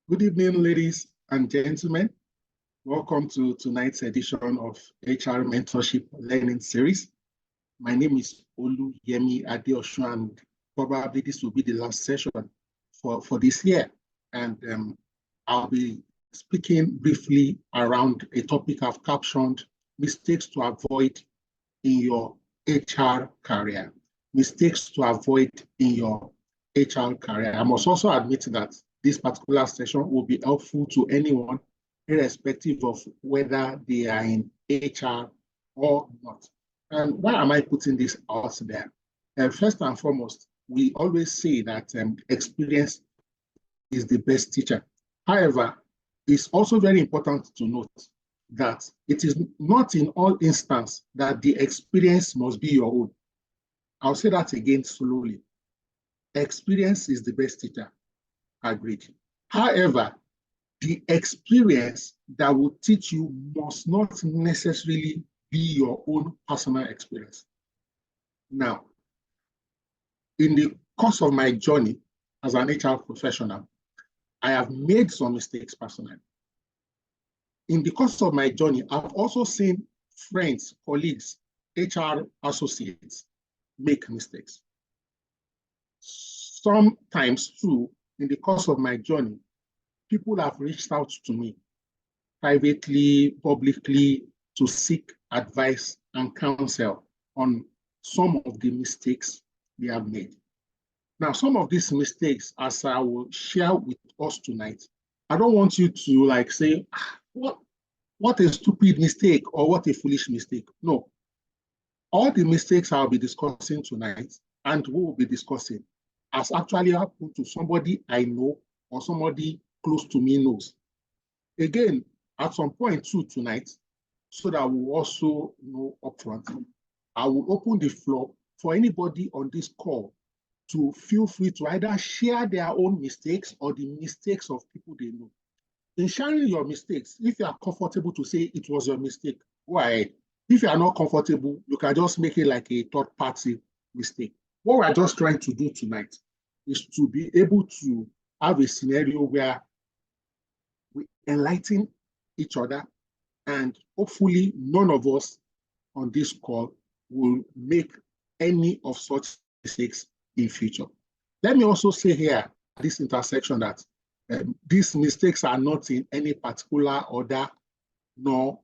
Good evening, ladies and gentlemen. Welcome to tonight's edition of HR Mentorship Learning Series. My name is Oluyemi Adeosun, and probably this will be the last session for this year. And I'll be speaking briefly around a topic I've captioned, mistakes to avoid in your HR career. Mistakes to avoid in your HR career. I must also admit that this particular session will be helpful to anyone, irrespective of whether they are in HR or not. And why am I putting this out there? First and foremost, we always say that experience is the best teacher. However, it's also very important to note that it is not in all instances that the experience must be your own. I'll say that again slowly. Experience is the best teacher. Agreed. However, the experience that will teach you must not necessarily be your own personal experience. Now, in the course of my journey as an HR professional, I have made some mistakes personally. In the course of my journey, I've also seen friends, colleagues, HR associates make mistakes. Sometimes too, in the course of my journey, people have reached out to me privately, publicly, to seek advice and counsel on some of the mistakes they have made. Now, some of these mistakes, as I will share with us tonight, I don't want you to say, what a stupid mistake or what a foolish mistake. No. All the mistakes I'll be discussing tonight and we will be discussing has actually happened to somebody I know or somebody close to me knows. Again, at some point too tonight, so that we also know upfront, I will open the floor for anybody on this call to feel free to either share their own mistakes or the mistakes of people they know. In sharing your mistakes, if you are comfortable to say it was your mistake, go ahead. If you are not comfortable, you can just make it like a third-party mistake. What we're just trying to do tonight is to be able to have a scenario where we enlighten each other, and hopefully none of us on this call will make any of such mistakes in future. Let me also say here at this intersection that these mistakes are not in any particular order nor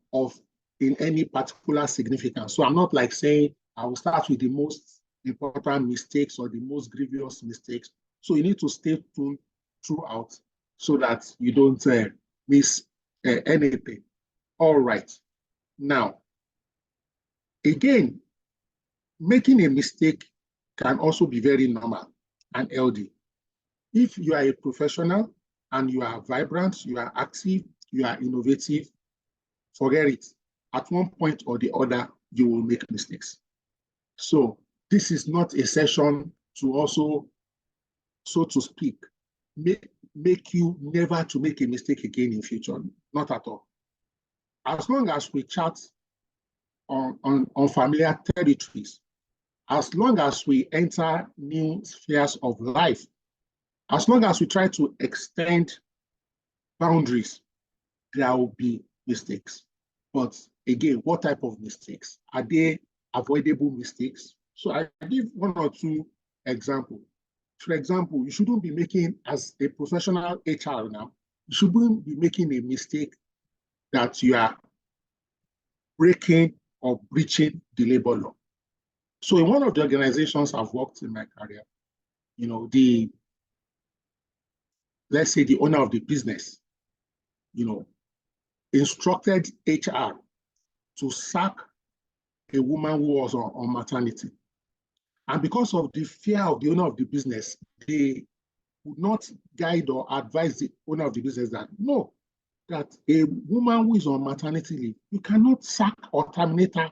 in any particular significance. So I'm not like saying I will start with the most important mistakes or the most grievous mistakes. So you need to stay tuned throughout so that you don't miss anything. All right. Now, again, making a mistake can also be very normal and healthy. If you are a professional and you are vibrant, you are active, you are innovative, forget it. At one point or the other, you will make mistakes. So this is not a session to also, so to speak, make you never to make a mistake again in future. Not at all. As long as we chat on familiar territories, as long as we enter new spheres of life, as long as we try to extend boundaries, there will be mistakes. But again, what type of mistakes? Are they avoidable mistakes? So I give one or two examples. For example, you shouldn't be making, as a professional HR now, you shouldn't be making a mistake that you are breaking or breaching the labor law. So in one of the organizations I've worked in my career, let's say the owner of the business, instructed HR to sack a woman who was on maternity. And because of the fear of the owner of the business, they would not guide or advise the owner of the business that, no, that a woman who is on maternity leave, you cannot sack or terminate her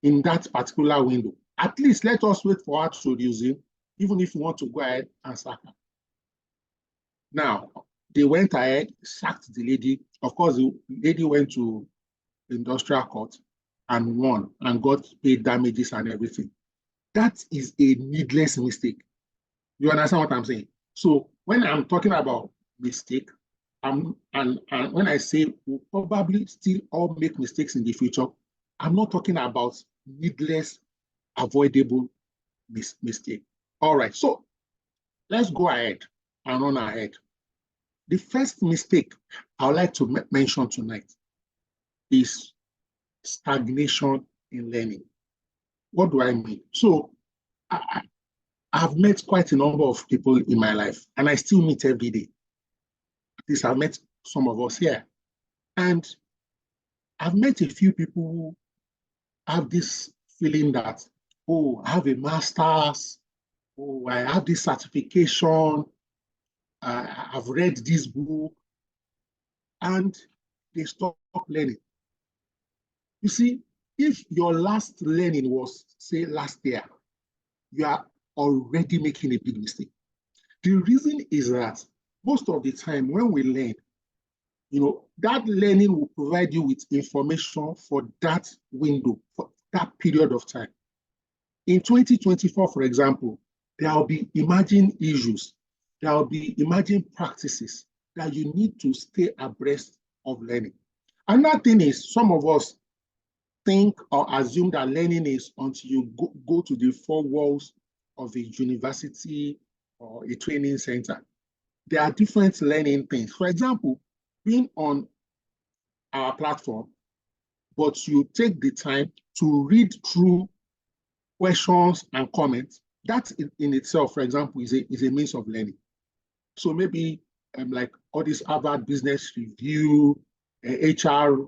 in that particular window. At least let us wait for her to resume, even if you want to go ahead and sack her. Now, they went ahead, sacked the lady. Of course, the lady went to industrial court and won and got paid damages and everything. That is a needless mistake. You understand what I'm saying? So when I'm talking about mistake, and when I say we'll probably still all make mistakes in the future, I'm not talking about needless, avoidable mistake. All right, so let's go ahead and run ahead. The first mistake I would like to mention tonight is stagnation in learning. What do I mean? So I've met quite a number of people in my life, and I still meet every day. At least I've met some of us here. And I've met a few people who have this feeling that, oh, I have a master's, oh, I have this certification, I've read this book, and they stop learning. You see, if your last learning was, say, last year, you are already making a big mistake. The reason is that most of the time when we learn, that learning will provide you with information for that window, for that period of time. In 2024, for example, there will be emerging issues, there will be emerging practices that you need to stay abreast of learning. Another thing is, some of us think or assume that learning is until you go to the four walls of a university or a training center. There are different learning things. For example, being on our platform, but you take the time to read through questions and comments, that in itself, for example, is a means of learning. So maybe like all this Harvard Business Review, HR,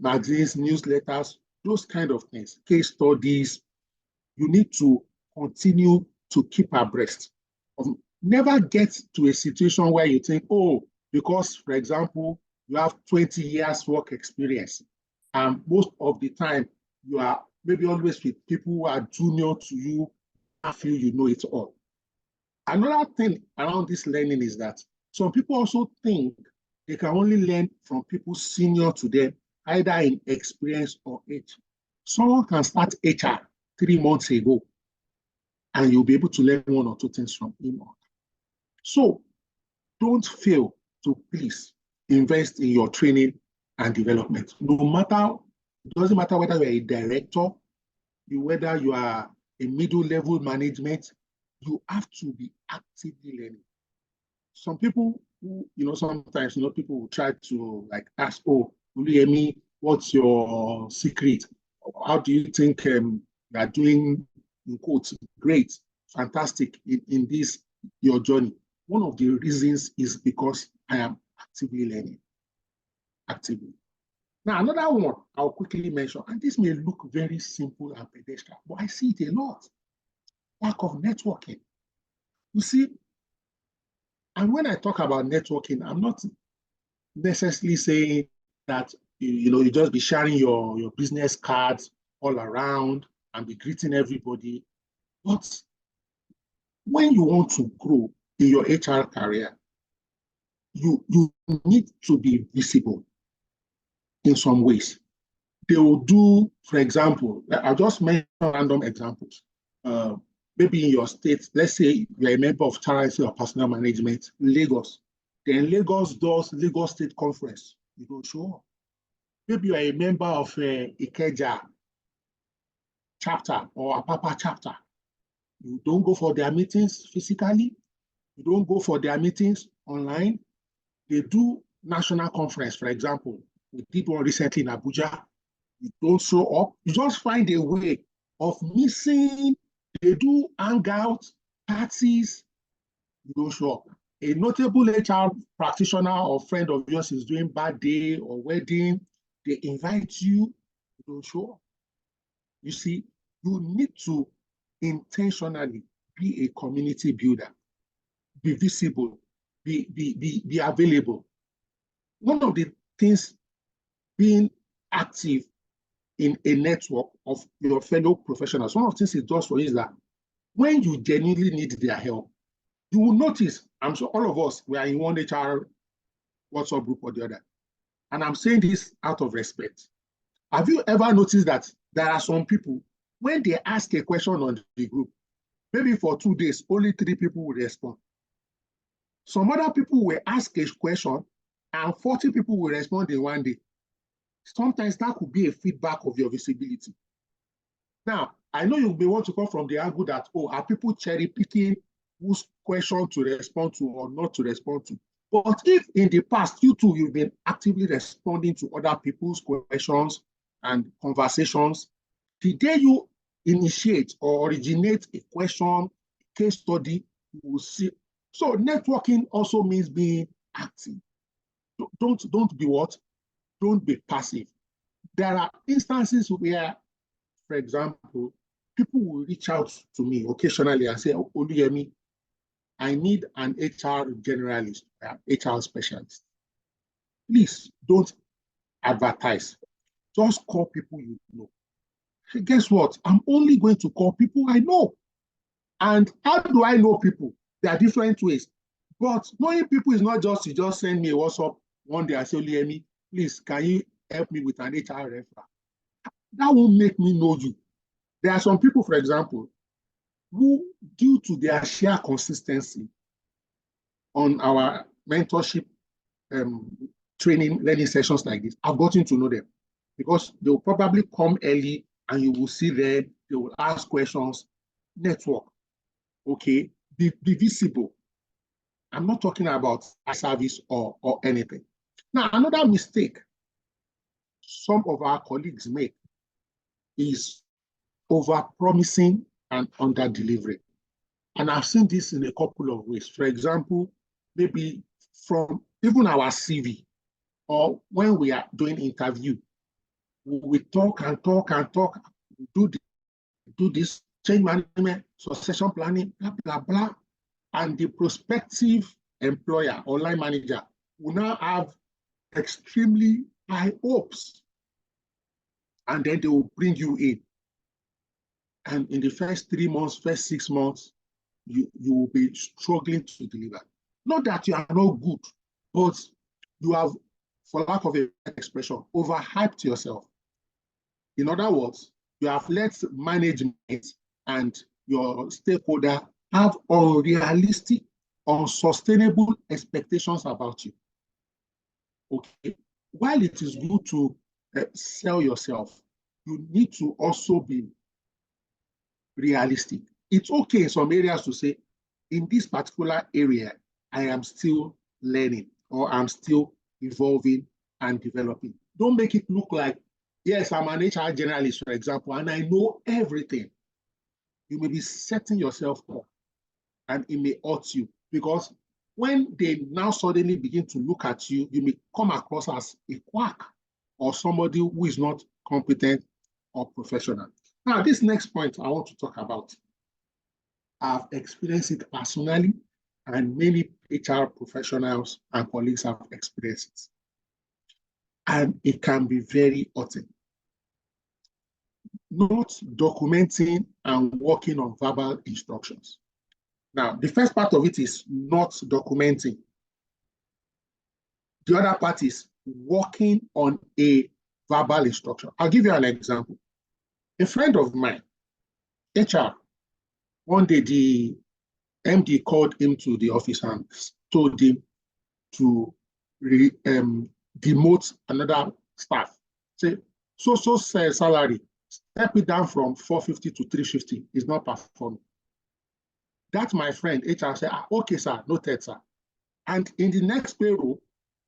magazines, newsletters, those kind of things, case studies, you need to continue to keep abreast. Never get to a situation where you think, oh, because, for example, you have 20 years work experience, and most of the time you are maybe always with people who are junior to you, I feel you know it all. Another thing around this learning is that some people also think they can only learn from people senior to them, either in experience or age. Someone can start HR 3 months ago, and you'll be able to learn one or two things from him. So don't fail to please invest in your training and development. No matter, it doesn't matter whether you're a director, whether you are a middle level management, you have to be actively learning. Some people who, sometimes, people will try to like ask, oh, Oluyemi, what's your secret? How do you think you are doing, in quotes, great, fantastic in this, your journey? One of the reasons is because I am actively learning. Actively. Now, another one I'll quickly mention, and this may look very simple and pedestrian, but I see it a lot. Lack of networking. You see, and when I talk about networking, I'm not necessarily saying that you just be sharing your business cards all around and be greeting everybody. But when you want to grow in your HR career, you need to be visible in some ways. They will do, for example, I'll just mention random examples. Maybe in your state, let's say you're a member of Charity or Personal Management, Lagos. Then Lagos does Lagos State Conference. You don't show up. Maybe you're a member of Ikeja chapter or Apapa chapter. You don't go for their meetings physically. You don't go for their meetings online. They do national conference, for example. We did one recently in Abuja. You don't show up. You just find a way of missing. They do hangouts, parties. You don't show up. A notable HR practitioner or friend of yours is doing birthday or wedding. They invite you. You don't show up. You see, you need to intentionally be a community builder. Be visible. Be available. One of the things being active in a network of your fellow professionals, one of the things it does for you is that when you genuinely need their help, you will notice, I'm sure all of us, we are in one HR WhatsApp group or the other. And I'm saying this out of respect. Have you ever noticed that there are some people, when they ask a question on the group, maybe for 2 days, only 3 people will respond. Some other people will ask a question and 40 people will respond in one day. Sometimes that could be a feedback of your visibility. Now, I know you may want to come from the angle that, oh, are people cherry picking whose question to respond to or not to respond to? But if in the past, you've been actively responding to other people's questions and conversations, the day you initiate or originate a question, case study, you will see. So networking also means being active. Don't be what? Don't be passive. There are instances where, for example, people will reach out to me occasionally and say, Oluyemi, I need an HR generalist, HR specialist. Please don't advertise. Just call people you know. Hey, guess what? I'm only going to call people I know. And how do I know people? There are different ways. But knowing people is not just, you just send me a WhatsApp one day, I say, Oluyemi, please, can you help me with an HR referral? That won't make me know you. There are some people, for example, who, due to their sheer consistency on our mentorship training, learning sessions like this, I've gotten to know them because they'll probably come early and you will see them, they will ask questions, network, okay, be visible. I'm not talking about a service or anything. Now, another mistake some of our colleagues make is over-promising and under-delivering. And I've seen this in a couple of ways. For example, maybe from even our CV, or when we are doing interview, we talk and talk and talk, do this change management, succession planning, blah, blah, blah. And the prospective employer or line manager will now have extremely high hopes. And then they will bring you in. And in the first 3 months, first 6 months, you will be struggling to deliver. Not that you are not good, but you have, for lack of an expression, overhyped yourself. In other words, you have let management and your stakeholder have unrealistic, unsustainable expectations about you. Okay. While it is good to sell yourself, you need to also be realistic. It's okay in some areas to say, in this particular area, I am still learning or I'm still evolving and developing. Don't make it look like, yes, I'm an HR generalist, for example, and I know everything. You may be setting yourself up and it may hurt you because when they now suddenly begin to look at you, you may come across as a quack or somebody who is not competent or professional. Now, this next point I want to talk about, I've experienced it personally, and many HR professionals and colleagues have experienced it. And it can be very hurting. Not documenting and working on verbal instructions. Now, the first part of it is not documenting. The other part is working on a verbal instruction. I'll give you an example. A friend of mine, HR, one day the MD called him to the office and told him to demote another staff. Say, so salary, step it down from 450 to 350 is not performing. That my friend, HR said, okay, sir, noted, sir. And in the next payroll,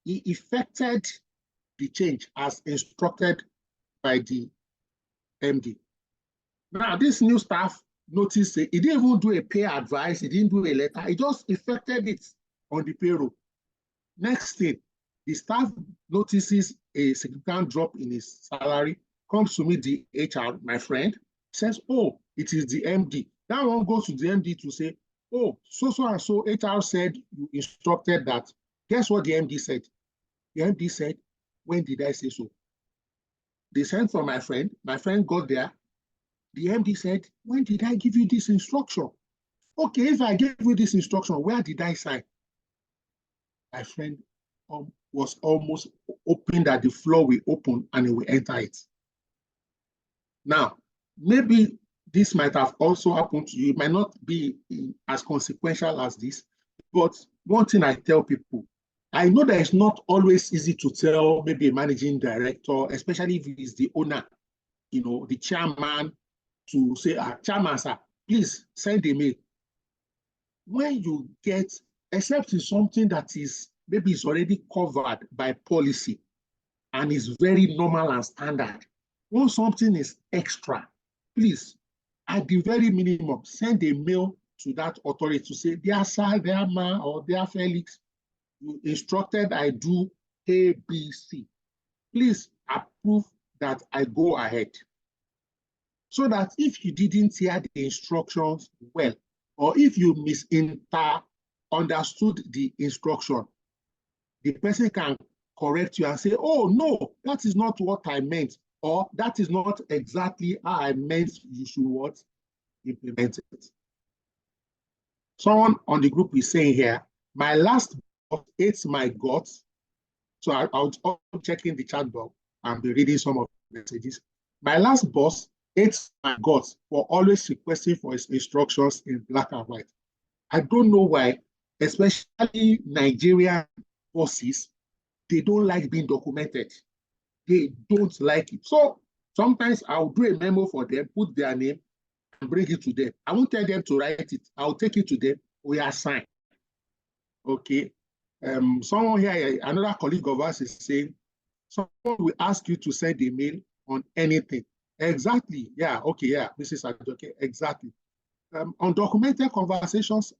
he effected the change as instructed by the MD. Now, this new staff noticed he didn't even do a pay advice, he didn't do a letter, he just effected it on the payroll. Next thing, the staff notices a significant drop in his salary, comes to meet the HR, my friend, says, oh, it is the MD. That one goes to the MD to say, oh, so and so HR said you instructed that. Guess what the MD said? The MD said, when did I say so? They sent for my friend got there. The MD said, when did I give you this instruction? Okay, if I gave you this instruction, where did I sign? My friend was almost hoping that the floor will open and he will enter it. Now, maybe this might have also happened to you. It might not be as consequential as this, but one thing I tell people, I know that it's not always easy to tell maybe a managing director, especially if he's the owner, the chairman, to say, chairman, sir, please send a mail. When you get, except it's something that is maybe it's already covered by policy and is very normal and standard. When something is extra, please, at the very minimum, send a mail to that authority to say, dear sir, dear ma, or dear Felix, you instructed I do A, B, C. Please approve that I go ahead. So that if you didn't hear the instructions well, or if you misunderstood the instruction, the person can correct you and say, oh, no, that is not what I meant, or that is not exactly how I meant you should what? Implement it. Someone on the group is saying here, my last boss hates my guts. So I'll checking the chat box and be reading some of the messages. My last boss hates my guts for always requesting for his instructions in black and white. I don't know why, especially Nigerian bosses, they don't like being documented. They don't like it. So sometimes I'll do a memo for them, put their name, and bring it to them. I won't tell them to write it. I'll take it to them. We are signed. Okay. Someone here, another colleague of us is saying, someone will ask you to send a mail on anything. Exactly. Yeah. Okay. Yeah. Mrs. Adoke. Exactly. Undocumented conversations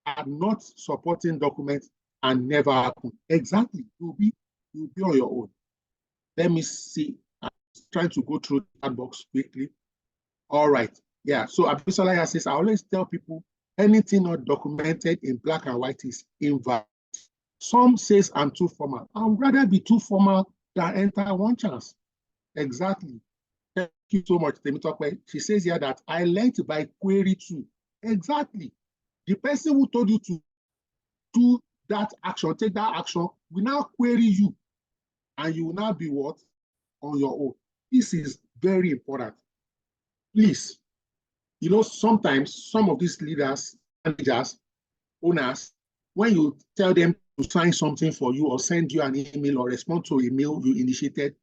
are not supporting documents and never happen. Exactly. You'll be on your own. Let me see. I'm trying to go through that box quickly. All right. Yeah. So Abisola says, I always tell people anything not documented in black and white is invalid. Some says I'm too formal. I would rather be too formal than enter one chance. Exactly. Thank you so much, Temitope. She says here that I learned by query too. Exactly. The person who told you to do that action, take that action, will now query you. And you will now be what? On your own. This is very important. Please, sometimes some of these leaders, managers, owners, when you tell them to sign something for you or send you an email or respond to a mail you initiated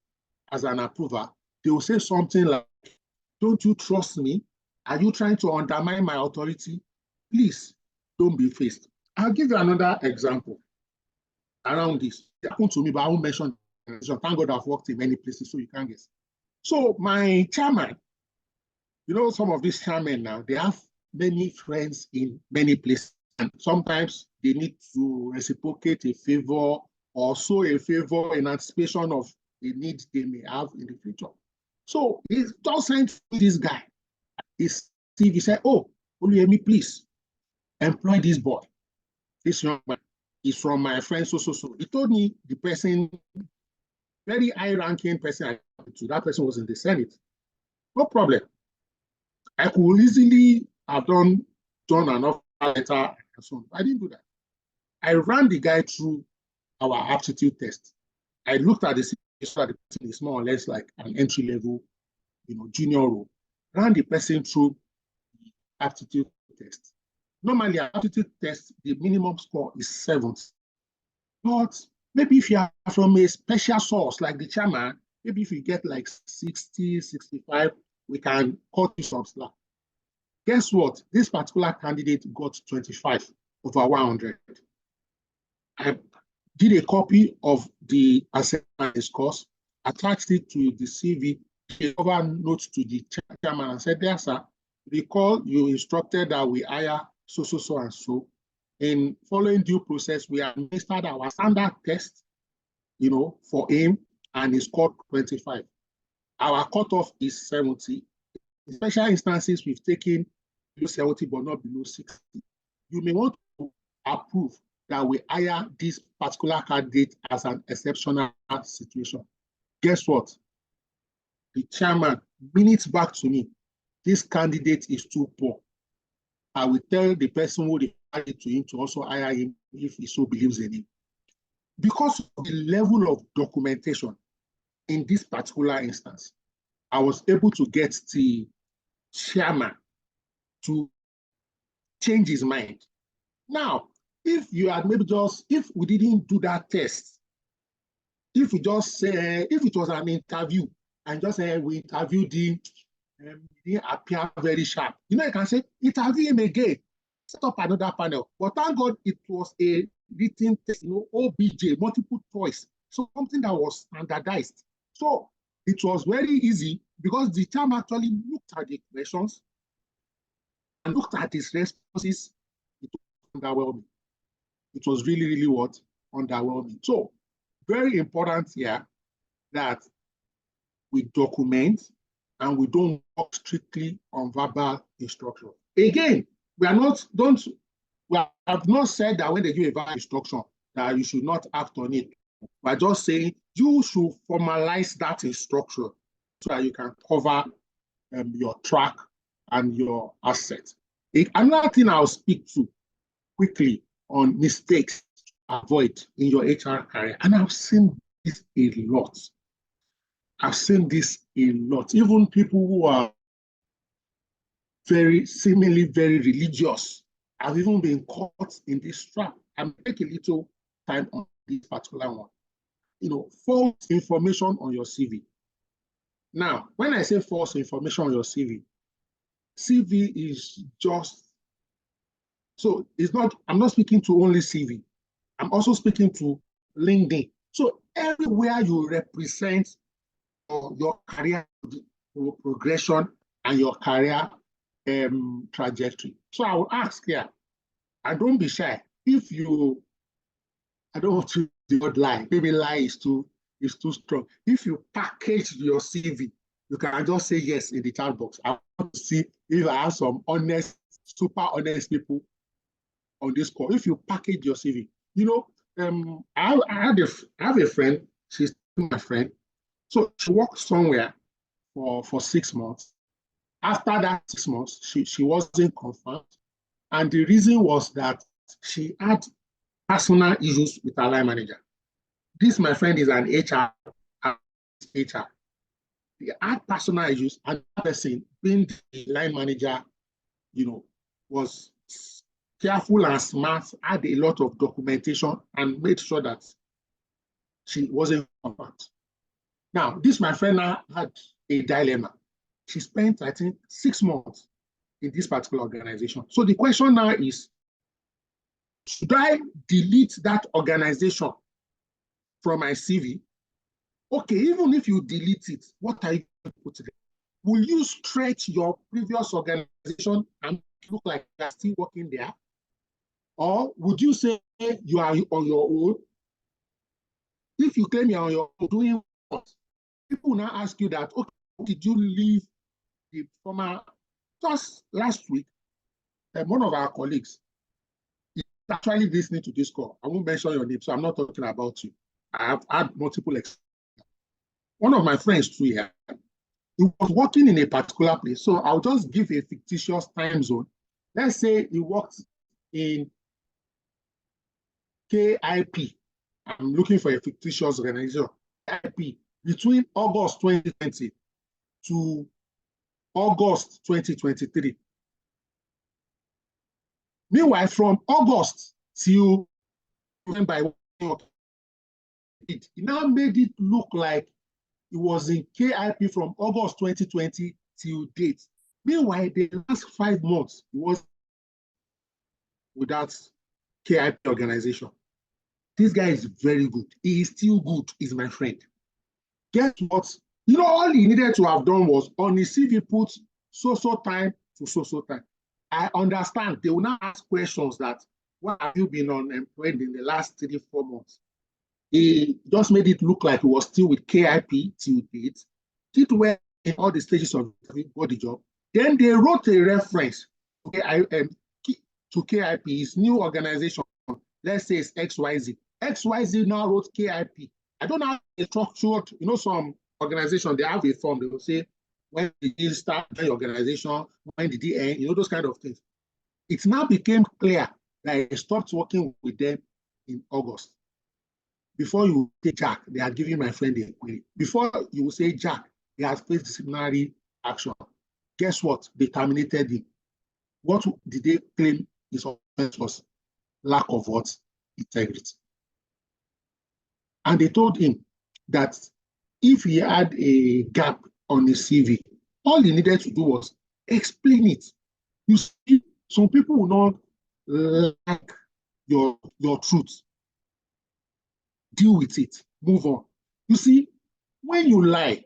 as an approver, they will say something like, don't you trust me? Are you trying to undermine my authority? Please, don't be faced. I'll give you another example around this. It happened to me, but I won't mention it. Thank God I've worked in many places, so you can't guess. So my chairman, some of these chairmen now, they have many friends in many places. And sometimes they need to reciprocate a favor or show a favor in anticipation of the needs they may have in the future. So he just sent this guy. He said, oh, Oluyemi, please employ this boy. This young man is from my friend so. He told me the person, very high-ranking person, that person was in the Senate. No problem. I could easily have done an offer letter and so on. I didn't do that. I ran the guy through our aptitude test. I looked at the situation, the person is more or less like an entry level, junior role. Ran the person through the aptitude test. Normally, aptitude test, the minimum score is 70. But maybe if you are from a special source like the chairman, maybe if you get like 60, 65, we can cut you some slack. Guess what? This particular candidate got 25 over 100. I did a copy of the assessment course, attached it to the CV, gave over notes to the chairman and said, there, sir, recall you instructed that we hire so and so. In following due process, we administered our standard test, for him, and he scored 25. Our cutoff is 70. In special instances, we've taken below 70, but not below 60. You may want to approve that we hire this particular candidate as an exceptional situation. Guess what? The chairman, minutes back to me, this candidate is too poor. I will tell the person who referred it to him to also hire him if he so believes in him. Because of the level of documentation in this particular instance, I was able to get the chairman to change his mind. Now, if you had maybe just, if we didn't do that test, if we just say, if it was an interview and just say we interviewed him, he didn't appear very sharp, you know, you can say, interview him again, set up another panel. But thank God it was a written test, you know, OBJ, multiple choice, so something that was standardized. So it was very easy because the chairman actually looked at the questions and looked at his responses. It was underwhelming. It was really, really what? Underwhelming. So very important here that we document and we don't work strictly on verbal instruction. Again, we have not said that when they give a verbal instruction that you should not act on it. We're just saying you should formalize that instruction so that you can cover your track and your assets. Another thing I'll speak to quickly on mistakes to avoid in your HR career, and I've seen this a lot. I've seen this a lot. Even people who are very seemingly very religious have even been caught in this trap. I'm taking a little time on this particular one. You know, false information on your CV. Now, when I say false information on your CV is just, so it's not, I'm not speaking to only CV. I'm also speaking to LinkedIn. So everywhere you represent your career progression and your career trajectory. So I will ask here, and don't be shy. If you, I don't want to use the word lie. Maybe lie is too strong. If you package your CV, you can just say yes in the chat box. I want to see if I have some honest, super honest people on this call. If you package your CV, you know, I have a friend. She's my friend. So she worked somewhere for 6 months. After that 6 months, she wasn't confirmed. And the reason was that she had personal issues with her line manager. This, my friend, is an HR. They had personal issues, and that person, being the line manager, you know, was careful and smart, had a lot of documentation, and made sure that she wasn't confirmed. Now, this, my friend, now had a dilemma. She spent, I think, 6 months in this particular organization. So the question now is, should I delete that organization from my CV? Okay, even if you delete it, what are you going to put there? Will you stretch your previous organization and look like you are still working there? Or would you say you are on your own? If you claim you're on your own, doing what? People now ask you that, okay, did you leave the former? Just last week, one of our colleagues is actually listening to this call. I won't mention your name, so I'm not talking about you. I have had multiple experiences. One of my friends too here, he was working in a particular place. So I'll just give a fictitious time zone. Let's say he worked in KIP. I'm looking for a fictitious organization. KIP between August 2020 to August 2023. Meanwhile, from August till November, it now made it look like it was in KIP from August 2020 till date. Meanwhile, the last 5 months, it was without KIP organization. This guy is very good. He is still good, he's my friend. Guess what? You know, all he needed to have done was on his CV put so-so time to so-so time. I understand they will now ask questions that, what have you been unemployed in the last 3-4 months? He just made it look like he was still with KIP till date. Did well in all the stages of the job. Then they wrote a reference to KIP, his new organization. Let's say it's XYZ. XYZ now wrote KIP. I don't know a structured, you know, some organization, they have a form, they will say, when did you start the organization, when did he end, you know, those kind of things. It now became clear that I stopped working with them in August. Before you say Jack, they are giving my friend a query. Before you say Jack, he has faced disciplinary action. Guess what? They terminated him. What did they claim his offense was? lack of what? Integrity. And they told him that if he had a gap on his CV, all he needed to do was explain it. You see, some people will not like your truth. Deal with it. Move on. You see, when you lie,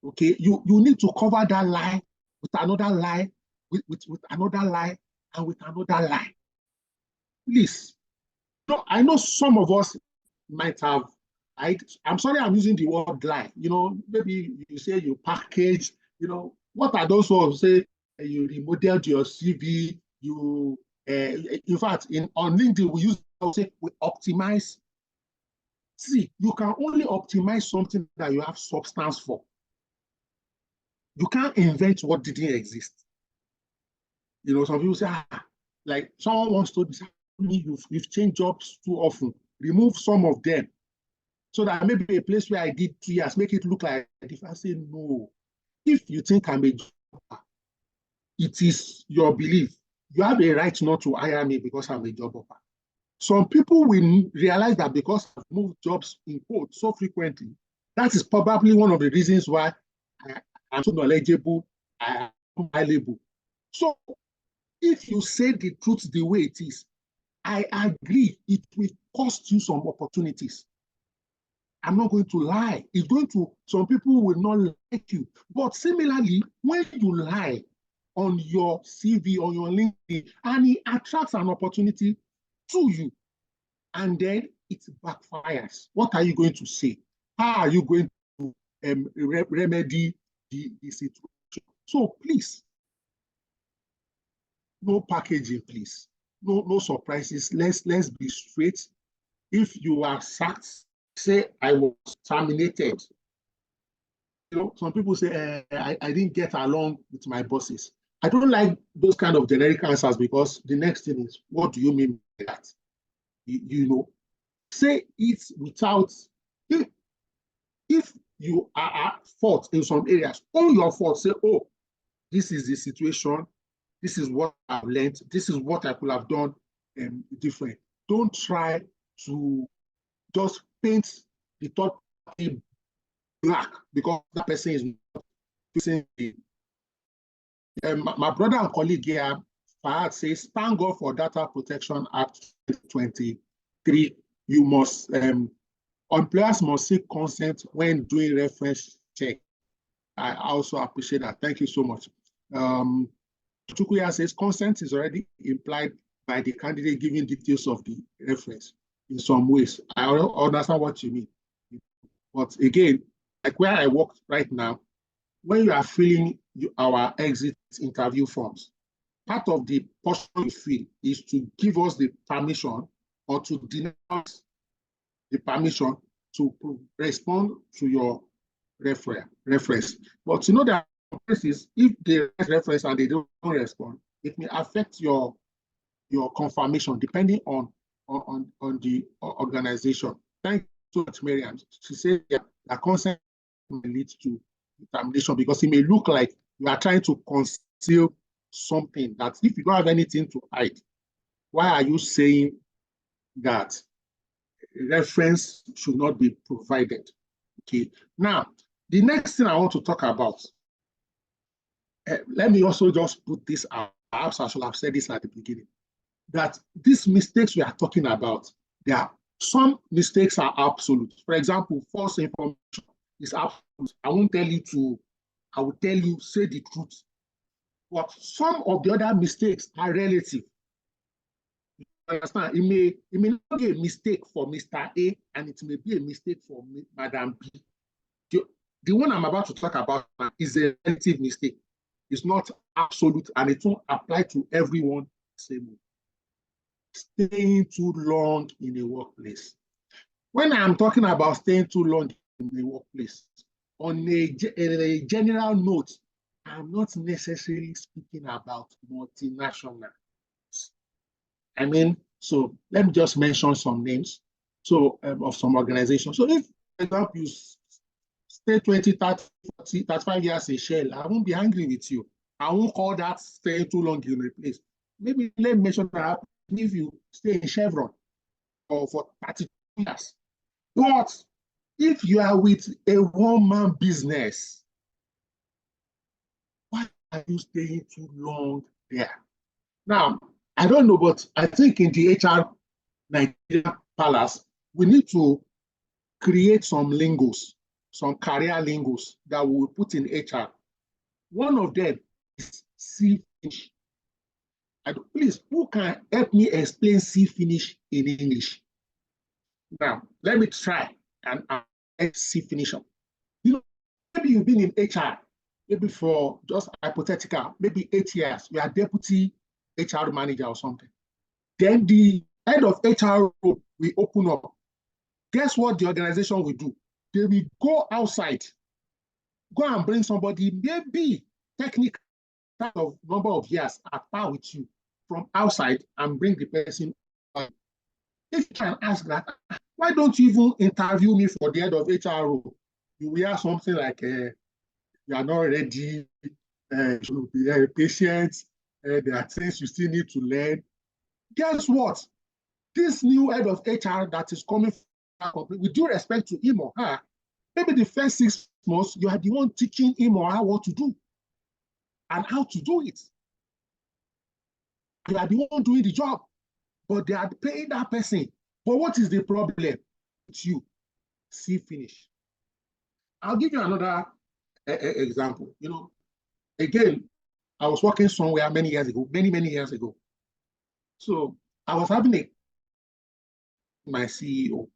okay, you need to cover that lie with another lie, with another lie, and with another lie. Please. No, I know some of us might have, I'm sorry I'm using the word lie. Maybe you say you package, what are those words? Say you remodeled your CV, in fact, on LinkedIn, we optimize. See, you can only optimize something that you have substance for. You can't invent what didn't exist. Some people say, like someone once told me, you've changed jobs too often. Remove some of them so that maybe a place where I did 2 years, make it look like if I say no. If you think I'm a job, it is your belief. You have a right not to hire me because I'm a job offer. Some people will realize that because I've moved jobs in quotes so frequently, that is probably one of the reasons why I'm so knowledgeable, I am valuable. So if you say the truth the way it is, I agree it will cost you some opportunities. I'm not going to lie. Some people will not like you. But similarly, when you lie on your CV, on your LinkedIn, and it attracts an opportunity to you, and then it backfires, what are you going to say? How are you going to remedy the situation? So please, no packaging, please. No surprises. Let's be straight. If you are sacked, say I was terminated. Some people say I didn't get along with my bosses. I don't like those kind of generic answers because the next thing is, what do you mean by that? Say it without, if you are at fault in some areas, own your fault. Say, oh, this is the situation. This is what I've learned. This is what I could have done different. Don't try to just paint the third party black because that person is not facing it. My brother and colleague here, Fahad, says, thank God for Data Protection Act 2023. You must, employers must seek consent when doing reference check. I also appreciate that. Thank you so much. Chukuya says, consent is already implied by the candidate giving details of the reference in some ways. I understand what you mean. But again, like where I work right now, when you are filling our exit interview forms, part of the portion you fill is to give us the permission or to deny us the permission to respond to your reference. But you know that places, if they reference and they don't respond, it may affect your confirmation depending on the organization. Thank you so much, Miriam. She said that consent may lead to termination because it may look like you are trying to conceal something that if you don't have anything to hide, why are you saying that reference should not be provided? Okay. Now, the next thing I want to talk about, let me also just put this out. Perhaps I should have said this at the beginning, that these mistakes we are talking about, some mistakes are absolute. For example, false information is absolute. I will tell you, say the truth. But some of the other mistakes are relative. You understand? It may not be a mistake for Mr. A, and it may be a mistake for Madam B. The one I'm about to talk about is a relative mistake. It's not absolute, and it won't apply to everyone the same way. Staying too long in a workplace. When I'm talking about staying too long in the workplace, on a general note, I'm not necessarily speaking about multinationals. I mean, so let me just mention some names of some organizations. So if, for example, you stay 20, 30, 40, 35 years in Shell, I won't be angry with you. I won't call that staying too long in a place. Maybe let me mention that if you stay in Chevron or for 32 years. But if you are with a one-man business, why are you staying too long there? Now, I don't know, but I think in the HR Nigeria Palace, we need to create some lingos, some career lingos that we will put in HR. One of them is C finish. Please, who can help me explain C finish in English? Now, let me try and C finish. You know, maybe you've been in HR, maybe for just hypothetical, maybe 8 years, you are deputy HR manager or something. Then the head of HR will open up. Guess what the organization will do? They will go outside, go and bring somebody, maybe technical of number of years at par with you from outside and bring the person. If you can ask that, why don't you even interview me for the head of HR role? You will hear something like, you are not ready, you be patient, there are things you still need to learn. Guess what? This new head of HR that is coming from, with due respect to him or her, maybe the first 6 months, you are the one teaching him or her what to do and how to do it. You are the one doing the job, but they are paying that person. But what is the problem? It's you. See finish. I'll give you another example. You know, again, I was working somewhere many years ago, many years ago. So I was having my CEO.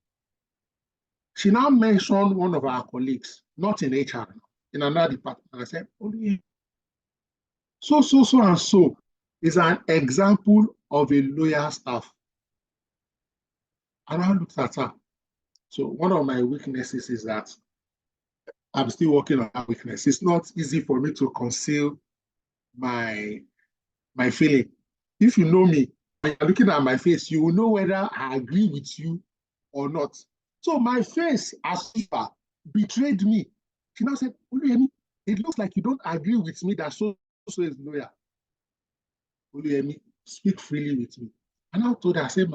She now mentioned one of our colleagues, not in HR, in another department. I said, Oluyemi, so and so is an example of a loyal staff. And I looked at her. So one of my weaknesses is that I'm still working on that weakness. It's not easy for me to conceal my feeling. If you know me, and you're looking at my face, you will know whether I agree with you or not. So my face, as usual, betrayed me. She now said, Oluyemi, it looks like you don't agree with me that so is loyal. Oluyemi, speak freely with me. And I told her, I said,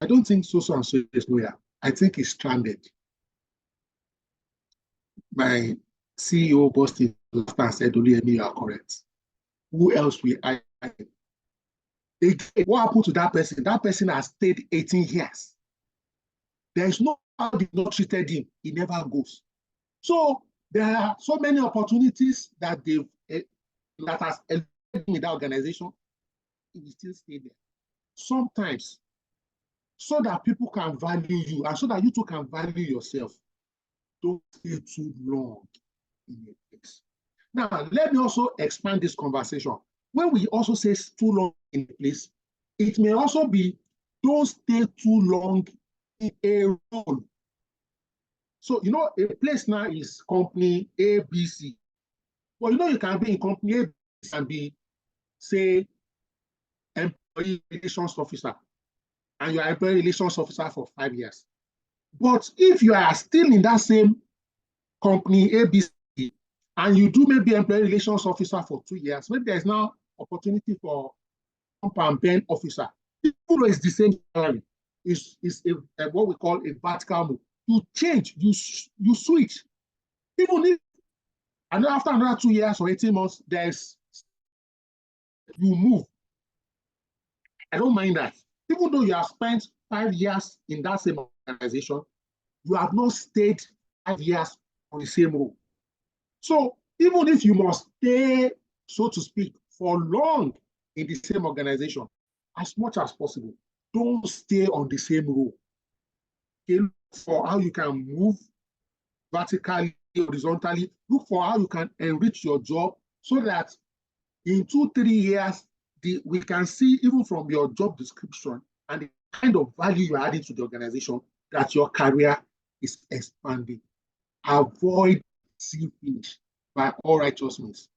I don't think so and so is loyal. I think he's stranded. My CEO busted and said, Oluyemi, you are correct. Who else will I? What happened to that person? That person has stayed 18 years. There is no how they not treated him. He never goes. So there are so many opportunities that that has elevated in that organization. He will still stay there. Sometimes, so that people can value you and so that you too can value yourself, don't stay too long in a place. Now, let me also expand this conversation. When we also say too long in a place, it may also be don't stay too long in a role. So, you know, a place now is company ABC. Well, you know, you can be in company A, and be, say, employee relations officer, and you are employee relations officer for 5 years. But if you are still in that same company ABC, and you do maybe employee relations officer for 2 years, maybe there's now opportunity for compound ben officer. Even though it's the same salary, it's what we call a vertical move. You change, you switch. Even if, and after another 2 years or 18 months, you move. I don't mind that. Even though you have spent 5 years in that same organization, you have not stayed 5 years on the same role. So even if you must stay, so to speak, for long in the same organization, as much as possible, don't stay on the same role. Okay, look for how you can move vertically, horizontally. Look for how you can enrich your job so that in 2-3 years, we can see even from your job description and the kind of value you're adding to the organization that your career is expanding. Avoid see finish by all righteous means.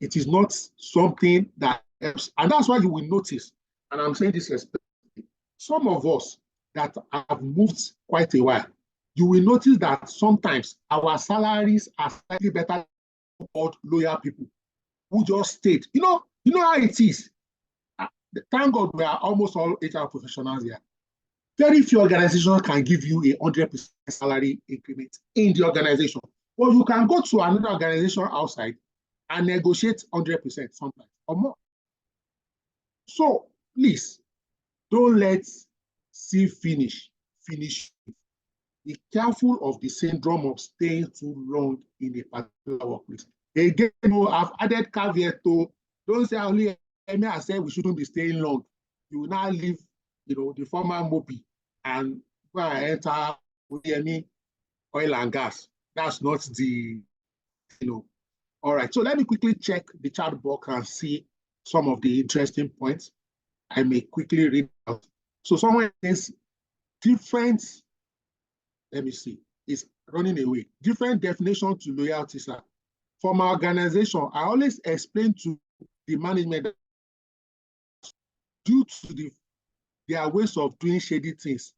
It is not something that helps. And that's why you will notice, and I'm saying this respectfully, some of us that have moved quite a while, you will notice that sometimes our salaries are slightly better than loyal people who just stayed. You know how it is. thank God we are almost all HR professionals here. Very few organizations can give you a 100% salary increment in the organization. Well, you can go to another organization outside and negotiate 100% sometimes or more. So please, don't let see finish. Be careful of the syndrome of staying too long in a particular workplace. Again, I've added caveat to don't say only I said we shouldn't be staying long. You will now leave, the former MOPI and go and enter Oluyemi oil and gas. That's not the, All right. So let me quickly check the chat box and see some of the interesting points. I may quickly read out. So someone says different, let me see, it's running away. Different definition to loyalty, sir. For my organization, I always explain to the management due to their ways of doing shady things,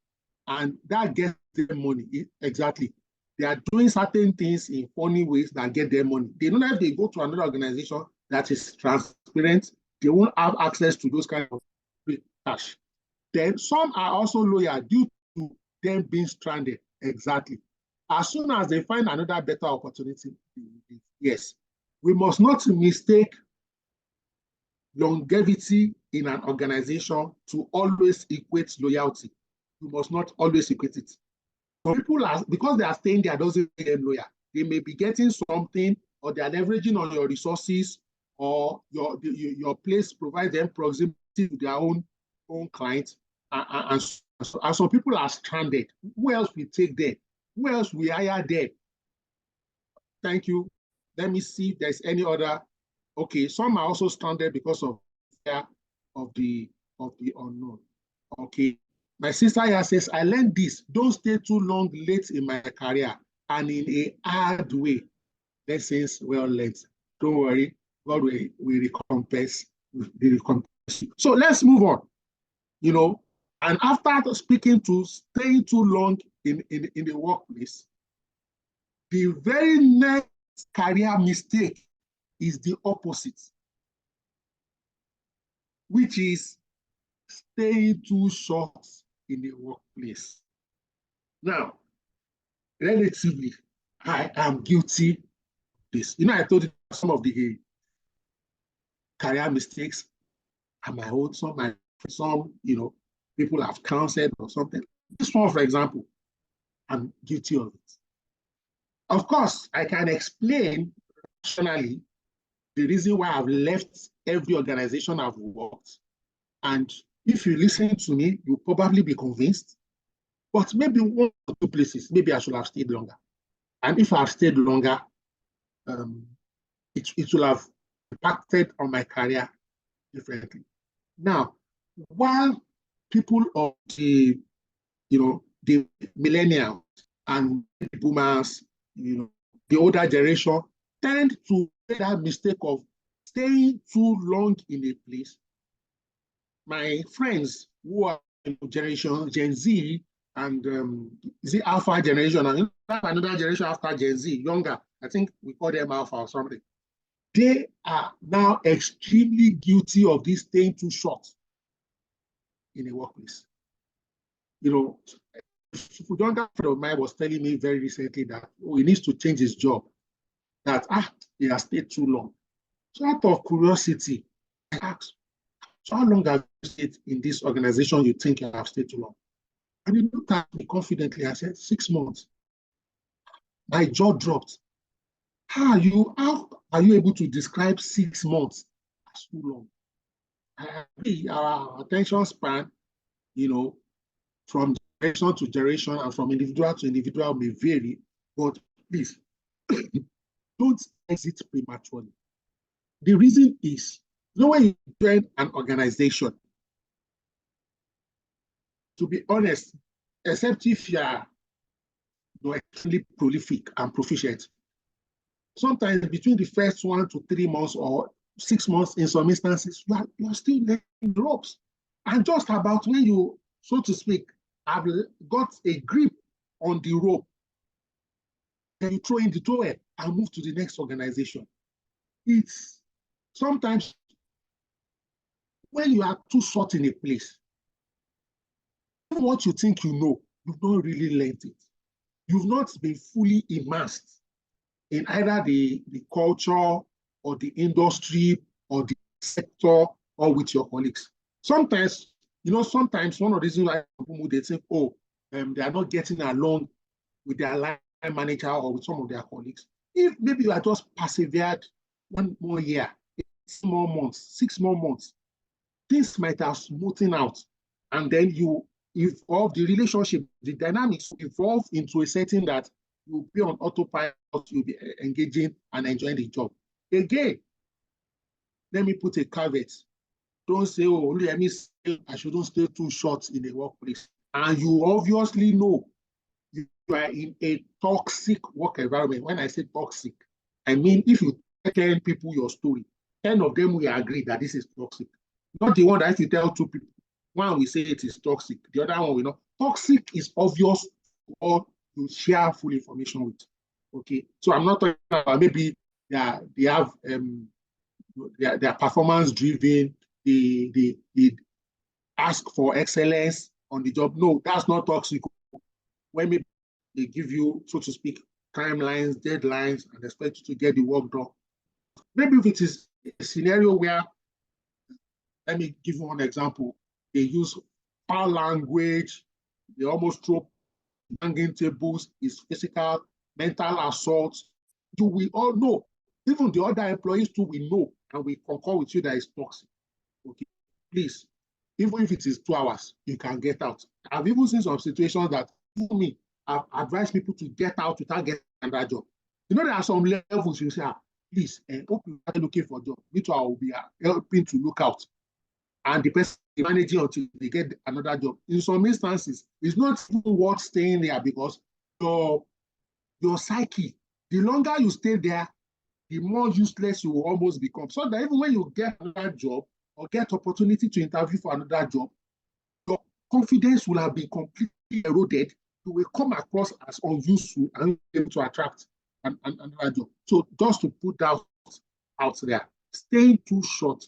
and that gets them money. Exactly. They are doing certain things in funny ways that get them money. They don't know if they go to another organization that is transparent, they won't have access to those kind of cash. Then some are also loyal due to them being stranded. Exactly. As soon as they find another better opportunity, yes. We must not mistake longevity in an organization to always equate loyalty. You must not always equate it. Some people are, because they are staying there, doesn't make them loyal. They may be getting something, or they are leveraging on your resources, or your place provides them proximity to their own clients. And some people are stranded. Who else will take them? Who else will hire them? Thank you. Let me see if there's any other. Okay, some are also stranded because of fear of the unknown. Okay. My sister here says, I learned this. Don't stay too long late in my career and in a hard way. Lessons well learned. Don't worry. God will recompense. So let's move on. And after speaking to staying too long in the workplace, the very next career mistake is the opposite, which is staying too short in the workplace. Now, relatively, I am guilty of this. I told you some of the career mistakes are my own, some, people have counseled or something. This one, for example, I'm guilty of it. Of course, I can explain rationally the reason why I've left every organization I've worked. And if you listen to me, you'll probably be convinced. But maybe one or two places, maybe I should have stayed longer. And if I have stayed longer, it will have impacted on my career differently. Now, while people of the millennials and the boomers, the older generation tend to make that mistake of staying too long in a place. My friends who are generation Gen Z and is it Alpha generation and another generation after Gen Z, younger, I think we call them Alpha or something. They are now extremely guilty of this staying too short in a workplace. A younger friend of mine was telling me very recently that he needs to change his job, that he has stayed too long. So out of curiosity, I asked, so how long have you stayed in this organization you think you have stayed too long? And he looked at me confidently. I said, 6 months. My jaw dropped. How are you able to describe 6 months as too long? Our attention span, from generation to generation and from individual to individual may vary, but please, don't exit prematurely. The reason is, when you join an organization, to be honest, except if you are extremely prolific and proficient, sometimes between the first 1 to 3 months or 6 months, in some instances, you are still learning the ropes. And just about when you, so to speak, have got a grip on the rope, then you throw in the towel and move to the next organization. It's sometimes when you are too short in a place, what you think you know, you've not really learned it. You've not been fully immersed in either the culture or the industry or the sector or with your colleagues. Sometimes, sometimes one of the reasons why people they think, oh, they are not getting along with their line manager or with some of their colleagues. If maybe you are just persevered 1 more year, 6 more months, 6 more months, things might have smoothened out, and then you evolve the relationship, the dynamics evolve into a setting that you'll be on autopilot, you'll be engaging and enjoying the job. Again, let me put a caveat. Don't say, oh, I shouldn't stay too short in the workplace. And you obviously know you are in a toxic work environment. When I say toxic, I mean if you tell 10 people your story, 10 of them will agree that this is toxic. Not the one that if you tell 2 people, one will say it is toxic, the other one will not. Toxic is obvious or you share full information with. Okay, so I'm not talking about maybe they have they are performance driven, they ask for excellence on the job. No, that's not toxic. When maybe they give you, so to speak, timelines, deadlines, and expect you to get the work done. Maybe if it is a scenario where, let me give you one example, they use foul language, they almost throw banging tables, is physical, mental assault. Do we all know? Even the other employees too, we know, and we concur with you that it's toxic. Okay, please, even if it is 2 hours, you can get out. I've even seen some situations that, for me, I've advised people to get out without getting another job. There are some levels you say, please, hope you are looking for a job. Me too, I will be helping to look out. And the person managing until they get another job. In some instances, it's not even worth staying there because your psyche, the longer you stay there, the more useless you will almost become. So that even when you get another job or get opportunity to interview for another job, your confidence will have been completely eroded. You will come across as unuseful and able to attract another job. So just to put that out there, staying too short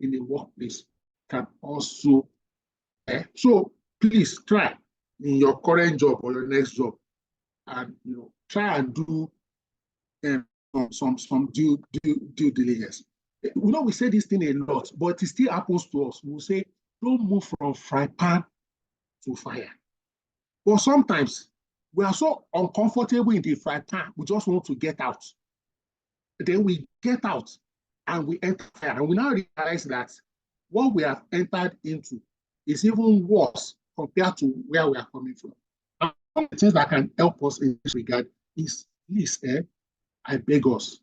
in a workplace can also, so please try in your current job or your next job, and try and do some due diligence. We say this thing a lot, but it still happens to us. We'll say, don't move from fry pan to fire. But sometimes we are so uncomfortable in the fry pan, we just want to get out. Then we get out and we enter fire, and we now realize that what we have entered into is even worse compared to where we are coming from. And one of the things that can help us in this regard is, please, I beg us,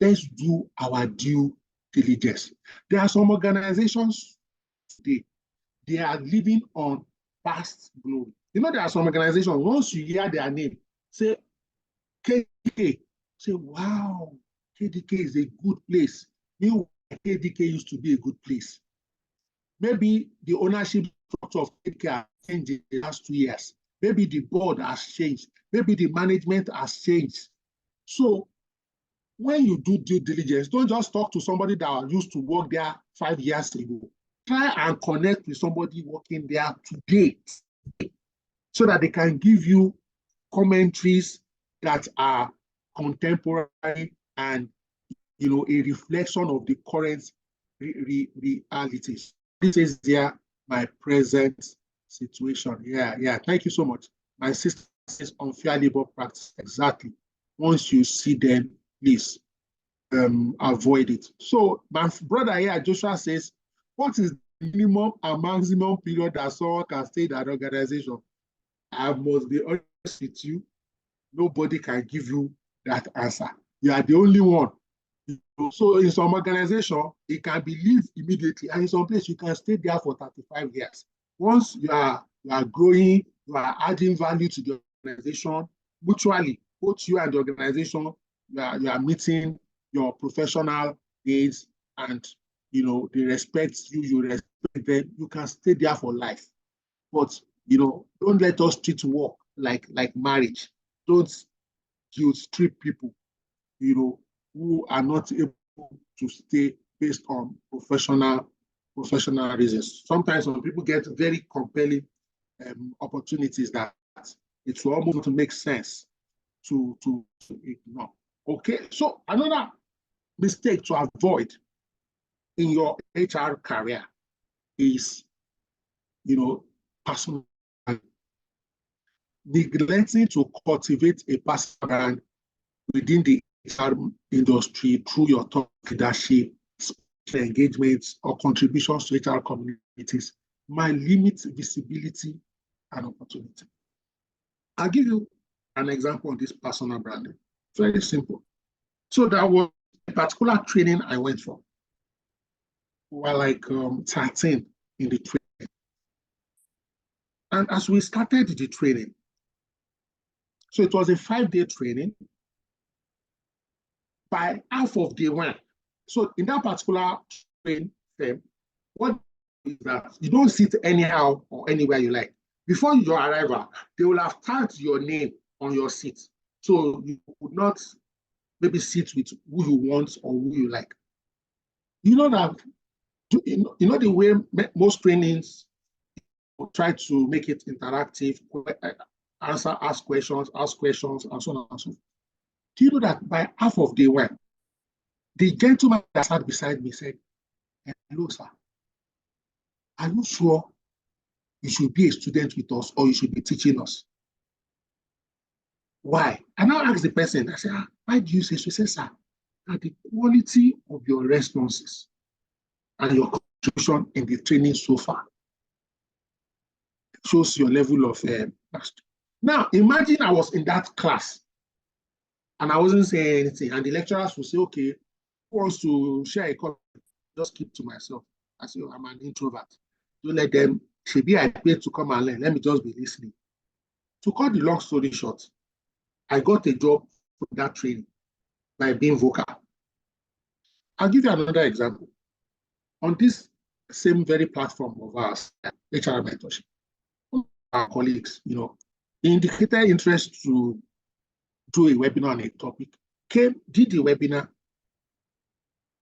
let's do our due diligence. There are some organizations today, they are living on past glory. There are some organizations, once you hear their name, say KDK, say, wow, KDK is a good place. Meanwhile, KDK used to be a good place. Maybe the ownership structure of KDK has changed in the last 2 years. Maybe the board has changed. Maybe the management has changed. So when you do due diligence, don't just talk to somebody that used to work there 5 years ago. Try and connect with somebody working there today so that they can give you commentaries that are contemporary and a reflection of the current realities. This is my present situation. Yeah. Thank you so much. My sister says unfair labor practice. Exactly. Once you see them, please avoid it. So my brother here, Joshua, says, what is the minimum and maximum period that someone can stay in an organization? I must be honest with you, nobody can give you that answer. You are the only one. So in some organization, it can be leave immediately, and in some place you can stay there for 35 years. Once you are growing, you are adding value to the organization, mutually, both you and the organization, you are meeting your professional needs, and they respect you, you respect them, you can stay there for life. But don't let us treat work like marriage. Don't guilt trip people, who are not able to stay based on professional professional reasons. Sometimes when people get very compelling opportunities that it will almost make sense to ignore. Okay, so another mistake to avoid in your HR career is, personal neglecting to cultivate a personal brand within the HR industry through your top leadership, engagements, or contributions to HR communities might limit visibility and opportunity. I'll give you an example of this personal branding. Very simple. So there was a particular training I went for. We were like 13 in the training. And as we started the training, so it was a 5-day training. By half of day one, so in that particular training, what is that you don't sit anyhow or anywhere you like. Before your arrival, they will have tagged your name on your seat. So you would not maybe sit with who you want or who you like. You know that, you know the way most trainings try to make it interactive, ask questions, and so on and so forth. Do you know that by half of day one, the gentleman that sat beside me said, "Hello, sir. Are you sure you should be a student with us or you should be teaching us?" Why? I now asked the person, I said, "Why do you say so?" He said, "Sir, that the quality of your responses and your contribution in the training so far shows your level of mastery." Now, imagine I was in that class and I wasn't saying anything, and the lecturers will say, "Okay, who wants to share a comment?" Just keep to myself. I say, "I'm an introvert. Don't let them, maybe I paid to come and learn. Let me just be listening." To cut the long story short, I got a job from that training by being vocal. I'll give you another example. On this same very platform of ours, HR mentorship, our colleagues, indicated interest to do a webinar on a topic, did the webinar,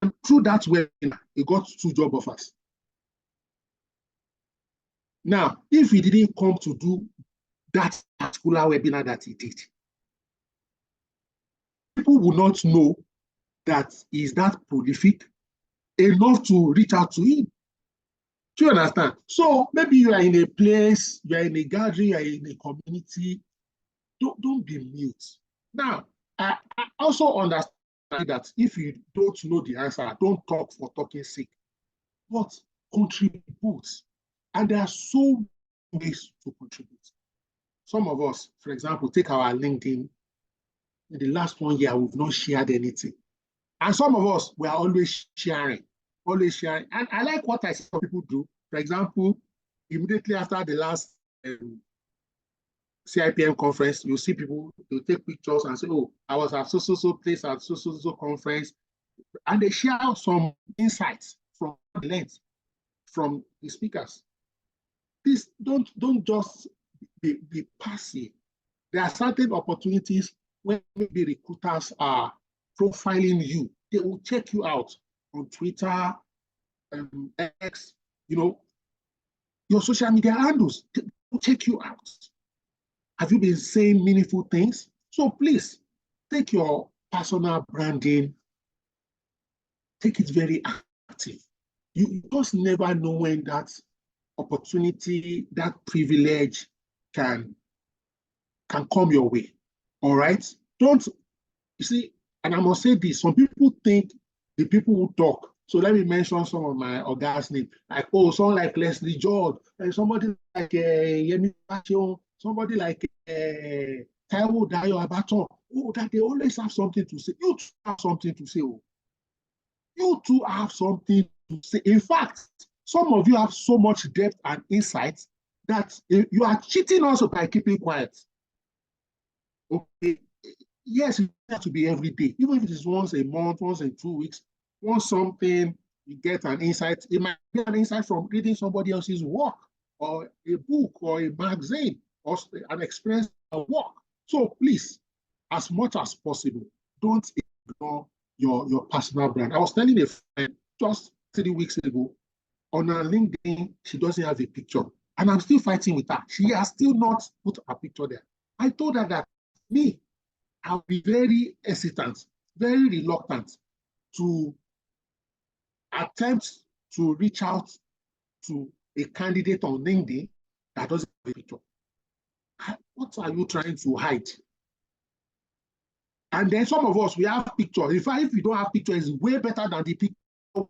and through that webinar, he got 2 job offers. Now, if he didn't come to do that particular webinar that he did, people would not know that he's that prolific enough to reach out to him. Do you understand? So maybe you are in a place, you are in a gathering, you are in a community, don't be mute. Now, I also understand that if you don't know the answer, don't talk for talking's sake, but contribute. And there are so many ways to contribute. Some of us, for example, take our LinkedIn. In the last 1 year, we've not shared anything. And some of us, we are always sharing. And I like what I see some people do. For example, immediately after the last CIPM conference, you see people, they'll take pictures and say, "Oh, I was at so place at so conference." And they share some insights from the lens from the speakers. Please don't just be passive. There are certain opportunities when maybe recruiters are profiling you. They will check you out on Twitter, X, your social media handles. They will check you out. Have you been saying meaningful things? So please take your personal branding, take it very active. You just never know when that opportunity, that privilege can come your way. All right? You see, and I must say this, some people think the people who talk, so let me mention some of my organs name, like, someone like Leslie George, and somebody like Yemi Adeosun, somebody like Taiwo Dayo Abaton, that they always have something to say. You too have something to say. You too have something to say. In fact, some of you have so much depth and insight that you are cheating also by keeping quiet. Okay. Yes, it has to be every day, even if it is once a month, once in 2 weeks, once something, you get an insight. It might be an insight from reading somebody else's work, or a book, or a magazine, or an experience at work. So please, as much as possible, don't ignore your personal brand. I was telling a friend just 3 weeks ago On her LinkedIn, she doesn't have a picture. And I'm still fighting with her. She has still not put a picture there. I told her that me, I'll be very hesitant, very reluctant to attempt to reach out to a candidate on LinkedIn that doesn't have a picture. What are you trying to hide? And then some of us, we have pictures. In fact, if you don't have pictures, it's way better than the picture. You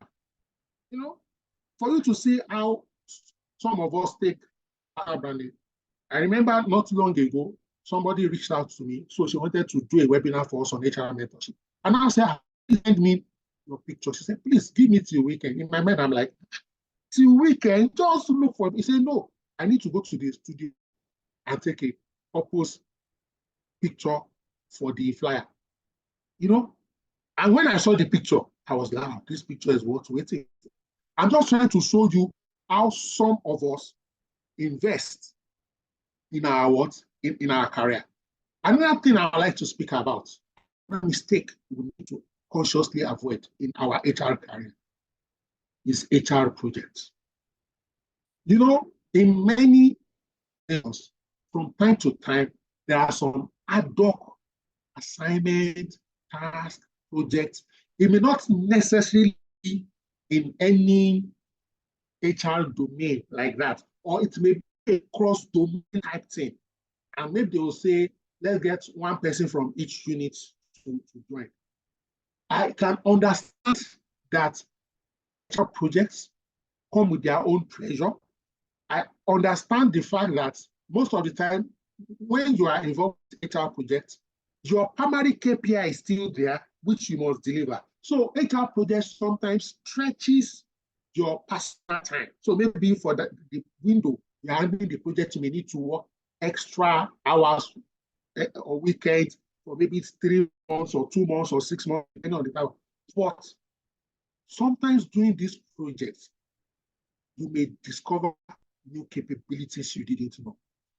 know, for you to see how some of us take our branding. I remember not long ago, somebody reached out to me. So she wanted to do a webinar for us on HR mentorship. And I said, send me your picture. She said, please give me till weekend. In my mind, I'm like, till weekend, just look for it. He said, no, I need to go to the studio and take a purpose picture for the flyer. You know, and when I saw the picture, I was like, oh, this picture is worth waiting. I'm just trying to show you how some of us invest in our what? In our career. Another thing I would like to speak about, a mistake we need to consciously avoid in our HR career is HR projects. You know, in many areas, from time to time, there are some ad hoc assignments, tasks, projects. It may not necessarily be in any HR domain like that, or it may be a cross-domain type thing. And maybe they will say, let's get one person from each unit to join. I can understand that HR projects come with their own pressure. I understand the fact that most of the time, when you are involved in HR projects, your primary KPI is still there, which you must deliver. So HR projects sometimes stretches your personal time. So maybe for the window you're handling the project, you may need to work extra hours or weekends, or maybe it's 3 months or 2 months or 6 months, depending on the time. But sometimes during these projects, you may discover new capabilities you didn't know.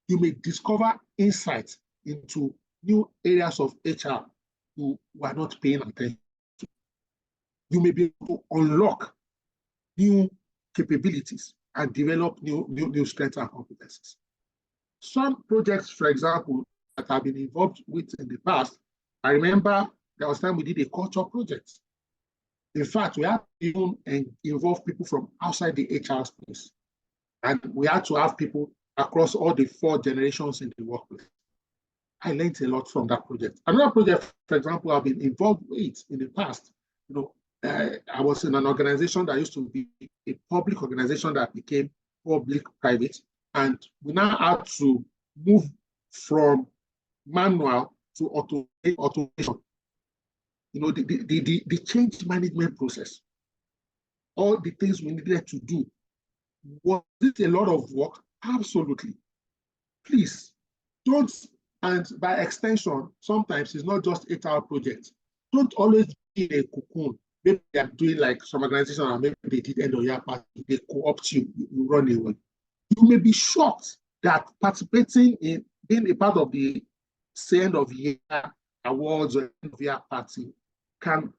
You may discover insights into new areas of HR you were not paying attention to. You may be able to unlock new capabilities and develop new strengths and competencies. Some projects, for example, that I've been involved with in the past, I remember there was time we did a culture project. In fact, we had to even involve people from outside the HR space. And we had to have people across all the 4 generations in the workplace. I learned a lot from that project. Another project, for example, I've been involved with in the past, you know, I was in an organization that used to be a public organization that became public-private. And we now had to move from manual to automation. You know, the change management process, all the things we needed to do. Was it a lot of work? Absolutely. Please don't, and by extension, sometimes it's not just HR projects. Don't always be in a cocoon. Maybe they're doing like some organization, or maybe they did end of year party, they co-opt you, you run away. You may be shocked that participating in being a part of the end of year awards or end of year party can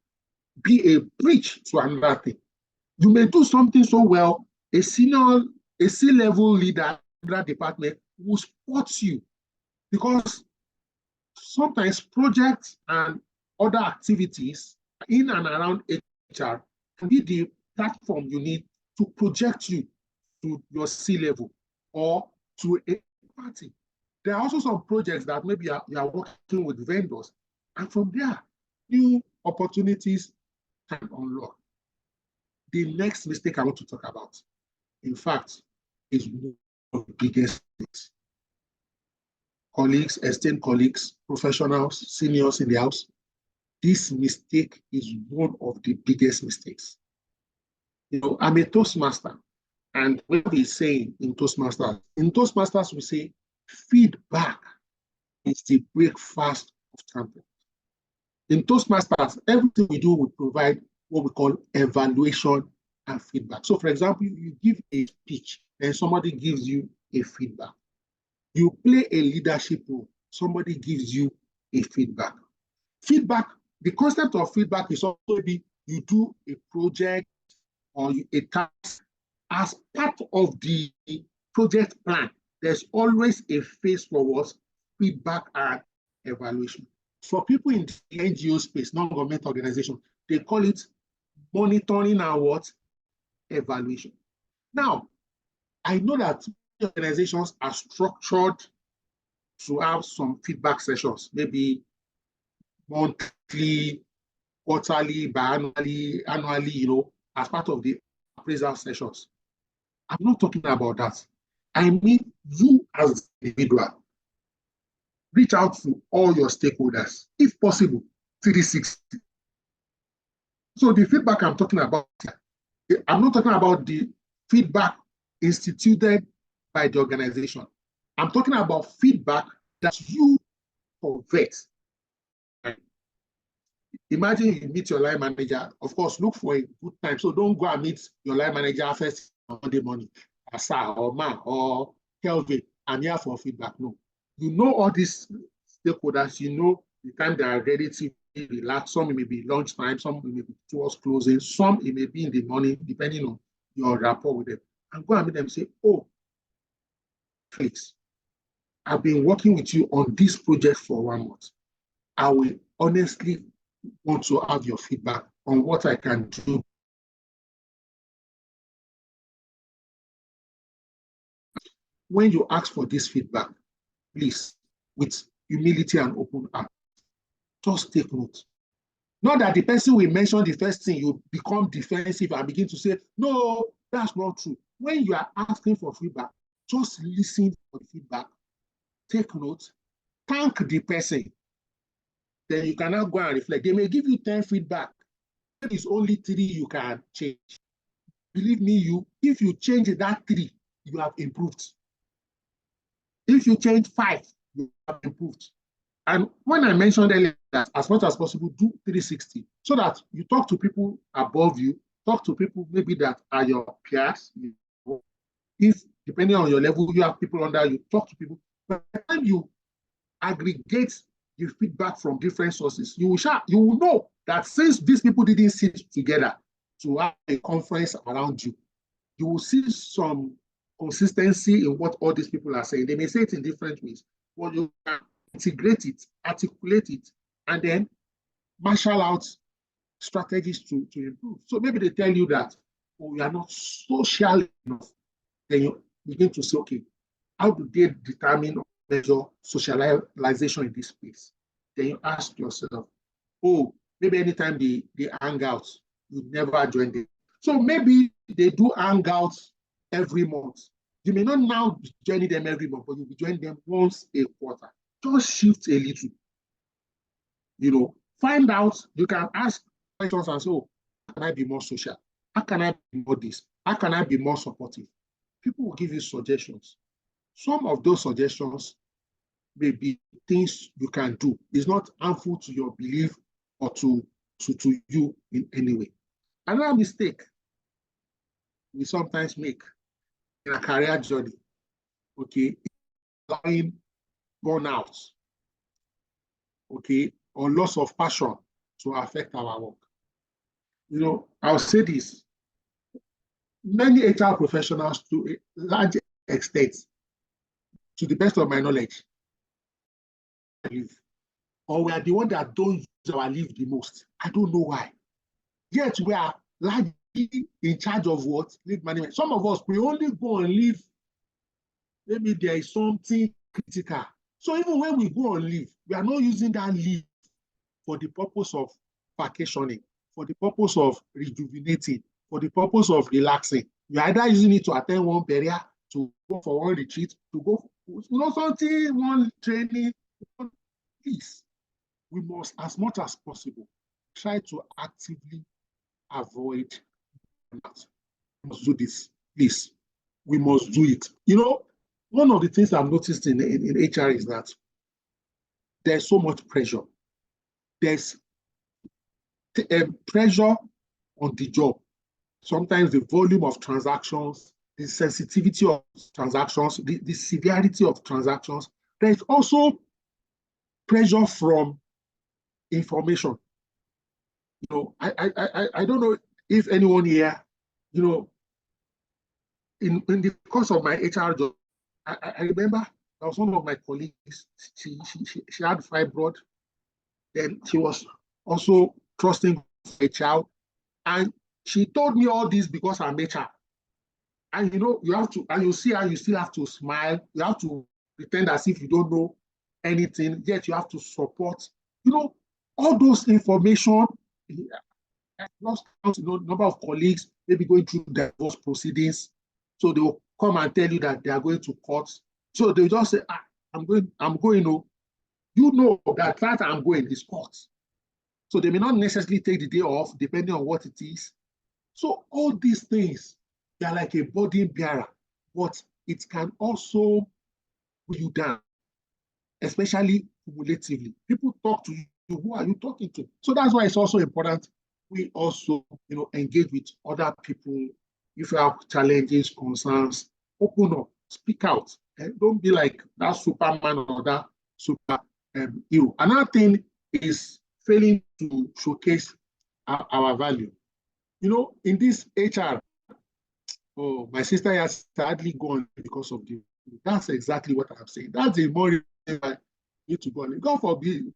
be a bridge to another thing. You may do something so well, a C-level leader in that department will support you, because sometimes projects and other activities in and around HR can be the platform you need to project you to your C-level or to a party. There are also some projects that maybe you are working with vendors, and from there, new opportunities can unlock. The next mistake I want to talk about, in fact, is one of the biggest mistakes. Colleagues, esteemed colleagues, professionals, seniors in the house, this mistake is one of the biggest mistakes. You know, I'm a Toastmaster, and what we say in Toastmasters, we say feedback is the breakfast of champions. In Toastmasters, everything we do, we provide what we call evaluation and feedback. So, for example, you give a speech and somebody gives you a feedback. You play a leadership role, somebody gives you a feedback. Feedback, the concept of feedback is also maybe you do a project or a task as part of the project plan, there's always a phase for what? Feedback and evaluation. For people in the NGO space, non-government organization, they call it monitoring and what? Evaluation. Now, I know that organizations are structured to have some feedback sessions, maybe monthly, quarterly, biannually, annually, as part of the appraisal sessions. I'm not talking about that. I mean, you as an individual, reach out to all your stakeholders, if possible, 360. So the feedback I'm talking about, I'm not talking about the feedback instituted by the organization. I'm talking about feedback that you convert. Imagine you meet your line manager. Of course, look for a good time. So don't go and meet your line manager first on Monday morning. Asa or Ma or Kelvin, I'm here for feedback. No. You know all these stakeholders, you know the time they are ready to relax. Some it may be lunchtime, some it may be towards closing, some it may be in the morning, depending on your rapport with them. And go and meet them and say, oh, Felix, I've been working with you on this project for 1 month. I will honestly want to have your feedback on what I can do. When you ask for this feedback, please, with humility and open heart, just take note. Not that the person will mention the first thing, you become defensive and begin to say, no, that's not true. When you are asking for feedback, just listen for the feedback, take note, thank the person. Then you can now go and reflect. They may give you 10 feedback. There is only 3 you can change. Believe me, if you change that 3, you have improved. If you change 5, you have improved. And when I mentioned earlier that as much as possible, do 360, so that you talk to people above you, talk to people maybe that are your peers. If, depending on your level, you have people under you, talk to people. By the time you aggregate the feedback from different sources, you will know that since these people didn't sit together to have a conference around you, you will see some consistency in what all these people are saying. They may say it in different ways, but you can integrate it, articulate it, and then marshal out strategies to improve. So maybe they tell you that, oh, you are not social enough. Then you begin to say, okay, how do they determine or measure socialization in this space? Then you ask yourself, oh, maybe anytime they hang out, you never join them. So maybe they do hang out every month. You may not now be joining them every month, but you'll be joining them once a quarter. Just shift a little. Find out, you can ask questions and say, oh, how can I be more social? How can I be more this? How can I be more supportive? People will give you suggestions. Some of those suggestions may be things you can do. It's not harmful to your belief or to you in any way. Another mistake we sometimes make in a career journey, okay, allowing burnout, okay, or loss of passion to affect our work. I'll say this. Many HR professionals, to a large extent, to the best of my knowledge, or we are the one that don't use our leave the most. I don't know why. Yet we are largely in charge of what? Leave management. Some of us, we only go on leave. Maybe there is something critical. So even when we go on leave, we are not using that leave for the purpose of vacationing, for the purpose of rejuvenating, for the purpose of relaxing. You're either using it to attend one burial, to go for one retreat, to go, something, one training. Please, we must, as much as possible, try to actively avoid that. We must do this, please. We must do it. One of the things I've noticed in HR is that there's so much pressure. There's pressure on the job. Sometimes the volume of transactions, the sensitivity of transactions, the severity of transactions. There's also pressure from information. I don't know if anyone here, in the course of my HR job, I remember there was one of my colleagues. She had fibroid. Then she was also trusting a child, and she told me all this because I'm HR. And you have to, and you see her, you still have to smile. You have to pretend as if you don't know anything. Yet you have to support. All those information. I've lost count, number of colleagues maybe going through divorce proceedings. So they will come and tell you that they are going to court. So they just say, I'm going. That I'm going is court. So they may not necessarily take the day off, depending on what it is. So all these things, they are like a burden bearer, but it can also pull you down, especially cumulatively. People talk to you, who are you talking to? So that's why it's also important we also, engage with other people. If you have challenges, concerns, open up, speak out. And don't be like that Superman or that super hero. Another thing is failing to showcase our value. In this HR, my sister has sadly gone because of this. That's exactly what I'm saying. That's a more reason I need to go on. God forbid,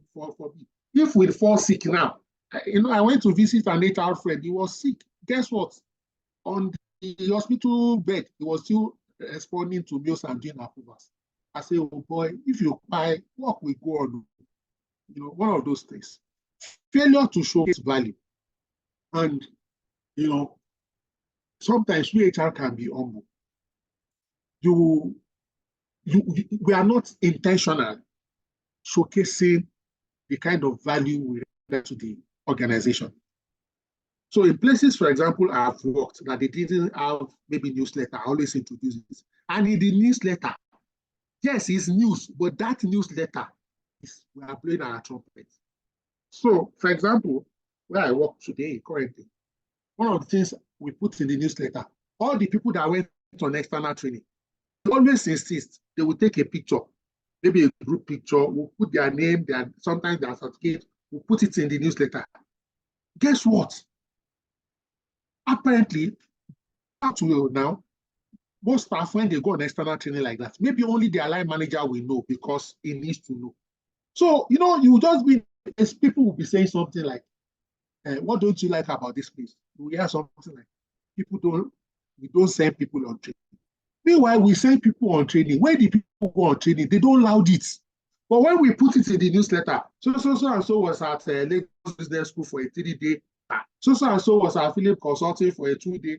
if we fall sick now, I went to visit an HR friend. He was sick. Guess what? On the hospital bed, he was still responding to meals and doing approvals. I say, oh boy, if you buy, work will go on. One of those things. Failure to showcase value. And, sometimes we HR can be humble. We are not intentional showcasing the kind of value we bring to the organization. So in places, for example, I've worked that they didn't have maybe newsletter, I always introduce this. And in the newsletter, yes, it's news, but that newsletter is we are blowing our trumpet. So, for example, where I work today currently, one of the things we put in the newsletter, all the people that went on external training, they always insist they will take a picture, maybe a group picture, we'll put their name, sometimes their certificate, we'll put it in the newsletter. Guess what? Apparently, now, most staff, when they go on external training like that, maybe only the line manager will know because he needs to know. So, you just be, as people will be saying something like, what don't you like about this place? We hear something like, we don't send people on training. Meanwhile, we send people on training. When the people go on training, they don't loud it. But when we put it in the newsletter, so and so was at Lagos Business School for a 3-day, so and so was at Philip Consulting for a 2-day,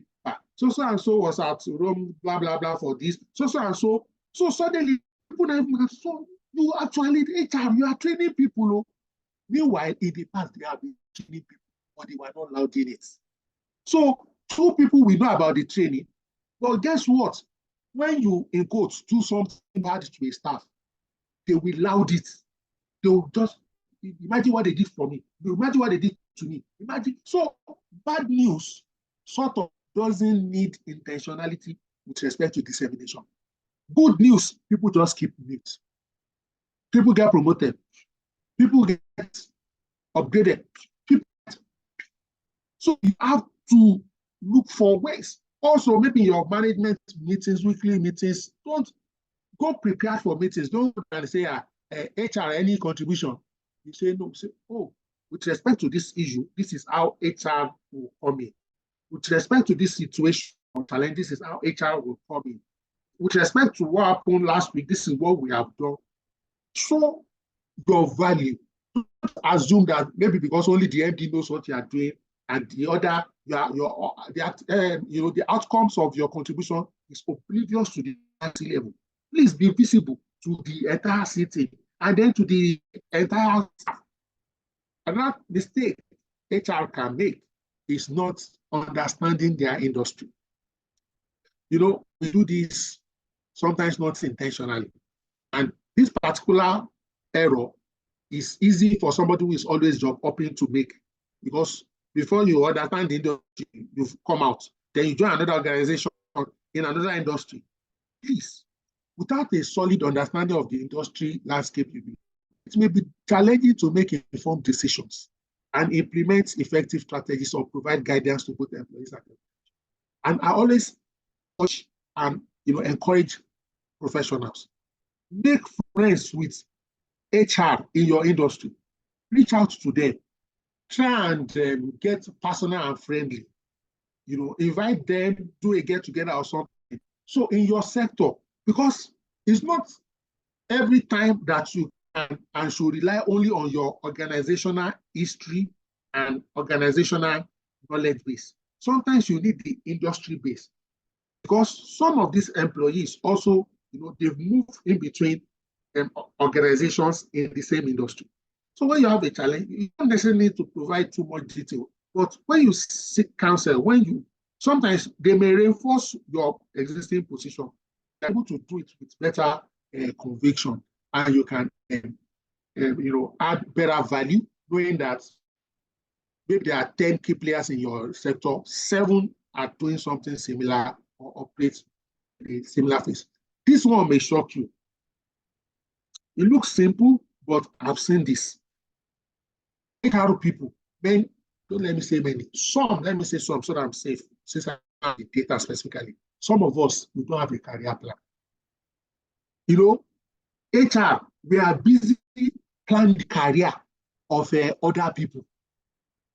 so and so was at Rome, blah, blah, blah for this, so and so. So suddenly, people are even, so you actually, HR, you are training people. Meanwhile, in the past, they have been training people, but they were not louding it. So, 2 people will know about the training, but guess what? When you, in quotes, do something bad to a staff, they will loud it. They will just imagine what they did for me. Imagine what they did to me. Imagine. So bad news sort of doesn't need intentionality with respect to dissemination. Good news, people just keep mute. People get promoted. People get upgraded. So you have to look for ways. Also, maybe your management meetings, weekly meetings, don't go prepared for meetings. Don't say, HR, any contribution. You say, no, say, oh, with respect to this issue, this is how HR will come in. With respect to this situation or challenge, this is how HR will come in. With respect to what happened last week, this is what we have done. Show your value. Don't assume that maybe because only the MD knows what you are doing and the other, the outcomes of your contribution is oblivious to the level. Please be visible to the entire city and then to the entire staff. Another mistake HR can make is not understanding their industry. We do this sometimes not intentionally. And this particular error is easy for somebody who is always job hopping to make, because before you understand the industry, you've come out, then you join another organization in another industry. Please, without a solid understanding of the industry landscape, it may be challenging to make informed decisions and implement effective strategies or provide guidance to both employees and employees. And I always urge and encourage professionals. Make friends with HR in your industry. Reach out to them. Try and get personal and friendly. Invite them, do a get together or something. So in your sector, because it's not every time that you can and should rely only on your organizational history and organizational knowledge base. Sometimes you need the industry base, because some of these employees also, they've moved in between organizations in the same industry. So when you have a challenge, you don't necessarily need to provide too much detail. But when you seek counsel, sometimes they may reinforce your existing position. You're able to do it with better conviction, and you can, add better value, knowing that maybe there are 10 key players in your sector, 7 are doing something similar or operate in a similar phase. This one may shock you. It looks simple, but I've seen this. HR people, don't let me say many, let me say some, so that I'm safe, since I have the data specifically. Some of us, we don't have a career plan. HR, we are busy planning the career of other people,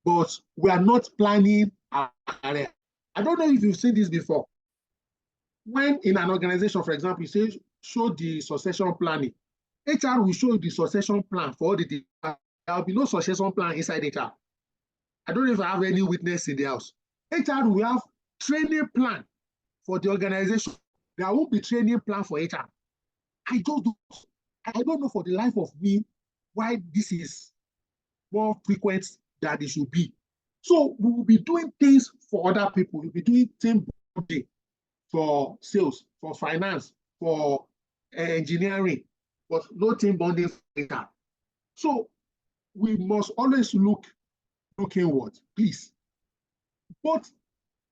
but we are not planning our career. I don't know if you've seen this before. When in an organization, for example, you say, show the succession planning, HR will show you the succession plan for all the departments. There will be no succession plan inside HR. I don't know if I have any witness in the house. HR will have training plan for the organization. There won't be training plan for HR. I don't know for the life of me why this is more frequent than it should be. So we will be doing things for other people. We'll be doing team building for sales, for finance, for engineering, but no team bonding for HR. So we must always look inward, please, both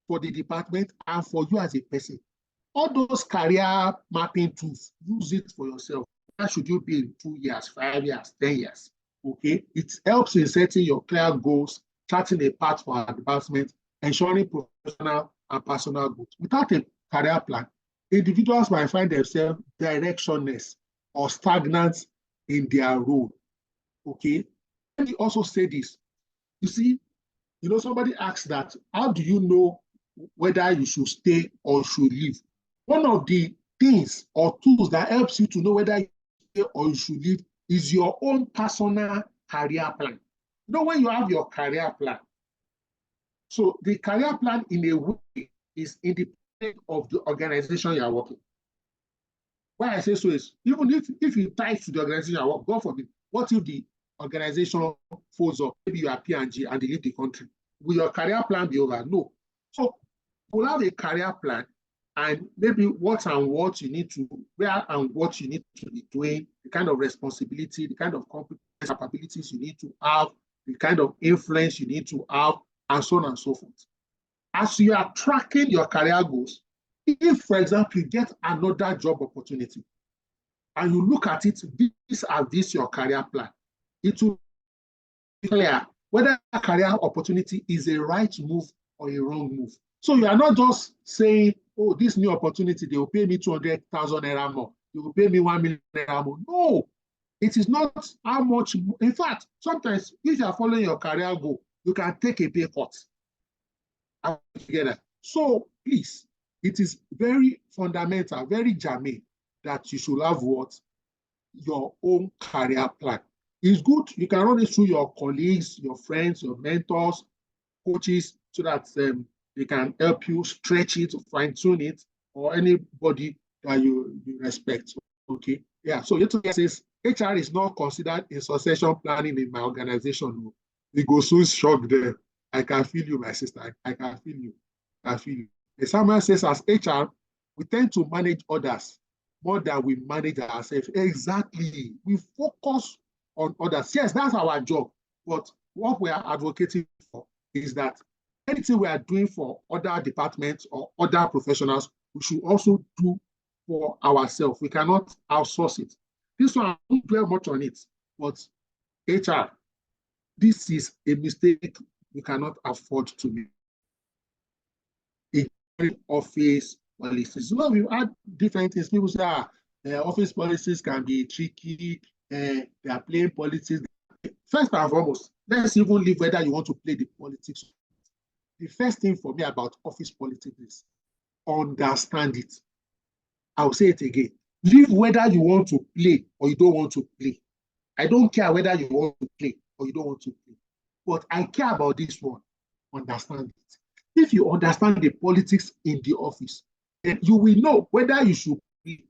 for the department and for you as a person. All those career mapping tools, use it for yourself. Where should you be in 2 years, 5 years, 10 years? Okay, it helps in setting your clear goals, charting a path for advancement, ensuring professional and personal growth. Without a career plan, individuals might find themselves directionless or stagnant in their role. Okay, let me also say this. You see, somebody asks that, how do you know whether you should stay or should leave? One of the things or tools that helps you to know whether you stay or you should leave is your own personal career plan. When you have your career plan, so the career plan in a way is independent of the organization you are working. Why I say so is, even if you tie to the organization you are working, God forbid, what if the organization folds up? Maybe you are P&G and they leave the country. Will your career plan be over? No. So we'll have a career plan, and maybe where and what you need to be doing, the kind of responsibility, the kind of competence capabilities you need to have, the kind of influence you need to have, and so on and so forth. As you are tracking your career goals, if, for example, you get another job opportunity and you look at it, this your career plan, it will be clear whether a career opportunity is a right move or a wrong move. So you are not just saying, oh, this new opportunity, they will pay me 200,000 naira more, they will pay me 1 million naira more. No, it is not how much. In fact, sometimes if you are following your career goal, you can take a pay cut together. So please, it is very fundamental, very germane that you should have your own career plan. It's good. You can run it through your colleagues, your friends, your mentors, coaches, so that they can help you stretch it, fine-tune it, or anybody that you respect. Okay. Yeah. So it says HR is not considered in succession planning in my organization. We go soon shock there. I can feel you, my sister. I can feel you. I feel you. Someone says, as HR, we tend to manage others more than we manage ourselves. Exactly. We focus on others. Yes, that's our job. But what we are advocating for is that anything we are doing for other departments or other professionals, we should also do for ourselves. We cannot outsource it. This one, I won't dwell much on it, but HR, this is a mistake we cannot afford to make. In office, policies. You know, we've had different things. People say, office policies can be tricky, they are playing politics. First and foremost, let's even leave whether you want to play the politics. The first thing for me about office politics is understand it. I'll say it again. Leave whether you want to play or you don't want to play. I don't care whether you want to play or you don't want to play. But I care about this one. Understand it. If you understand the politics in the office, then you will know whether you should play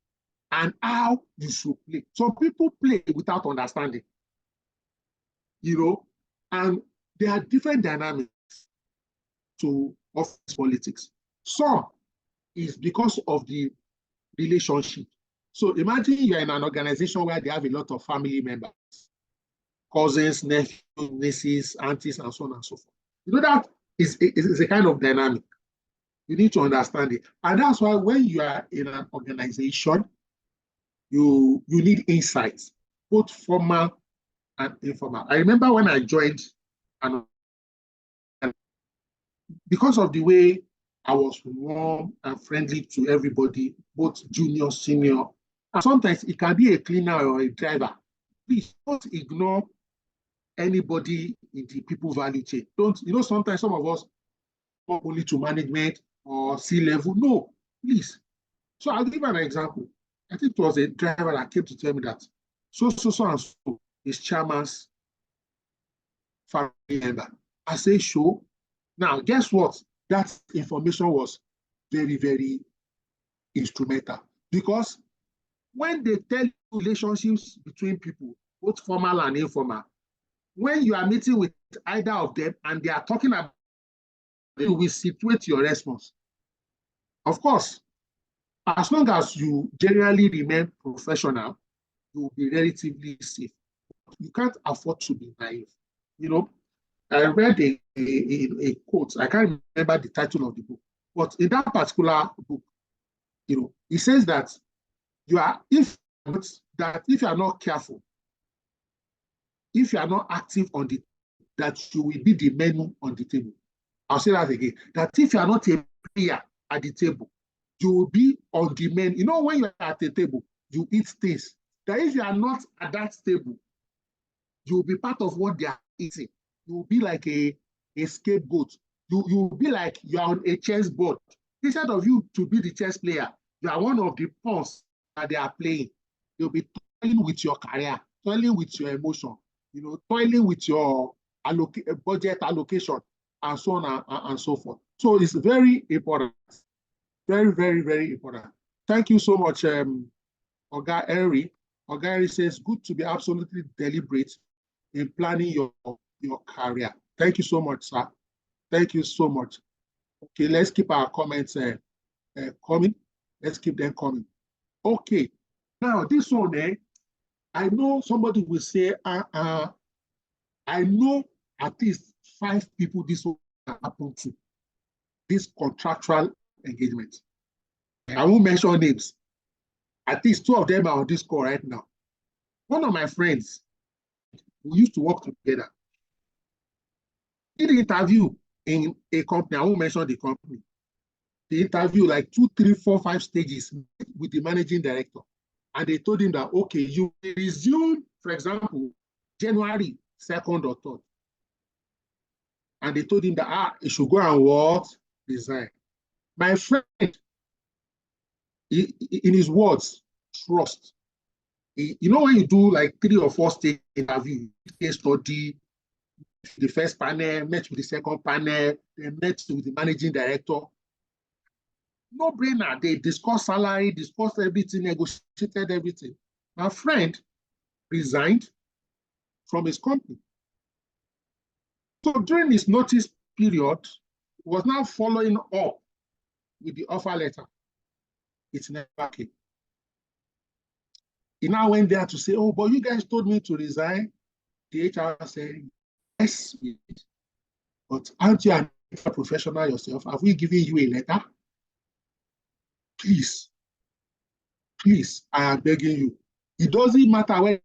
and how you should play. Some people play without understanding, and there are different dynamics to office politics. Some is because of the relationship. So imagine you're in an organization where they have a lot of family members, cousins, nephews, nieces, aunties, and so on and so forth. That is a kind of dynamic. You need to understand it. And that's why when you are in an organization, you need insights, both formal and informal. I remember when I joined, and because of the way I was warm and friendly to everybody, both junior, senior, and sometimes it can be a cleaner or a driver. Please don't ignore anybody in the people value chain. Sometimes some of us go only to management or C-level. No, please. So I'll give an example. I think it was a driver that came to tell me that so and so is chairman's family member. I say, sure. Now, guess what? That information was very, very instrumental, because when they tell you relationships between people, both formal and informal, when you are meeting with either of them and they are talking about, you will situate your response. Of course, as long as you generally remain professional, you will be relatively safe. You can't afford to be naive. I read a quote. I can't remember the title of the book, but in that particular book, it says that if you are not careful, if you are not active on the, that you will be the menu on the table. I'll say that again. That if you are not a player at the table, you will be on the menu. When you are at the table, you eat things. That if you are not at that table, you will be part of what they are eating. You will be like a scapegoat. You will be like you are on a chess board. Instead of you to be the chess player, you are one of the pawns that they are playing. You'll be toiling with your career, toiling with your emotion, toiling with your budget allocation, and so on and so forth. So it's very important. Very, very, very important. Thank you so much, Oga Henry. Oga Henry says, good to be absolutely deliberate in planning your career. Thank you so much, sir. Thank you so much. Okay, let's keep our comments coming. Let's keep them coming. Okay, now this one, I know somebody will say, I know at least 5 people this will happen to, this contractual engagement. I won't mention names. At least 2 of them are on this call right now. One of my friends, we used to work together, did an interview in a company. I won't mention the company. The interview, like 2, 3, 4, 5 stages with the managing director. And they told him that, okay, you resume, for example, January 2nd or 3rd. And they told him that, he should go and what? Resign. My friend, in his words, trust. When you do like 3 or 4 stage interview, case study, the first panel, met with the second panel, then met with the managing director. No brainer. They discussed salary, discussed everything, negotiated everything. My friend resigned from his company. So during his notice period, he was now following up with the offer letter. It never came. He now went there to say, oh, but you guys told me to resign. The HR said, yes, we did. But aren't you a professional yourself? Have we given you a letter? Please, I am begging you. It doesn't matter whether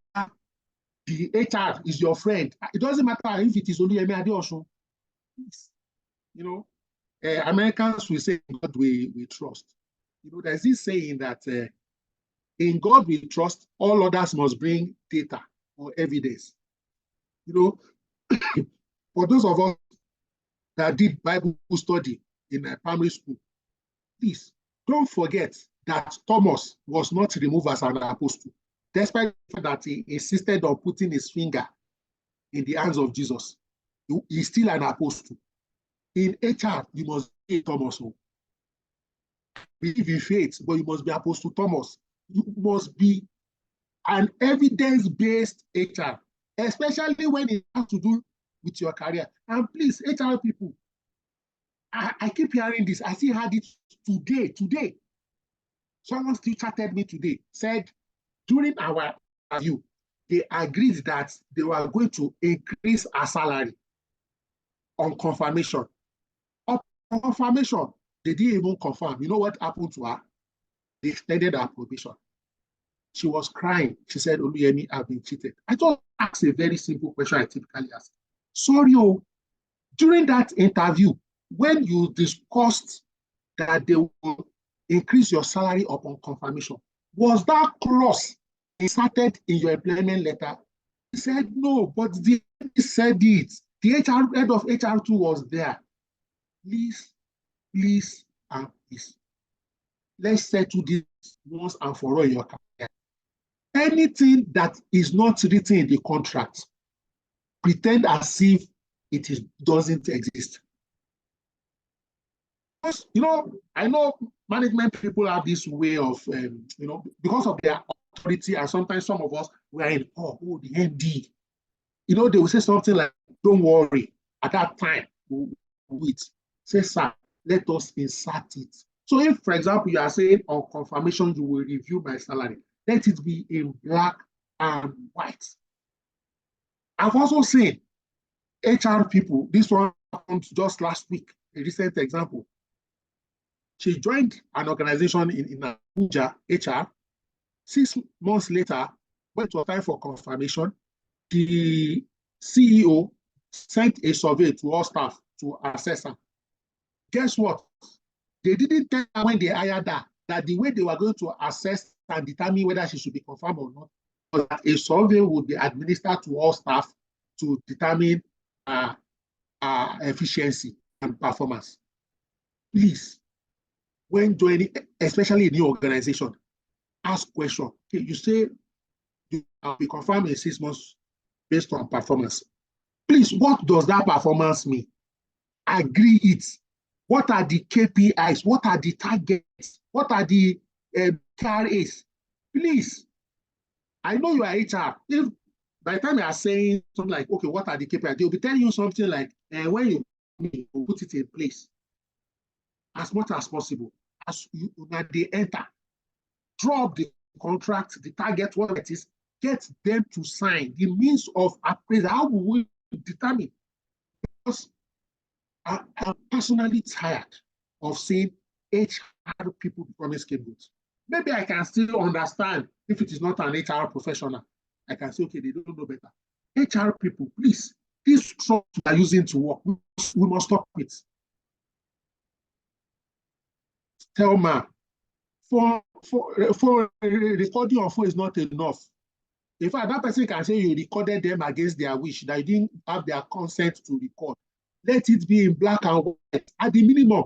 the HR is your friend. It doesn't matter if it is Oluyemi Adeosun. Americans will say, God we trust. there's this saying that in God we trust, all others must bring data or evidence. For those of us that did Bible study in primary school, please don't forget that Thomas was not removed as an apostle, despite the fact that he insisted on putting his finger in the hands of Jesus. He's still an apostle. In HR, you must be Thomas. Believe in faith, but you must be Apostle Thomas. You must be an evidence-based HR, especially when it has to do with your career. And please, HR people, I keep hearing this. I still heard it today. Someone still chatted me today, said during our interview, they agreed that they were going to increase our salary on confirmation. On confirmation, they didn't even confirm. You know what happened to her? They extended her probation. She was crying. She said, Oluyemi, I've been cheated. I just asked a very simple question I typically ask. Sorry, during that interview, when you discussed that they will increase your salary upon confirmation, was that clause inserted in your employment letter? He said, no, but the said it. The head of HR2 was there. Please, and please. Let's settle this once and for all in your career. Anything that is not written in the contract, pretend as if doesn't exist. Because, I know management people have this way of, because of their authority, and sometimes some of us, we are in, the MD. They will say something like, don't worry, at that time, we'll wait. Say, sir, let us insert it. So if, for example, you are saying on confirmation, you will review my salary, let it be in black and white. I've also seen HR people, this one happened just last week, a recent example. She joined an organization in Abuja, HR. 6 months later, when it was time for confirmation, the CEO sent a survey to all staff to assess her. Guess what? They didn't tell her when they hired her that the way they were going to assess and determine whether she should be confirmed or not was that a survey would be administered to all staff to determine efficiency and performance. Please, when joining, especially a new organization, ask questions. Okay, you say you will be confirmed in 6 months based on performance. Please, what does that performance mean? Agree it. What are the KPIs? What are the targets? What are the KRAs? Please, I know you are HR. If by the time you are saying something like, okay, what are the KPIs? They'll be telling you something like, when you put it in place, as much as possible, as they enter, drop the contract, the target, what it is, get them to sign. The means of appraisal, how will we determine? Because I'm personally tired of seeing HR people becoming scapegoats. Maybe I can still understand if it is not an HR professional. I can say, okay, they don't know better. HR people, please, this trust we are using to work, we must stop it. Tell me, for recording on phone is not enough. In fact, that person can say you recorded them against their wish, that you didn't have their consent to record. Let it be in black and white. At the minimum,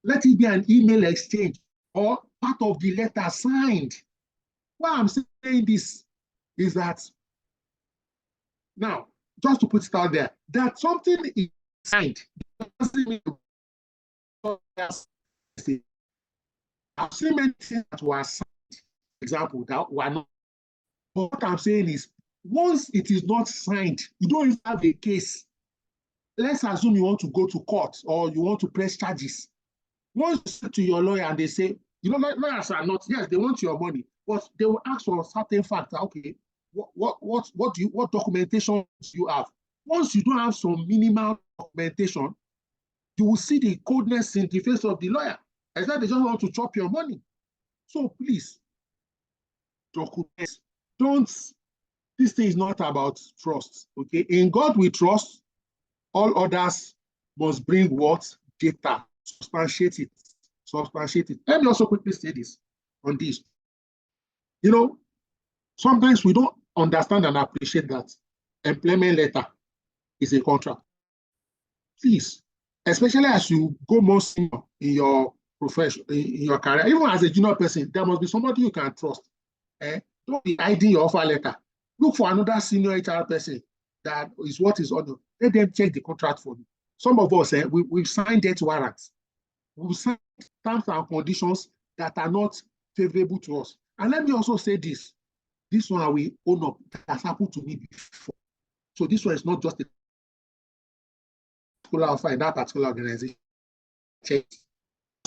let it be an email exchange or part of the letter signed. Why I'm saying this is that, now, just to put it out there, that something is signed doesn't mean I've seen many things that were signed, for example, that were not. But what I'm saying is, once it is not signed, you don't even have a case. Let's assume you want to go to court or you want to press charges. Once you say to your lawyer and they say, lawyers are not, yes, they want your money, but they will ask for certain facts. Okay, what documentation do you have? Once you don't have some minimal documentation, you will see the coldness in the face of the lawyer. As that they just want to chop your money. So please, documents. This thing is not about trust. Okay, in God we trust. All others must bring what? Data, substantiate it. substantiate it. Let me also quickly say this on this. You know, sometimes we don't understand and appreciate that employment letter is a contract. Please, especially as you go more senior in your profession, in your career, even as a junior person, there must be somebody you can trust. Don't be hiding your offer letter. Look for another senior HR person that is what is on you. Let them check the contract for you. Some of us, we've signed debt warrants. We've signed terms and conditions that are not favorable to us. And let me also say this. This one we own up. That has happened to me before. So this one is not just a particular offer in that particular organization. Check.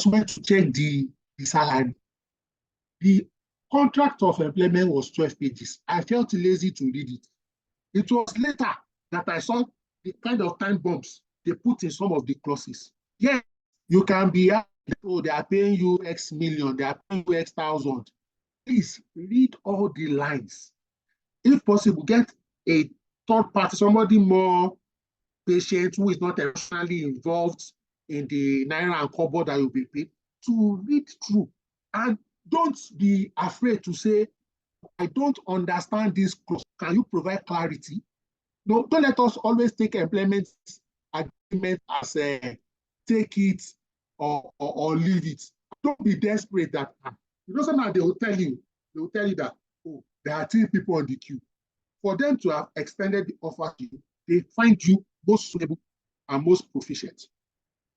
I went to check the salary. The contract of employment was 12 pages. I felt lazy to read it. It was later that I saw the kind of time bombs they put in some of the clauses. Yeah, you can be, oh, they are paying you X million, they are paying you X thousand. Please read all the lines. If possible, get a third party, somebody more patient who is not emotionally involved in the naira and kobo that you'll be paid to read through. And don't be afraid to say, I don't understand this clause. Can you provide clarity? No, don't let us always take employment agreement as a take it or leave it. Don't be desperate that sometimes they will tell you that, oh, there are 3 people on the queue. For them to have extended the offer to you, they find you most suitable and most proficient.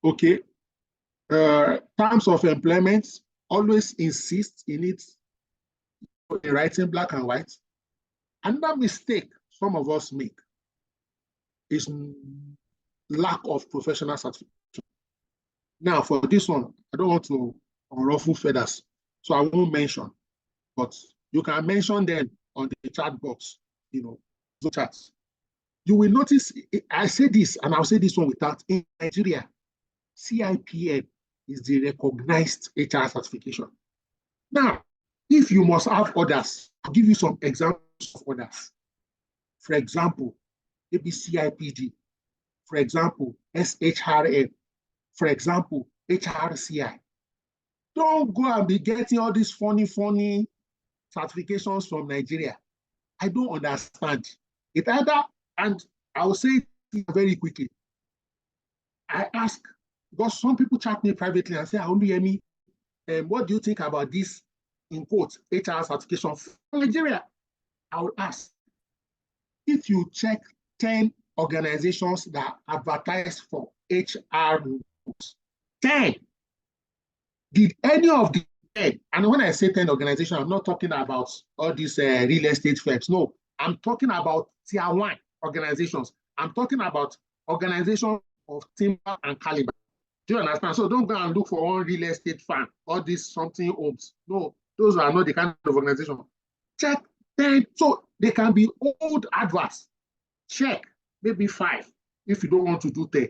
Okay. Terms of employment, always insist in it in writing black and white. Another mistake some of us make is lack of professional certification. Now, for this one, I don't want to unruffle feathers, so I won't mention, but you can mention them on the chat box, the chats. You will notice, I say this, and I'll say this one without, in Nigeria, CIPM is the recognized HR certification. Now, if you must have others, I'll give you some examples of others. For example, maybe CIPD. For example, SHRM. For example, HRCI. Don't go and be getting all these funny certifications from Nigeria. I don't understand. It either, and I'll say it very quickly. I ask, because some people chat me privately and say, Oluyemi, what do you think about this, in quotes, HR certification from Nigeria? I will ask, if you check 10 organizations that advertise for HR roles, 10, did any of the 10, and when I say 10 organizations, I'm not talking about all these real estate firms. No, I'm talking about tier 1 organizations. I'm talking about organizations of timber and caliber. Do you understand? So don't go and look for one real estate firm or this something homes. No, those are not the kind of organization. Check 10. So they can be old adverts. Check maybe 5 if you don't want to do 10.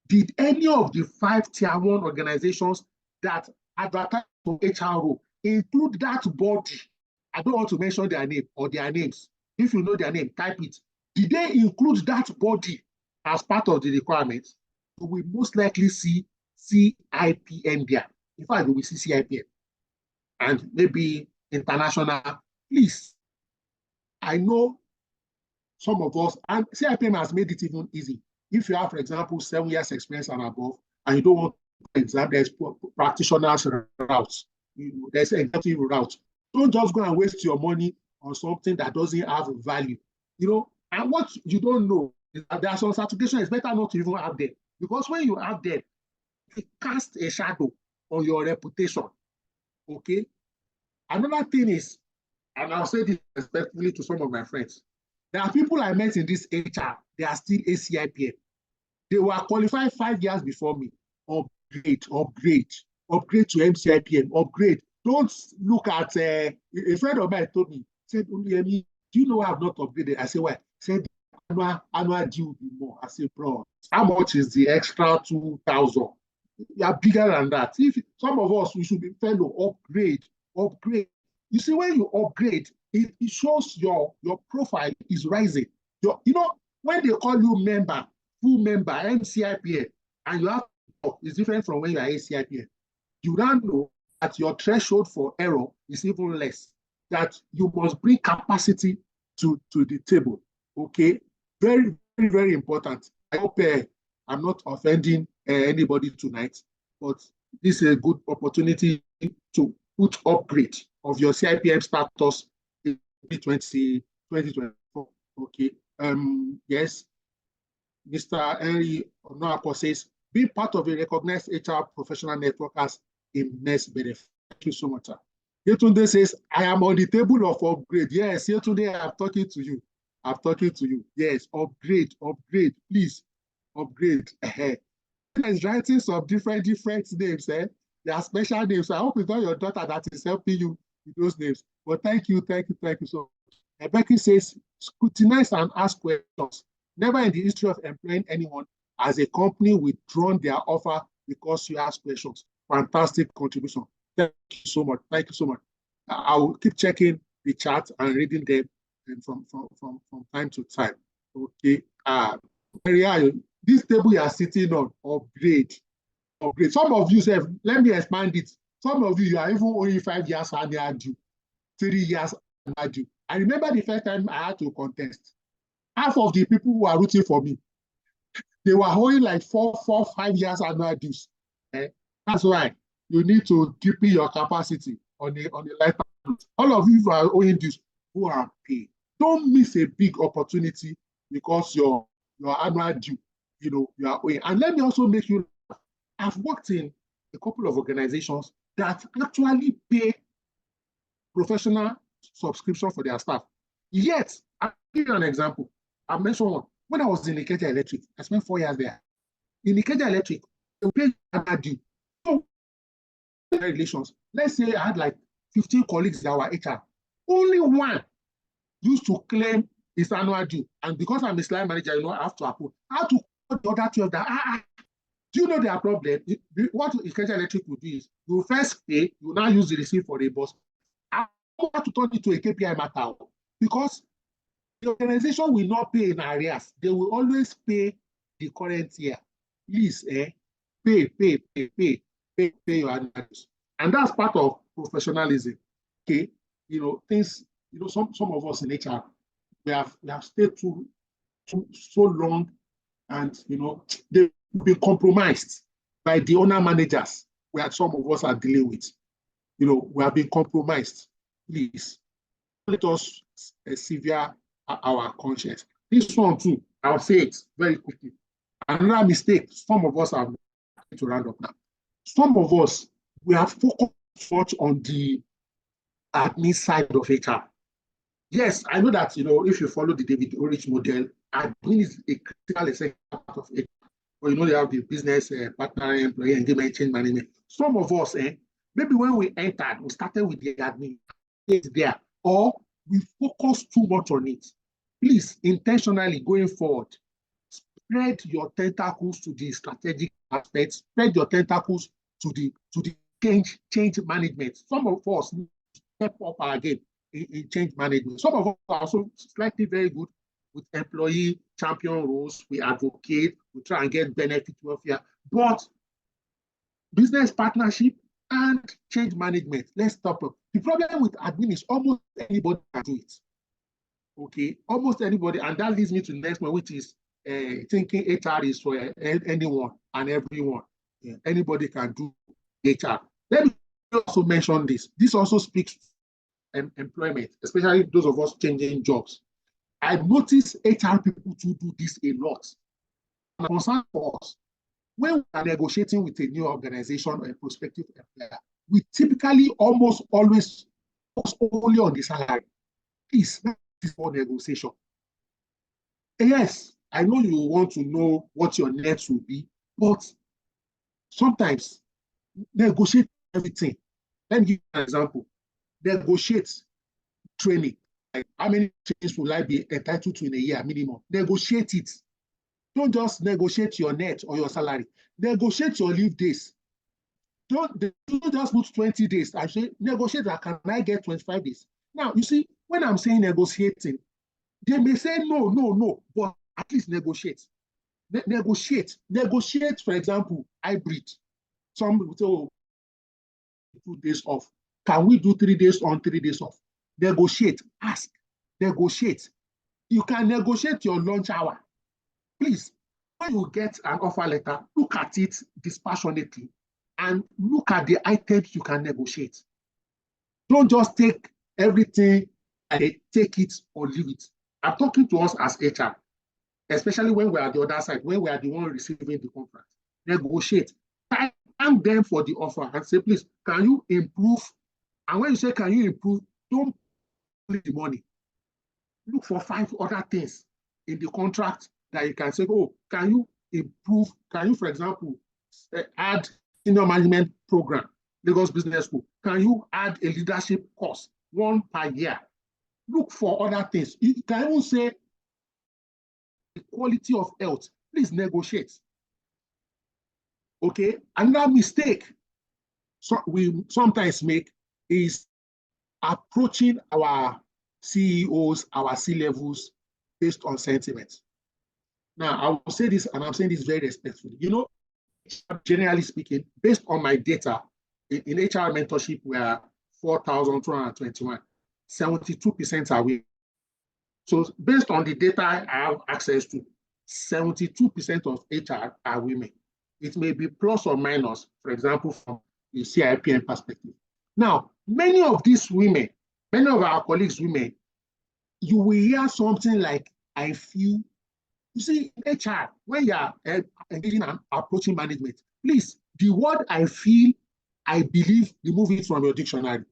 Did any of the 5 tier 1 organizations that advertise for HRO include that body? I don't want to mention their name or their names. If you know their name, type it. Did they include that body as part of the requirements? You will most likely see CIPM there. In fact, you will see CIPM. And maybe international. Please, I know some of us, and CIPM has made it even easy. If you have, for example, 7 years experience and above, and you don't want to exam, there's practitioners routes. There's executive route. Don't just go and waste your money on something that doesn't have value. And what you don't know is that there are some certifications it's better not to even have them. Because when you have them, it casts a shadow on your reputation. Okay? Another thing is, and I'll say this respectfully to some of my friends, there are people I met in this HR, they are still ACIPM. They were qualified 5 years before me. Upgrade to MCIPM, upgrade. Don't look at, a friend of mine told me, said, Oluyemi, do you know I have not upgraded? I said, why? He said, annual due will be more. I said, bro, how much is the extra 2,000? You are bigger than that. If some of us, we should be fellow, upgrade. You see, when you upgrade, it shows your profile is rising. When they call you member, full member, MCIPM, and you have, it's different from when you are ACIPM. you now know that your threshold for error is even less, that you must bring capacity to the table. Okay, very, very, very important. I hope I'm not offending anybody tonight, but this is a good opportunity to put upgrade of your CIPM status in 2024. Okay. Yes, Mr. Henry Onoako says, being part of a recognized HR professional network has immense benefit. Thank you so much, sir. Yetunde says, I am on the table of upgrade. Yes, Yetunde, I'm talking to you. I'm talking to you. Yes, upgrade, please, upgrade. There's writing some different names. There are special names. I hope it's not your daughter that is helping you with those names. But thank you so much. Becky says, scrutinize and ask questions. Never in the history of employing anyone has a company withdrawn their offer because you ask questions. Fantastic contribution. Thank you so much. Thank you so much. I will keep checking the chat and reading them from time to time. Okay. This table you are sitting on, upgrade. Some of you say, let me expand it. Some of you are even only 5 years under due, 3 years under due. I remember the first time I had to contest. Half of the people who are rooting for me, they were only like 5 years under dues. That's why you need to deepen your capacity on the lighter. All of you who are owing dues, who are paid. Don't miss a big opportunity because your annual due, you are owing. And let me also make you, I've worked in a couple of organizations that actually pay professional subscription for their staff. Yet, I'll give you an example. I mentioned one. When I was in Ikeja Electric, I spent 4 years there. In Ikeja Electric, they pay annual due. So, relations. Let's say I had like 15 colleagues that were HR. Only one used to claim his annual due. And because I'm a slide manager, I have to approve. I have to call the other 12 that, do you know their problem? What Ikeja Electric will do is, you first pay, you now use the receipt for the boss. I have to turn it to a KPI matter because the organization will not pay in arrears. They will always pay the current year. Please, pay your annuals. And that's part of professionalism. Okay, things, some of us in HR, we have stayed so long, and they've been compromised by the owner managers where some of us are dealing with. We have been compromised. Please, let us sever our conscience. This one too, I'll say it very quickly. Another mistake some of us have to round up now. Some of us, we have focused much on the admin side of HR. Yes, I know that, if you follow the David Ulrich model, admin is a critical essential part of HR. But they have the business partner, employee engagement, change management. Some of us, maybe when we entered, we started with the admin there, or we focus too much on it. Please, intentionally going forward, spread your tentacles to the strategic aspects, spread your tentacles to the change management. Some of us step up our game in change management. Some of us are also slightly very good with employee champion roles. We advocate, we try and get benefit welfare, but business partnership and change management, let's stop it. The problem with admin is almost anybody can do it. Okay, almost anybody, and that leads me to the next one, which is thinking HR is for anyone and everyone. Anybody can do HR. Let me also mention this. This also speaks to employment, especially those of us changing jobs. I've noticed HR people to do this a lot. And concern for us, when we are negotiating with a new organization or a prospective employer, we typically almost always focus only on the salary. Please, that is for negotiation. Yes, I know you want to know what your net will be, but sometimes negotiate everything. Let me give you an example. Negotiate training. Like how many trainings will I be entitled to in a year minimum? Negotiate it. Don't just negotiate your net or your salary. Negotiate your leave days. Don't just put 20 days. I say, negotiate that. Can I get 25 days? Now, you see, when I'm saying negotiating, they may say no, but at least negotiate. Negotiate, for example, hybrid. Some people say, oh, 2 days off? Can we do 3 days on, 3 days off? Negotiate, ask, negotiate. You can negotiate your lunch hour. Please, when you get an offer letter, look at it dispassionately and look at the items you can negotiate. Don't just take everything and take it or leave it. I'm talking to us as HR, especially when we are the other side, when we are the one receiving the contract. Negotiate. Thank them for the offer and say, please, can you improve? And when you say, can you improve, don't put the money. Look for 5 other things in the contract that you can say, oh, can you improve? Can you, for example, add senior management program, Lagos Business School? Can you add a leadership course, 1 per year? Look for other things. You can even say the quality of health. Please negotiate. Okay, another mistake we sometimes make is approaching our CEOs, our C-levels based on sentiment. Now, I will say this, and I'm saying this very respectfully. You know, generally speaking, based on my data, in HR mentorship, we are 4,221. 72% are women. So based on the data I have access to, 72% of HR are women. It may be plus or minus, for example, from the CIPM perspective. Now, many of these women, many of our colleagues women, you will hear something like, I feel. You see, in HR, when you are engaging and approaching management, please, the word I feel, I believe, remove it from your dictionary.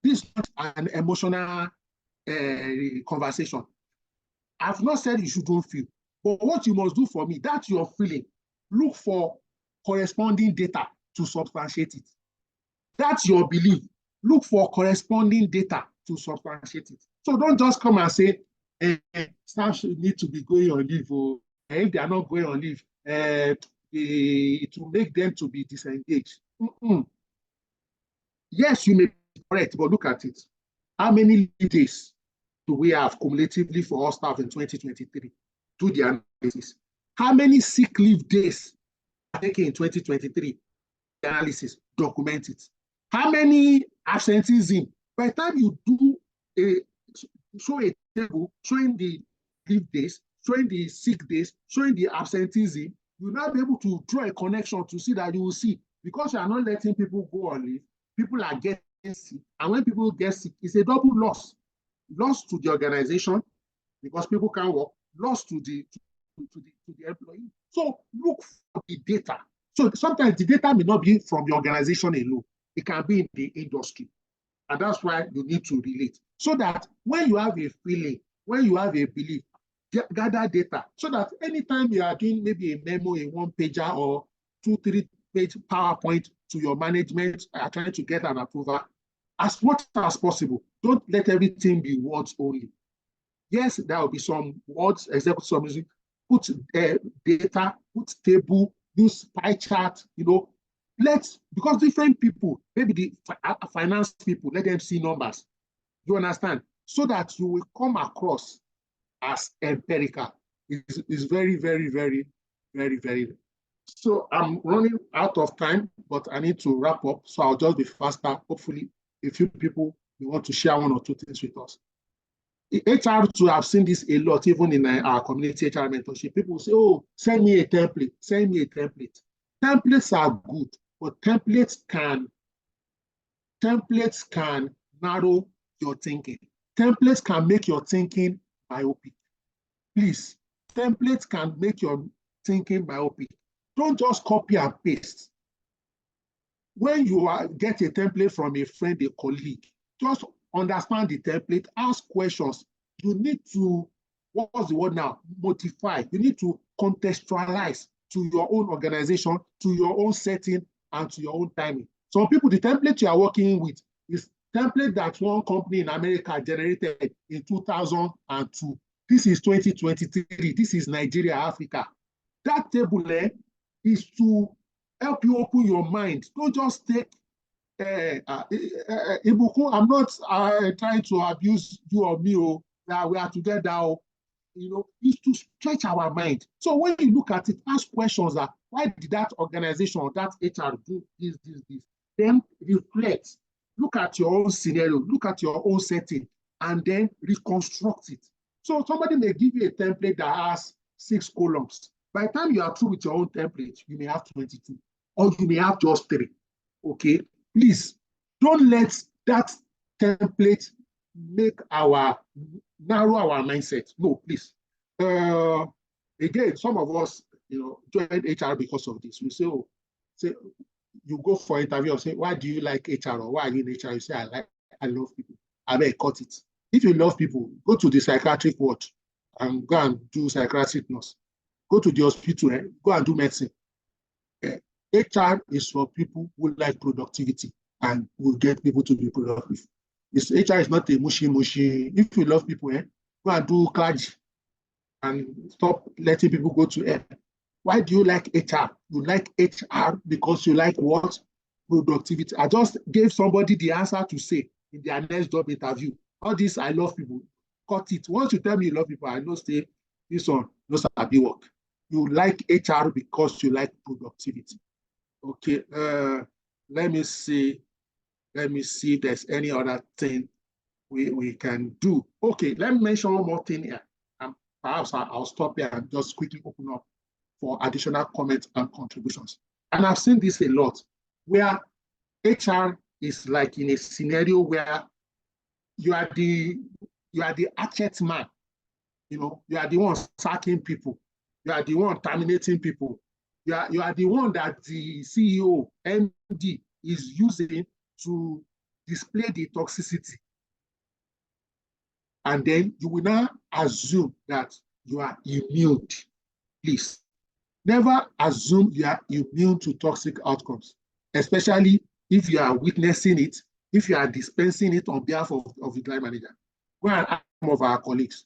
This is not an emotional conversation. I've not said you shouldn't feel, but what you must do for me, that you're feeling, look for corresponding data to substantiate it. That's your belief. Look for corresponding data to substantiate it. So don't just come and say, staff should need to be going on leave, or if they are not going on leave, it will make them to be disengaged. Yes, you may be correct, but look at it. How many days do we have cumulatively for all staff in 2023? Do the analysis. How many sick leave days are taken in 2023? The analysis, document it. How many absenteeism? By the time you do show a table showing the leave days, showing the sick days, showing the absenteeism, you'll now be able to draw a connection to see that you will see, because you are not letting people go on leave, people are getting sick. And when people get sick, it's a double loss. Loss to the organization because people can't work, loss to the employee. So look for the data. So sometimes the data may not be from the organization alone. It can be in the industry. And that's why you need to relate. So that when you have a feeling, when you have a belief, gather data. So that anytime you are doing maybe a memo in 1-pager or 2-3-page PowerPoint to your management, trying to get an approval, as much as possible, don't let everything be words only. Yes, there will be some words, executive summary, put data, put table, use pie chart, because different people, maybe the finance people, let them see numbers. You understand? So that you will come across as empirical. It's very, very, very, very, very. So I'm running out of time, but I need to wrap up. So I'll just be faster. Hopefully, a few people will want to share 1 or 2 things with us. HR to have seen this a lot, even in our community HR mentorship. People say, oh, send me a template, send me a template. Templates are good, but templates can narrow your thinking. Templates can make your thinking myopic. Please, templates can make your thinking myopic. Don't just copy and paste. When you get a template from a friend, a colleague, just understand the template, ask questions. You need to, what's the word now? Modify. You need to contextualize to your own organization, to your own setting, and to your own timing. Some people, the template you are working with is template that one company in America generated in 2002. This is 2023. This is Nigeria, Africa. That table is to help you open your mind. Don't just take Ibukun. I'm not trying to abuse you or me, or that we are together. Is to stretch our mind. So when you look at it, ask questions that why did that organization or that HR do this? then reflect, look at your own scenario, look at your own setting, and then reconstruct it. So somebody may give you a template that has 6 columns. By the time you are through with your own template, you may have 22, or you may have just 3. Okay, please don't let that template narrow our mindset. No, please. Again, some of us, joined HR because of this. We say, you go for interview and say, why do you like HR, or why are you in HR? You say, I love people. I may cut it. If you love people, go to the psychiatric ward and go and do psychiatric nurse. Go to the hospital, go and do medicine. HR is for people who like productivity and will get people to be productive. HR is not a mushy. If you love people, go and do clergy and stop letting people go to hell. Why do you like HR? You like HR because you like what? Productivity. I just gave somebody the answer to say in their next job interview. All this, I love people. Cut it. Once you tell me you love people, I know say this one, no sabi work. You like HR because you like productivity. Okay. Let me see if there's any other thing we can do. Okay, let me mention one more thing here. Perhaps I'll stop here and just quickly open up for additional comments and contributions. And I've seen this a lot, where HR is like in a scenario where you are the hatchet man. You are the one sacking people. You are the one terminating people. You are the one that the CEO, MD, is using to display the toxicity. And then you will now assume that you are immune. Please, never assume you are immune to toxic outcomes, especially if you are witnessing it, if you are dispensing it on behalf of the line manager. Go and ask some of our colleagues.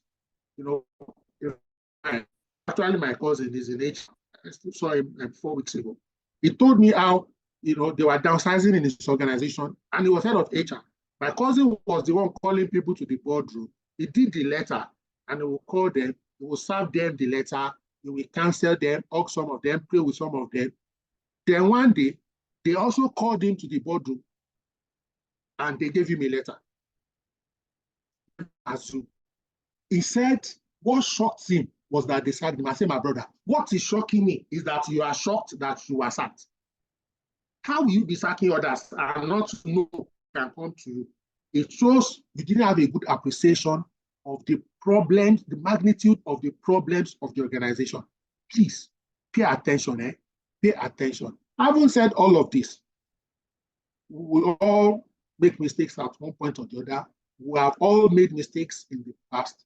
Actually, my cousin is in HR. I saw him 4 weeks ago. He told me how they were downsizing in his organization, and he was head of HR. My cousin was the one calling people to the boardroom. He did the letter, and he will call them, he will serve them the letter, he will cancel them, hug some of them, play with some of them. Then one day, they also called him to the boardroom, and they gave him a letter. He said what shocked him was that they sacked him. I said, my brother, what is shocking me is that you are shocked that you are sacked. How will you be sacking others and not know can come to you? It shows you didn't have a good appreciation of the problems, the magnitude of the problems of the organization. Please pay attention, Pay attention. Having said all of this, we will all make mistakes at one point or the other. We have all made mistakes in the past.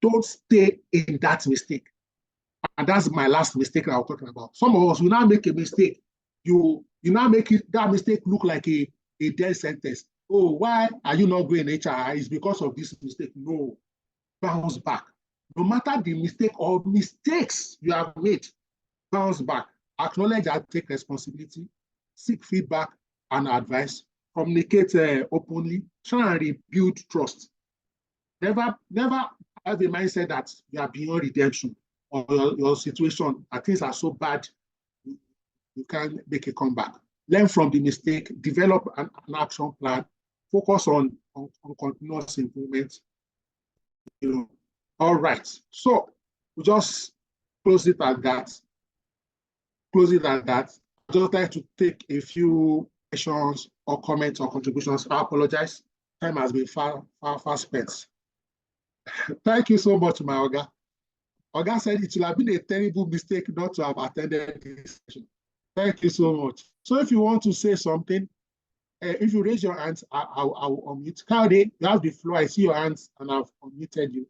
Don't stay in that mistake. And that's my last mistake I was talking about. Some of us will now make a mistake. You now make that mistake look like a death sentence. Oh, why are you not going HR? It's because of this mistake. No, bounce back. No matter the mistake or mistakes you have made, bounce back. Acknowledge and take responsibility. Seek feedback and advice. Communicate openly. Try and rebuild trust. Never have a mindset that you are beyond redemption or your situation, things are so bad, you can't make a comeback. Learn from the mistake, develop an action plan, focus on continuous improvement. All right. So we just close it at that. I'd just like to take a few questions or comments or contributions. I apologize. Time has been far spent. Thank you so much, my Oga. Oga said it will have been a terrible mistake not to have attended this session. Thank you so much. So if you want to say something, if you raise your hands, I will unmute. Kaude, you have the floor. I see your hands and I've unmuted you.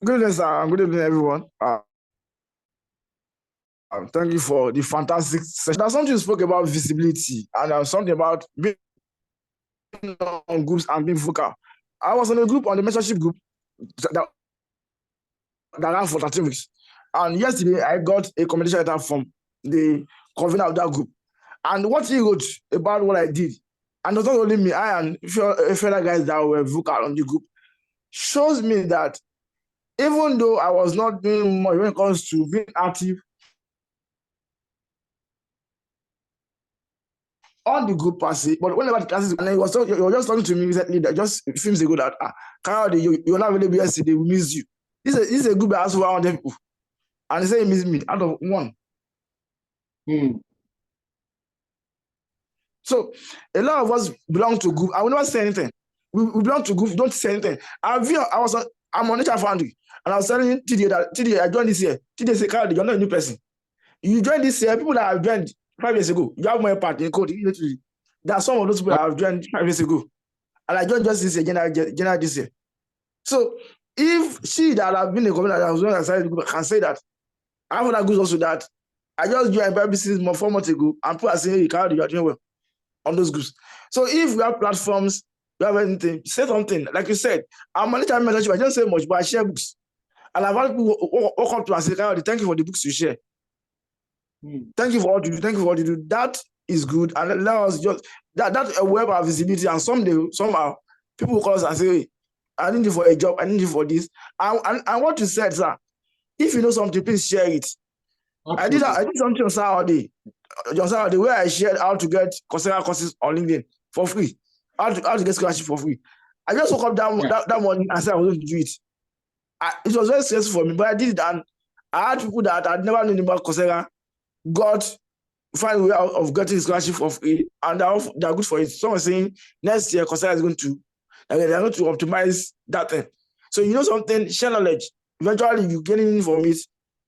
Good evening, sir. Good evening, everyone. Thank you for the fantastic session. There's something you spoke about visibility and something about being on groups and being vocal. I was on a group, on the mentorship group that ran for 13 weeks. And yesterday, I got a commendation letter from the convener of that group. And what he wrote about what I did, and it's not only me, I and a fellow guys that were vocal on the group, shows me that even though I was not doing much when it comes to being active on the group per se, but whenever the classes, and then he was just talking to me recently that just a few months ago that Kyle, you're not available yesterday, we miss you. This is a group that has over 100 people. And he said he missed me out of one. So a lot of us belong to group. I will never say anything. We belong to group, don't say anything. I'm on HR Foundry, and I was telling TD that TD, I joined this year. TD said, Kyle, you're not a new person. You joined this year, people that have joined 5 years ago, you have more part in code. There are some of those people that have joined 5 years ago. And I joined just this year, January this year. So if she that have been a commander that was on the side can say that, I have that goes also that I just joined Bible 4 months ago, and people are saying, hey, Kyle, you are doing well on those groups. So if we have platforms, we have anything, say something. Like you said, I'm manager mentorship, I don't say much, but I share books. And I've had people walk up to me and say, Kyle, thank you for the books you share. Thank you for what you do. Thank you for what you do. That is good. And let us just that a web of visibility. And somehow people will call us and say, hey, I need you for a job, I need you for this. And what you said, sir, if you know something, please share it. I did something on Saturday where I shared how to get Coursera courses on LinkedIn for free. How to get scholarship for free. I just woke up that morning and said I was going to do it. It was very stressful for me, but I did it. And I had people that I'd never known about Coursera find a way of getting scholarship for free, and they're good for it. Someone saying next year Coursera is going to optimize that thing. So you know something, share knowledge. Eventually you get in from it,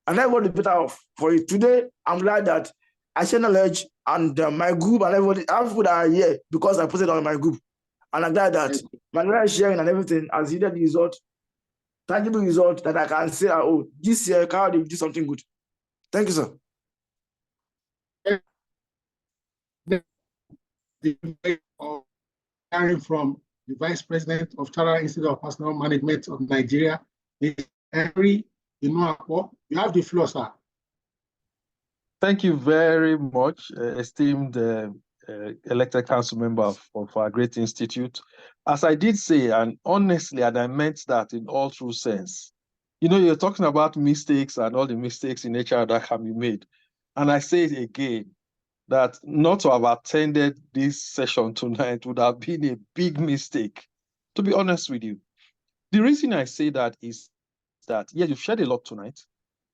and everybody better off for it. Today, I'm glad that I share knowledge, and my group and everybody, I have people that are here because I posted on my group. And I'm glad that my knowledge sharing and everything has yielded the result, tangible result that I can say, oh, this year, Kyle, they did something good. Thank you, sir. Hearing from the Vice President of Chartered Institute of Personnel Management of Nigeria, Henry Inuapo. You have the floor, sir. Thank you very much, esteemed elected council member of our great institute. As I did say, and honestly, and I meant that in all true sense, you know, you're talking about mistakes and all the mistakes in HR that can be made. And I say it again, that not to have attended this session tonight would have been a big mistake, to be honest with you. The reason I say that is that, yeah, you've shared a lot tonight.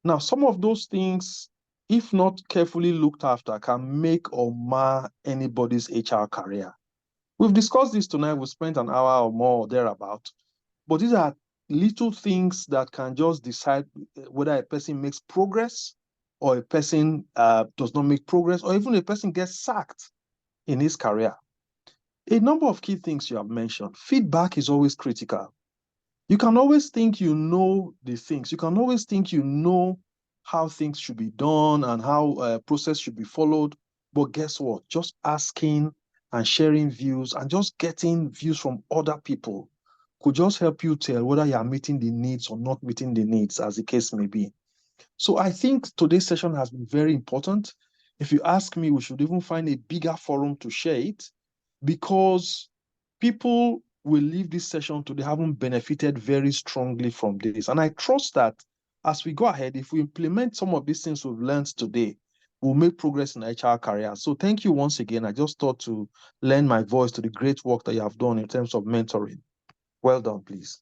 Now, some of those things, if not carefully looked after, can make or mar anybody's HR career. We've discussed this tonight. We spent an hour or more or thereabout. But these are little things that can just decide whether a person makes progress or a person does not make progress, or even a person gets sacked in his career. A number of key things you have mentioned. Feedback is always critical. You can always think you know the things. You can always think you know how things should be done and how a process should be followed. But guess what? Just asking and sharing views and just getting views from other people could just help you tell whether you are meeting the needs or not meeting the needs, as the case may be. So I think today's session has been very important. If you ask me, we should even find a bigger forum to share it, because people will leave this session today having benefited very strongly from this. And I trust that as we go ahead, if we implement some of these things we've learned today, we'll make progress in HR career. So thank you once again. I just thought to lend my voice to the great work that you have done in terms of mentoring. Well done, please.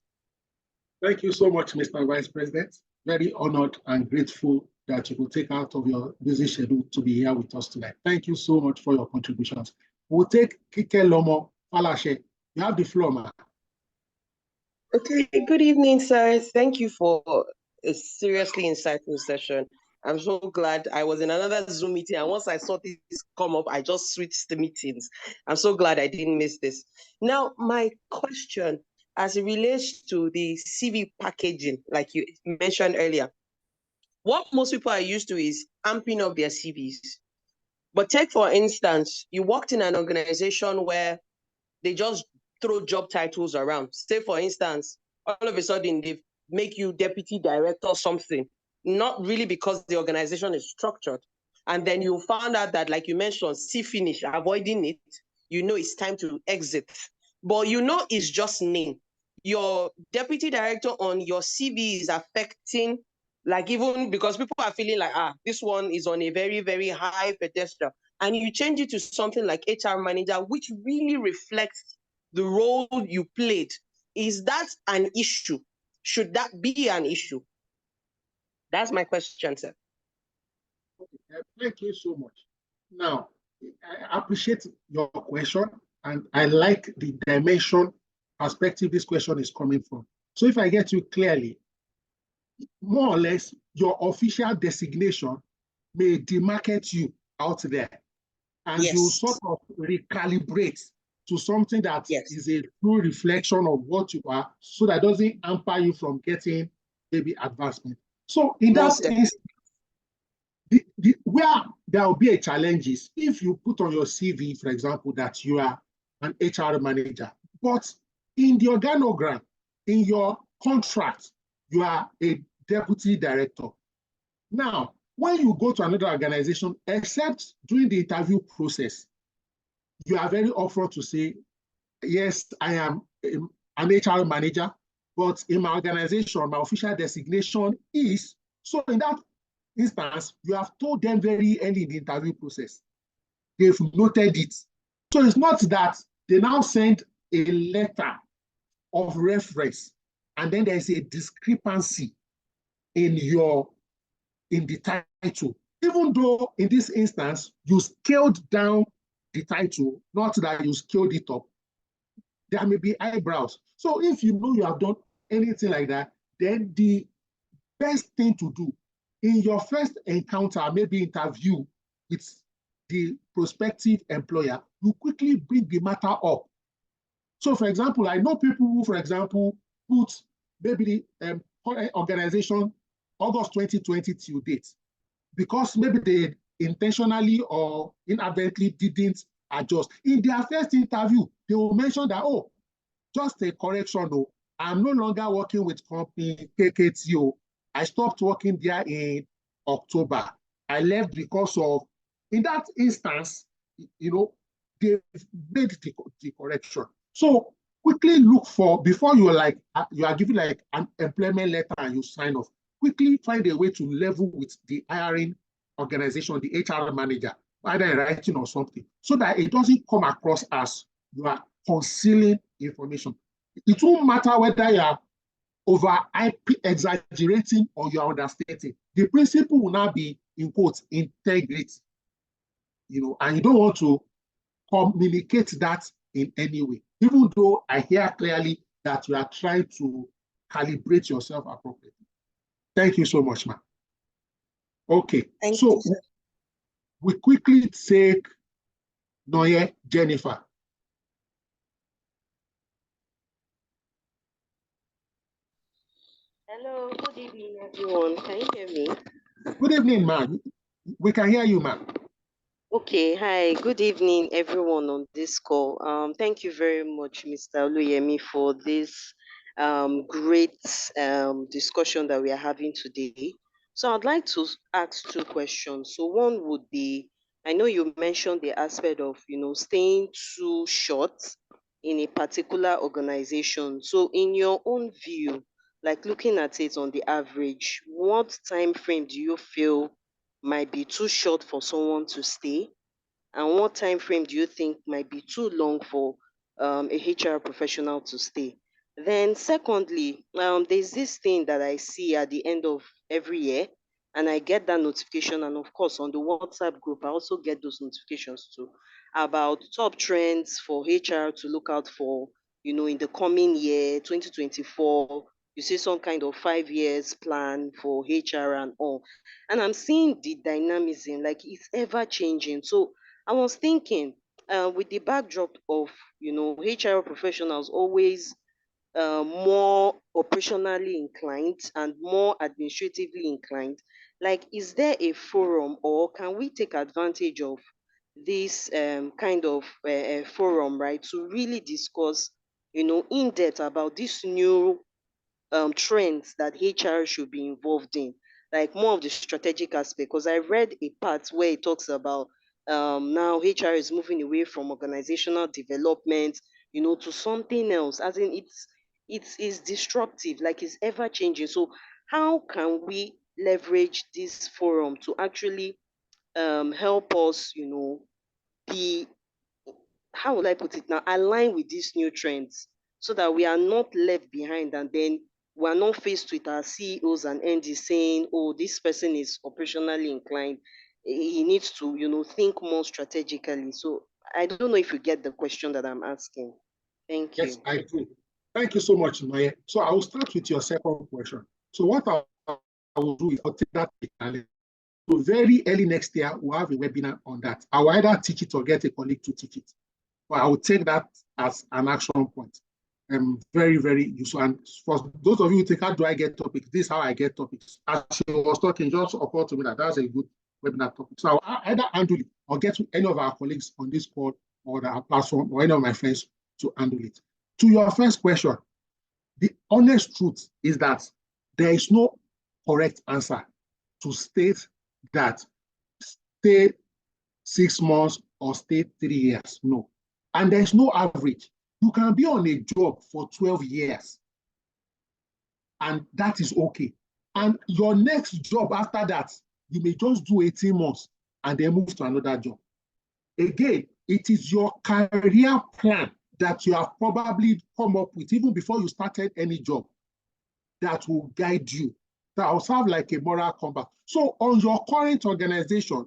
Thank you so much, Mr. Vice President. Very honored and grateful that you could take out of your busy schedule to be here with us tonight. Thank you so much for your contributions. We'll take Kike Lomo Falashe. You have the floor, ma'am. Okay, good evening, sirs. Thank you for a seriously insightful session. I'm so glad. I was in another Zoom meeting, and once I saw this come up, I just switched the meetings. I'm so glad I didn't miss this. Now, my question, as it relates to the CV packaging, like you mentioned earlier, what most people are used to is amping up their CVs. But take, for instance, you worked in an organization where they just throw job titles around. Say, for instance, all of a sudden they make you deputy director or something, not really because the organization is structured. And then you found out that, like you mentioned, see finish, avoiding it, you know it's time to exit. But you know it's just name. Your deputy director on your CV is affecting, like, even because people are feeling like, this one is on a very, very high pedestal. and you change it to something like HR manager, which really reflects the role you played. Is that an issue? Should that be an issue? That's my question, sir. Thank you so much. Now, I appreciate your question, and I like the dimension perspective this question is coming from. So if I get you clearly, more or less, your official designation may demarcate you out there, and Yes. you sort of recalibrate to something that Yes. is a true reflection of what you are, so that doesn't hamper you from getting maybe advancement. So in that instance, where there will be a challenge is if you put on your CV, for example, that you are an HR manager, but in the organogram, in your contract, you are a deputy director. Now, when you go to another organization, except during the interview process, you are very upfront to say, yes, I am an HR manager, but in my organization, my official designation is. So in that instance, you have told them very early in the interview process. They've noted it. So it's not that they now send a letter of reference and then there's a discrepancy in the title. Even though in this instance, you scaled down the title, not that you scaled it up, there may be eyebrows. So if you know you have done anything like that, then the best thing to do in your first encounter, maybe interview with the prospective employer, you quickly bring the matter up. So for example, I know people who, for example, put maybe the organization August 2020 till date, because maybe they intentionally or inadvertently didn't adjust. In their first interview, they will mention that, oh, just a correction, oh, I'm no longer working with company KKTO. I stopped working there in October. I left because of, in that instance, they've made the correction. So quickly look for, before you are given like an employment letter and you sign off, quickly find a way to level with the hiring organization, the HR manager, either in writing or something, so that it doesn't come across as you are concealing information. It won't matter whether you are over exaggerating or you are understating. The principle will now be, in quotes, integrity. And you don't want to communicate that in any way, even though I hear clearly that you are trying to calibrate yourself appropriately. Thank you so much, ma'am. Okay, so we quickly take Noye Jennifer. Hello, good evening, everyone. Can you hear me? Good evening, ma'am. We can hear you, ma'am. Okay, hi. Good evening, everyone on this call. Thank you very much, Mr. Oluyemi, for this great discussion that we are having today. So I'd like to ask two questions. So one would be, I know you mentioned the aspect of, staying too short in a particular organization. So in your own view, like looking at it on the average, what time frame do you feel might be too short for someone to stay? And what time frame do you think might be too long for a HR professional to stay? Then secondly, there's this thing that I see at the end of every year, and I get that notification, and of course on the WhatsApp group, I also get those notifications too, about top trends for HR to look out for, in the coming year, 2024. You see some kind of 5 years plan for HR and all. And I'm seeing the dynamism, like it's ever changing. So I was thinking, with the backdrop of, HR professionals always more operationally inclined and more administratively inclined, like, is there a forum or can we take advantage of this kind of forum, right, to really discuss, in depth about this new trends that HR should be involved in, like more of the strategic aspect. Because I read a part where it talks about now HR is moving away from organizational development, to something else. As in, it's disruptive, like it's ever changing. So how can we leverage this forum to actually help us, be, how will I put it now, align with these new trends so that we are not left behind, and then we are not faced with our CEOs and NDs saying, oh, this person is operationally inclined. He needs to, think more strategically. So I don't know if you get the question that I'm asking. Thank Yes, you. I do. Thank you so much, Maya. So I will start with your second question. So what I will do is I'll take that. So very early next year, we'll have a webinar on that. I will either teach it or get a colleague to teach it. But I will take that as an action point. Very, very useful. And for those of you who think, how do I get topics? This is how I get topics. As she was talking, just occurred to me that that's a good webinar topic. So I'll either handle it or get to any of our colleagues on this call or our platform or any of my friends to handle it. To your first question, the honest truth is that there is no correct answer to state that stay 6 months or stay 3 years. No. And there's no average. You can be on a job for 12 years, and that is okay. And your next job after that, you may just do 18 months and then move to another job. Again, it is your career plan that you have probably come up with even before you started any job that will guide you, that will serve like a moral compass. So on your current organization,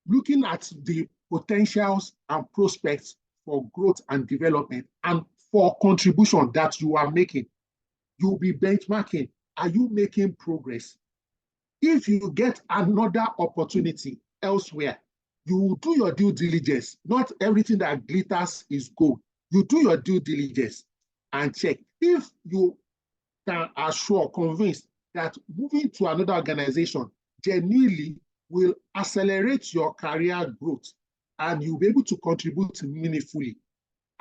looking at the potentials and prospects for growth and development and for contribution that you are making, you'll be benchmarking. Are you making progress? If you get another opportunity elsewhere, you will do your due diligence. Not everything that glitters is gold. You do your due diligence and check. If you can assure, convinced that moving to another organization genuinely will accelerate your career growth and you'll be able to contribute meaningfully,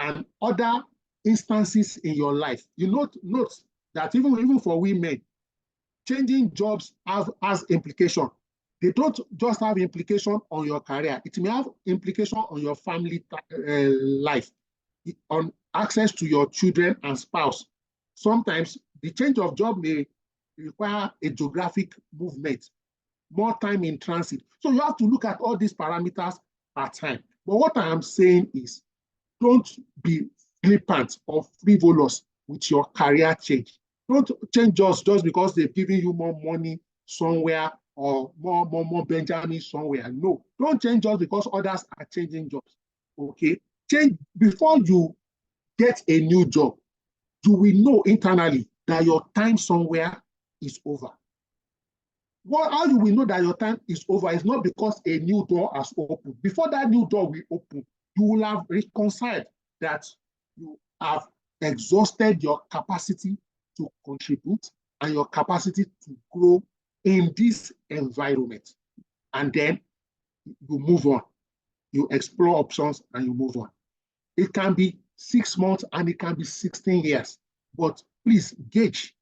and other instances in your life, you note that even for women, changing jobs has implication. They don't just have implication on your career. It may have implication on your family life, on access to your children and spouse. Sometimes the change of job may require a geographic movement, more time in transit. So you have to look at all these parameters at time. But what I am saying is, don't be flippant or frivolous with your career change. Don't change just because they're giving you more money somewhere or more Benjamin somewhere. No, don't change just because others are changing jobs. Okay, change before you get a new job. You will know internally that your time somewhere is over. How you will know that your time is over is not because a new door has opened. Before that new door will open, you will have reconciled that you have exhausted your capacity to contribute and your capacity to grow in this environment. And then you move on. You explore options and you move on. It can be 6 months and it can be 16 years. But please gauge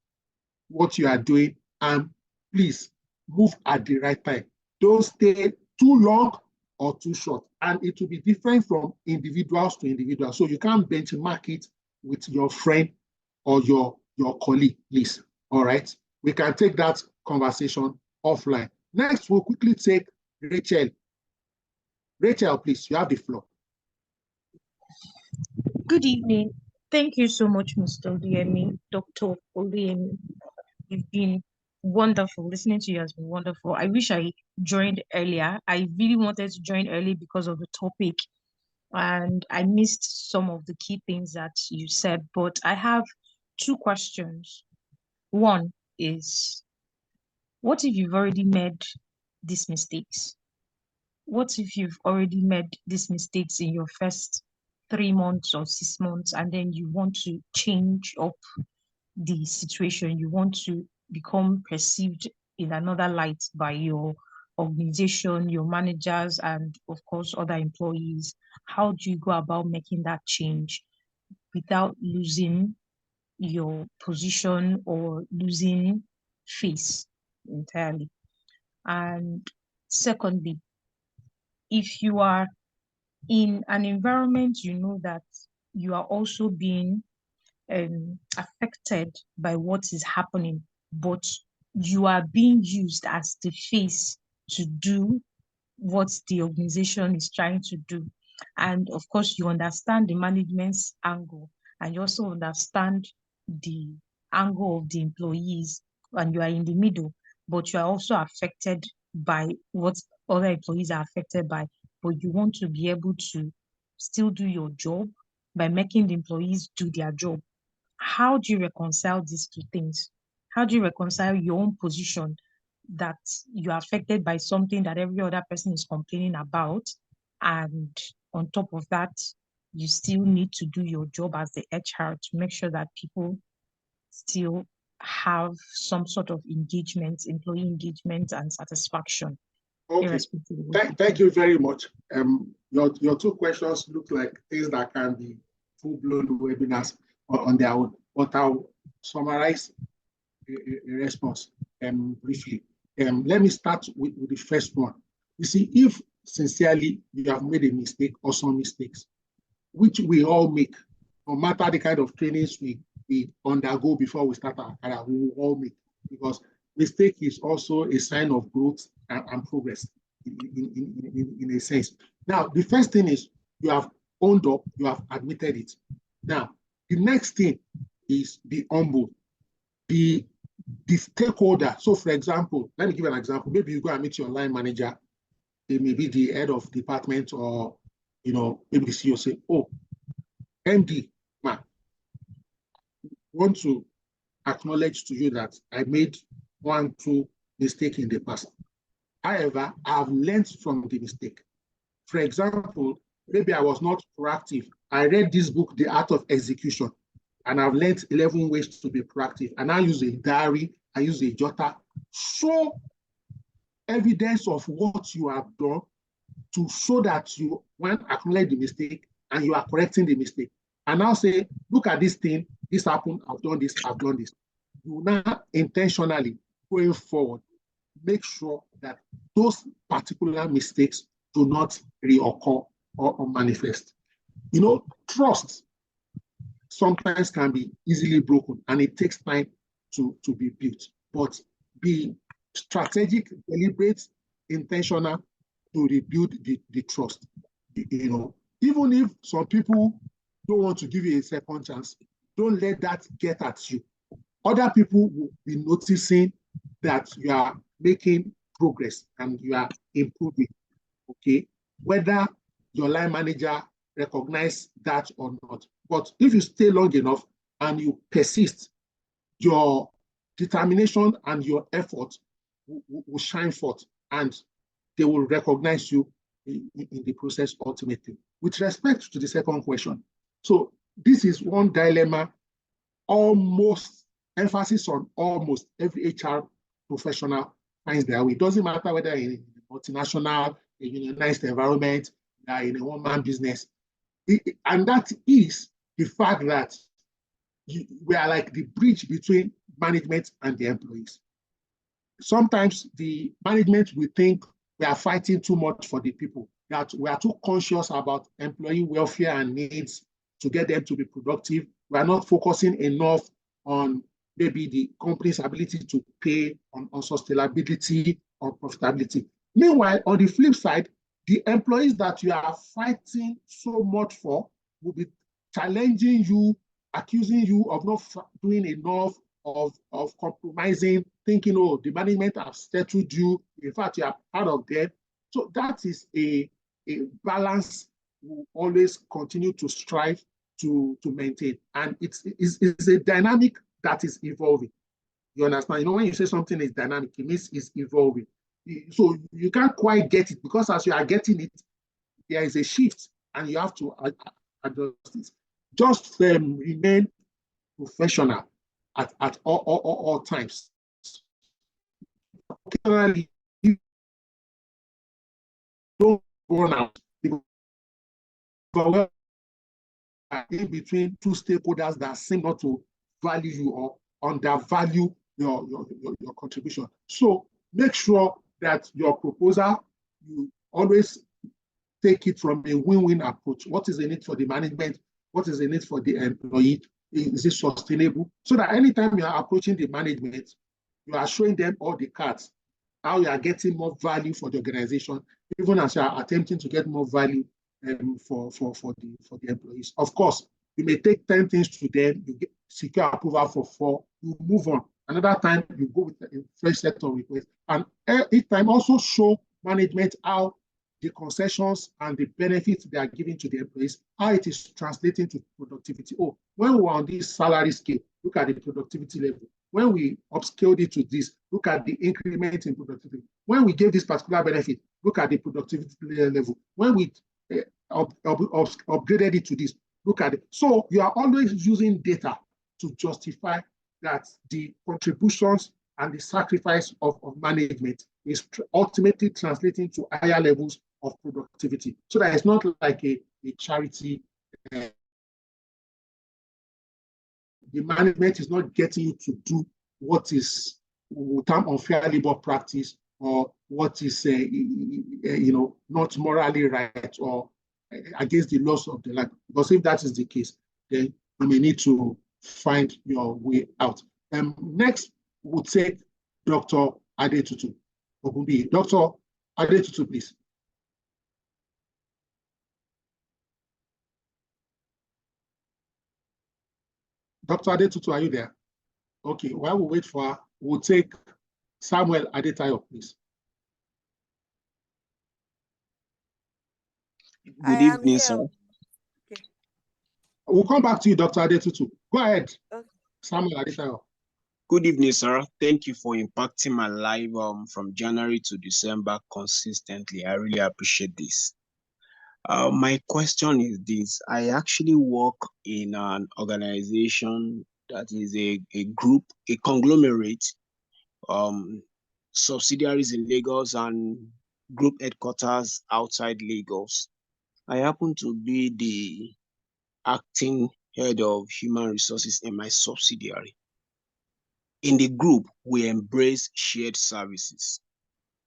what you are doing and please move at the right time. Don't stay too long or too short. And it will be different from individuals to individuals. So you can't benchmark it with your friend or your colleague, please. All right. We can take that conversation offline. Next, we'll quickly take Rachel. Rachel, please, you have the floor. Good evening. Thank you so much, Mr. Oluyemi, Dr. Oluyemi. You've been wonderful. Listening to you has been wonderful. I wish I joined earlier. I really wanted to join early because of the topic, and I missed some of the key things that you said, but I have 2 questions. One is, what if you've already made these mistakes? What if you've already made these mistakes in your first 3 months or 6 months, and then you want to change up the situation, you want to become perceived in another light by your organization, your managers, and of course, other employees? How do you go about making that change without losing your position or losing face entirely? And secondly, if you are in an environment, you know that you are also being affected by what is happening, but you are being used as the face to do what the organization is trying to do. And of course, you understand the management's angle, and you also understand the angle of the employees, and you are in the middle, but you are also affected by what other employees are affected by. But you want to be able to still do your job by making the employees do their job. How do you reconcile these two things? How do you reconcile your own position that you are affected by something that every other person is complaining about, and on top of that, you still need to do your job as the HR to make sure that people still have some sort of engagement, employee engagement and satisfaction, Okay, irrespective of what thank you very much. Your two questions look like things that can be full-blown webinars on their own, but I'll summarize a response briefly. Let me start with the first one. You see, if sincerely you have made a mistake or some mistakes, which we all make, no matter the kind of trainings we undergo before we start our career, we will all make, because mistake is also a sign of growth and progress in a sense. Now, the first thing is you have owned up, you have admitted it. Now, the next thing is be humble, be the stakeholder. So, for example, let me give an example. Maybe you go and meet your line manager, maybe the head of department, or maybe the CEO say, "Oh, MD, man, want to acknowledge to you that I made 1-2 mistakes in the past. However, I've learned from the mistake. For example, maybe I was not proactive. I read this book, The Art of Execution, and I've learned 11 ways to be proactive. And I use a diary, I use a jotter. Show evidence of what you have done to show that you acknowledge the mistake and you are correcting the mistake. And now say, look at this thing, this happened, I've done this, I've done this. You now intentionally going forward, make sure that those particular mistakes do not reoccur or manifest. Trust sometimes can be easily broken and it takes time to be built. But be strategic, deliberate, intentional to rebuild the trust. Even if some people don't want to give you a second chance, don't let that get at you. Other people will be noticing that you are making progress and you are improving, okay? Whether your line manager recognizes that or not. But if you stay long enough and you persist, your determination and your effort will shine forth and they will recognize you in the process ultimately. With respect to the second question, so this is one dilemma, almost emphasis on almost every HR professional finds their way. It doesn't matter whether in a multinational, a unionized environment, in a one-man business. And that is the fact that we are like the bridge between management and the employees. Sometimes the management will think we are fighting too much for the people, that we are too conscious about employee welfare and needs to get them to be productive. We are not focusing enough on maybe the company's ability to pay, on sustainability or profitability. Meanwhile, on the flip side, the employees that you are fighting so much for will be challenging you, accusing you of not doing enough, of compromising, thinking, oh, the management has settled you. In fact, you are part of them. So that is a balance we always continue to strive to maintain. And it's a dynamic that is evolving. You understand? When you say something is dynamic, it means it's evolving. So you can't quite get it, because as you are getting it, there is a shift and you have to adjust it. Just remain professional at all times. Occasionally, you don't burn out. But in between two stakeholders that seem not to value you or undervalue your contribution. So make sure that your proposal, you always take it from a win-win approach. What is the need for the management? What is the need for the employee? Is it sustainable? So that anytime you are approaching the management, you are showing them all the cards, how you are getting more value for the organization, even as you are attempting to get more value for the employees. Of course, you may take 10 things to them, you get secure approval for 4, you move on. Another time, you go with a fresh set of requests. And each time also show management how the concessions and the benefits they are giving to the employees, how it is translating to productivity. Oh, when we are on this salary scale, look at the productivity level. When we upscaled it to this, look at the increment in productivity. When we gave this particular benefit, look at the productivity level. When we upgraded it to this, look at it. So you are always using data to justify that the contributions and the sacrifice of management is ultimately translating to higher levels of productivity. So that it's not like a charity. The management is not getting you to do what is term unfair labor practice or what is not morally right or against the laws of the land. Because if that is the case, then you may need to find your way out. Next, we'll take Dr. Adetutu Ogunbi. Dr. Adetutu, please. Dr. Adetutu, are you there? Okay, while we wait for her, we'll take Samuel Adetayo, please. Good evening, sir. Okay. We'll come back to you, Dr. Adetutu. Go ahead, Okay. Samuel Adetayo. Good evening, sir. Thank you for impacting my life from January to December consistently. I really appreciate this. My question is this. I actually work in an organization that is a group, a conglomerate, subsidiaries in Lagos and group headquarters outside Lagos. I happen to be the acting head of human resources in my subsidiary. In the group, we embrace shared services.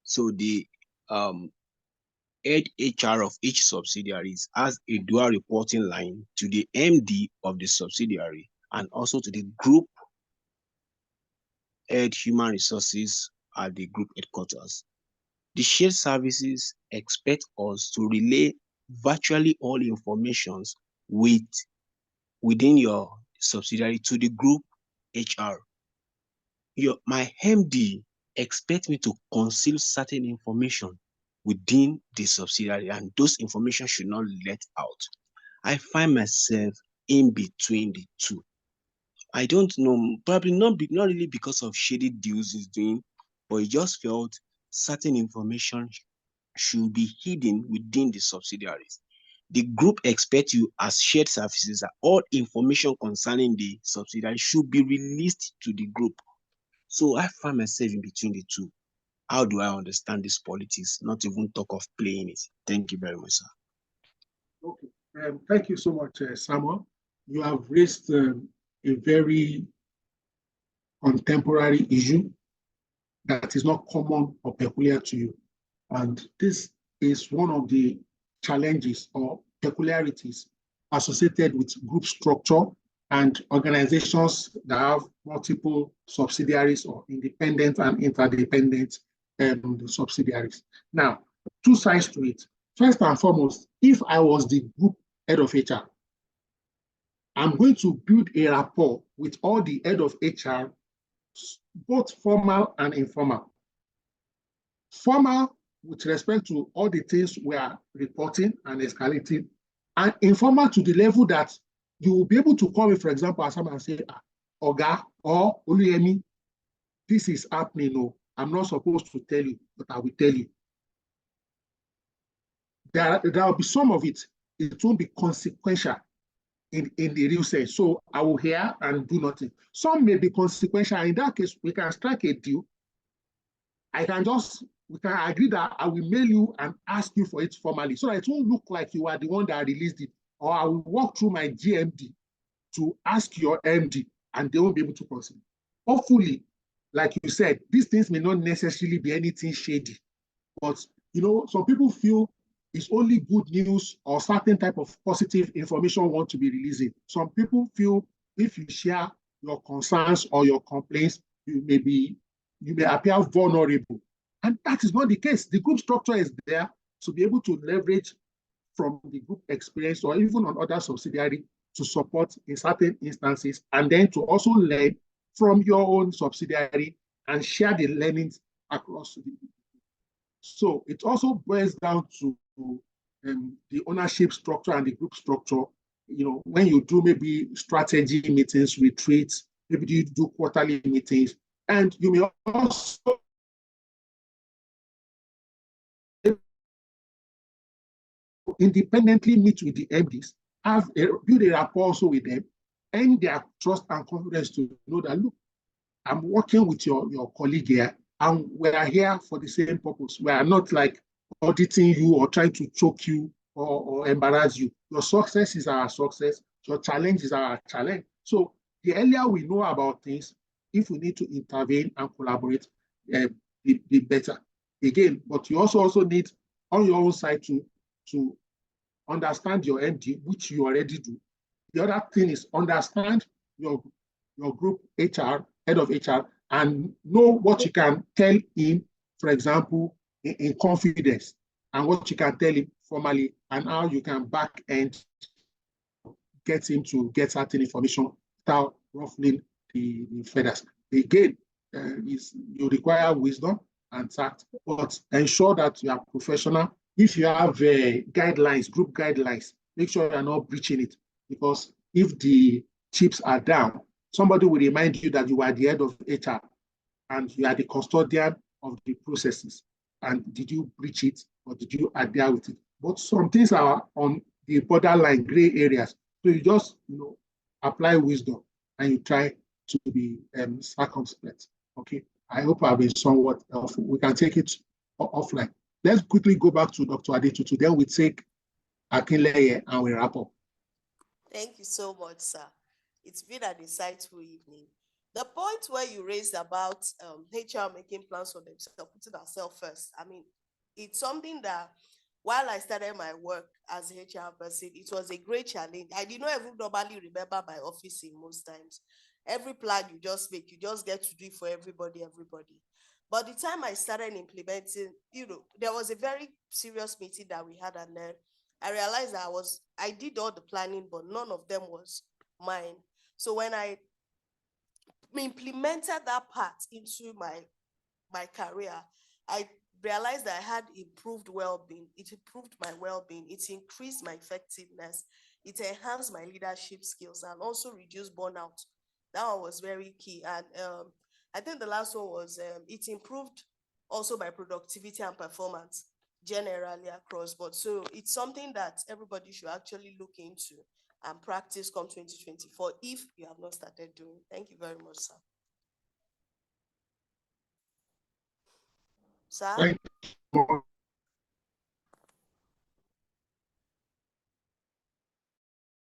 So the head HR of each subsidiary has a dual reporting line to the MD of the subsidiary and also to the group head human resources at the group headquarters. The shared services expect us to relay virtually all informations within your subsidiary to the group HR. My MD expects me to conceal certain information within the subsidiary, and those information should not let out. I find myself in between the two. I don't know, probably not really because of shady deals he's doing, but he just felt certain information should be hidden within the subsidiaries. The group expects you as shared services that all information concerning the subsidiary should be released to the group. So I find myself in between the two. How do I understand this politics? Not even talk of playing it. Thank you very much, sir. Okay. Thank you so much, Samuel. You have raised a very contemporary issue that is not common or peculiar to you. And this is one of the challenges or peculiarities associated with group structure and organizations that have multiple subsidiaries or independent and interdependent subsidiaries. Now, two sides to it. First and foremost, if I was the group head of HR, I'm going to build a rapport with all the head of HR, both formal and informal. Formal with respect to all the things we are reporting and escalating, and informal to the level that you will be able to call me, for example, as someone and say, Oga or Oluyemi, this is happening. No, I'm not supposed to tell you, but I will tell you. There will be some of it. It won't be consequential in the real sense. So I will hear and do nothing. Some may be consequential. In that case, we can strike a deal. We can agree that I will mail you and ask you for it formally, so that it won't look like you are the one that released it. Or I will walk through my GMD to ask your MD, and they won't be able to consider. Hopefully, like you said, these things may not necessarily be anything shady, but some people feel it's only good news or certain type of positive information want to be releasing. Some people feel if you share your concerns or your complaints, you may appear vulnerable. And that is not the case. The group structure is there to be able to leverage from the group experience or even on other subsidiary to support in certain instances, and then to also learn from your own subsidiary and share the learnings across the group. So it also boils down to the ownership structure and the group structure. When you do maybe strategy meetings, retreats, maybe you do quarterly meetings, and you may also independently meet with the MDs, build a rapport also with them, and their trust and confidence to know that, look, I'm working with your colleague here, and we are here for the same purpose. We are not like auditing you or trying to choke you or embarrass you. Your success is our success. Your challenge is our challenge. So the earlier we know about things, if we need to intervene and collaborate, the better. Again, but you also need on your own side to understand your MD, which you already do. The other thing is understand your group HR, head of HR, and know what you can tell him, for example, in confidence, and what you can tell him formally, and how you can back end get him to get certain information without ruffling the feathers. Again, you require wisdom and tact, but ensure that you are professional. If you have guidelines, group guidelines, make sure you're not breaching it, because if the chips are down, somebody will remind you that you are the head of HR and you are the custodian of the processes. And did you breach it or did you adhere with it? But some things are on the borderline gray areas. So you just apply wisdom and you try to be circumspect. Okay. I hope I've been somewhat helpful. We can take it offline. Let's quickly go back to Dr. Adetutu. Then we take Akinleye and we wrap up. Thank you so much, sir. It's been an insightful evening. The point where you raised about HR making plans for themselves, putting ourselves first, I mean, it's something that while I started my work as a HR person, it was a great challenge. I did not even normally remember my office in most times. Every plan you just make, you just get to do it for everybody. But the time I started implementing, there was a very serious meeting that we had, and then I realized that I did all the planning, but none of them was mine. So when I implemented that part into my career, I realized that I had improved well-being. It improved my well-being. It increased my effectiveness. It enhanced my leadership skills and also reduced burnout. That one was very key. And I think the last one was it improved also my productivity and performance generally across board. So it's something that everybody should actually look into and practice come 2024 if you have not started doing. Thank you very much, sir. Sir?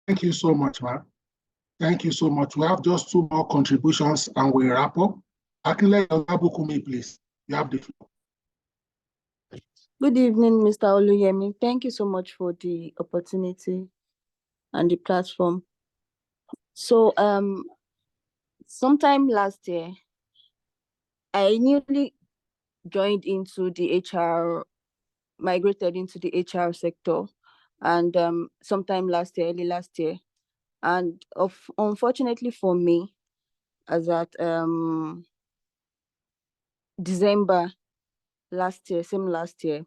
Thank you so much, ma'am. Thank you so much. We have just 2 more contributions and we wrap up. Akinleye Abukumi, please. You have the floor. Good evening, Mr. Oluyemi. Thank you so much for the opportunity and the platform. So, sometime last year, I newly joined into the HR, migrated into the HR sector, and sometime early last year. And unfortunately for me, as at December last year,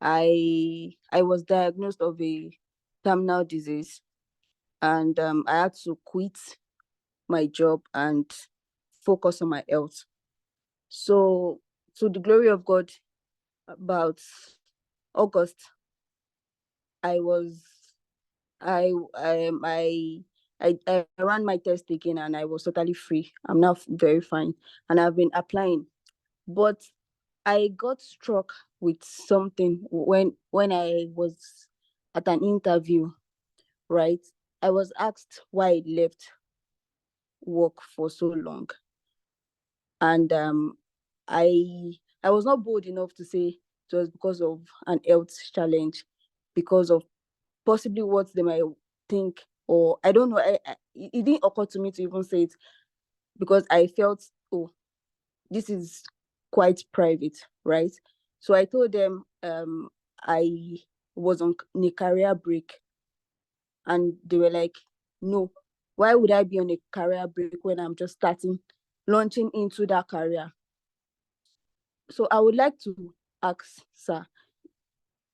I was diagnosed of a terminal disease, and I had to quit my job and focus on my health. So, to the glory of God, about August, I ran my test again and I was totally free. I'm now very fine and I've been applying. But I got struck with something when I was at an interview, right? I was asked why I left work for so long. And I was not bold enough to say it was because of an health challenge, because of possibly what they might think, or I don't know. It didn't occur to me to even say it because I felt, oh, this is quite private, right? So I told them I was on a career break, and they were like, no, why would I be on a career break when I'm just launching into that career? So I would like to ask, sir,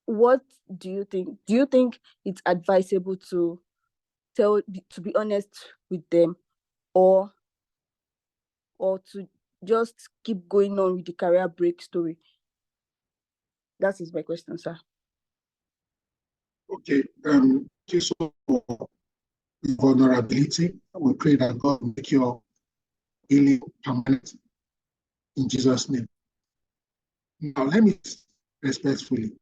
what do you think? Do you think it's advisable to be honest with them, or to just keep going on with the career break story? That is my question, sir. Okay. Case of vulnerability, we pray that God make your healing permanent in Jesus' name. Now, let me respectfully,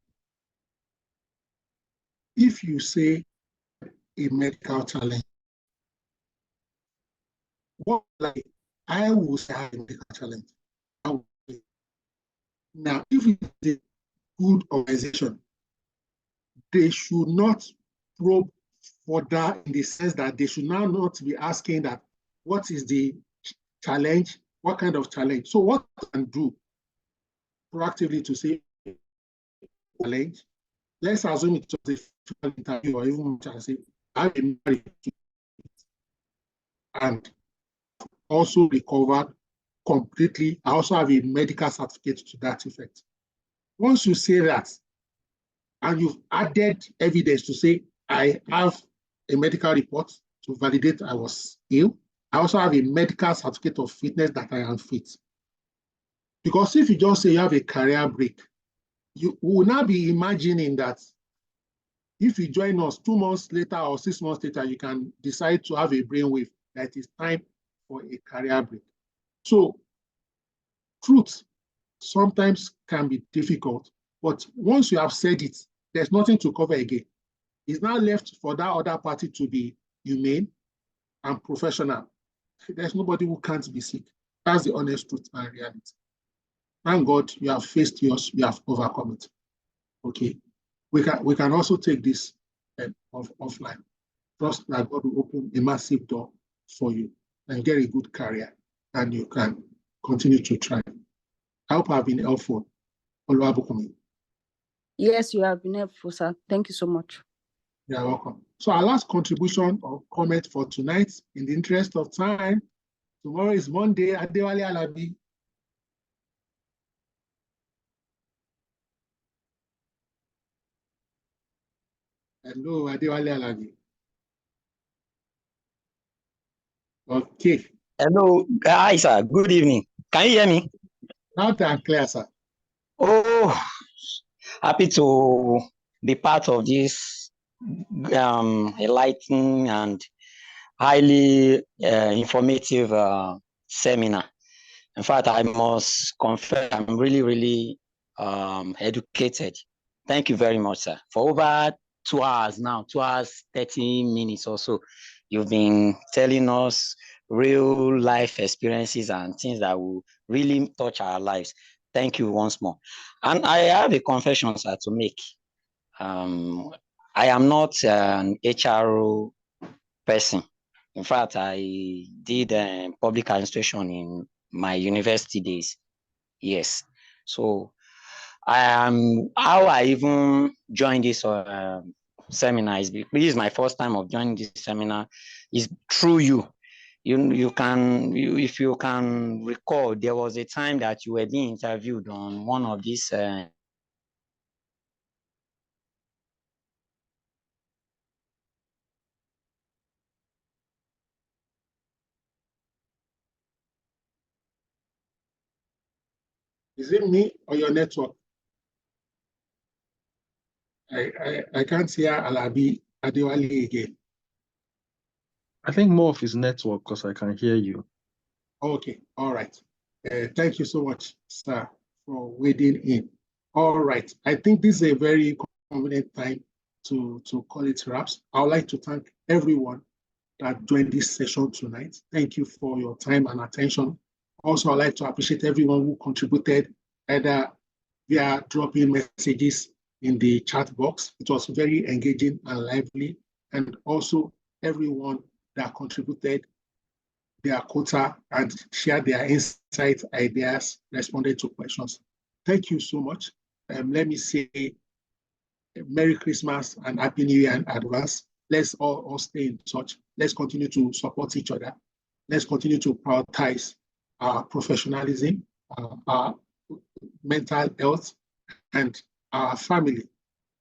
if you say a medical challenge, what like I will say I have a medical challenge. Now, if it's a good organization, they should not probe further in the sense that they should now not be asking that what is the challenge, what kind of challenge. So what can do proactively to say challenge? Let's assume it was a interview or even say I've been married and also recovered completely. I also have a medical certificate to that effect. Once you say that, and you've added evidence to say, I have a medical report to validate I was ill. I also have a medical certificate of fitness that I am fit. Because if you just say you have a career break, you will now be imagining that if you join us 2 months later or 6 months later, you can decide to have a brainwave that it is time for a career break. So truth sometimes can be difficult, but once you have said it, there's nothing to cover again. It's now left for that other party to be humane and professional. There's nobody who can't be sick. That's the honest truth and reality. Thank God you have faced yours, you have overcome it. Okay. We can also take this offline. Trust that God will open a massive door for you and get a good career, and you can continue to try. I hope I've been helpful. Oluwabukumi. Yes, you have been helpful, sir. Thank you so much. You're welcome. So our last contribution or comment for tonight, in the interest of time, tomorrow is Monday. Adewale Alabi. Hello, Adewale Alabi. Okay. Hello, hi sir. Good evening. Can you hear me? Loud and clear, sir. Oh, happy to be part of this enlightening and highly informative seminar. In fact, I must confess I'm really, really educated. Thank you very much, sir. For over 2 hours now, 2 hours, 30 minutes or so, you've been telling us real life experiences and things that will really touch our lives. Thank you once more. And I have a confession, sir, to make. I am not an HRO person. In fact, I did public administration in my university days. Yes. So how I even joined this seminar this is my first time of joining this seminar is through you. If you can recall, there was a time that you were being interviewed on one of these Is it me or your network? I can't hear Alabi Adewale again. I think more of his network because I can hear you. Okay, all right. Thank you so much, sir, for wading in. All right, I think this is a very convenient time to call it wraps. I would like to thank everyone that joined this session tonight. Thank you for your time and attention. Also, I'd like to appreciate everyone who contributed either via dropping messages in the chat box. It was very engaging and lively. And also everyone that contributed their quota and shared their insights, ideas, responded to questions. Thank you so much. Let me say Merry Christmas and Happy New Year in advance. Let's all stay in touch. Let's continue to support each other. Let's continue to prioritize our professionalism, our mental health, and our family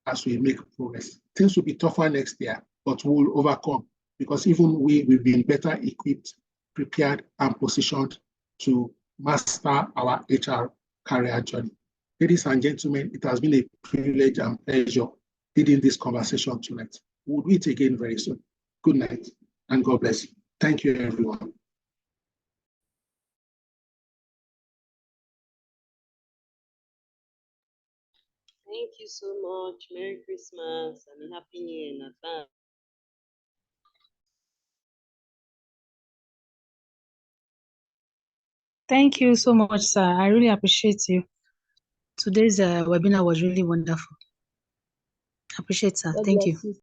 as we make progress. Things will be tougher next year, but we'll overcome because even we've been better equipped, prepared, and positioned to master our HR career journey. Ladies and gentlemen, it has been a privilege and pleasure leading this conversation tonight. We'll do it again very soon. Good night and God bless you. Thank you, everyone. Thank you so much. Merry Christmas and a Happy New Year in advance. Thank you so much, sir. I really appreciate you. Today's webinar was really wonderful. Appreciate, sir. God Thank bless you. you.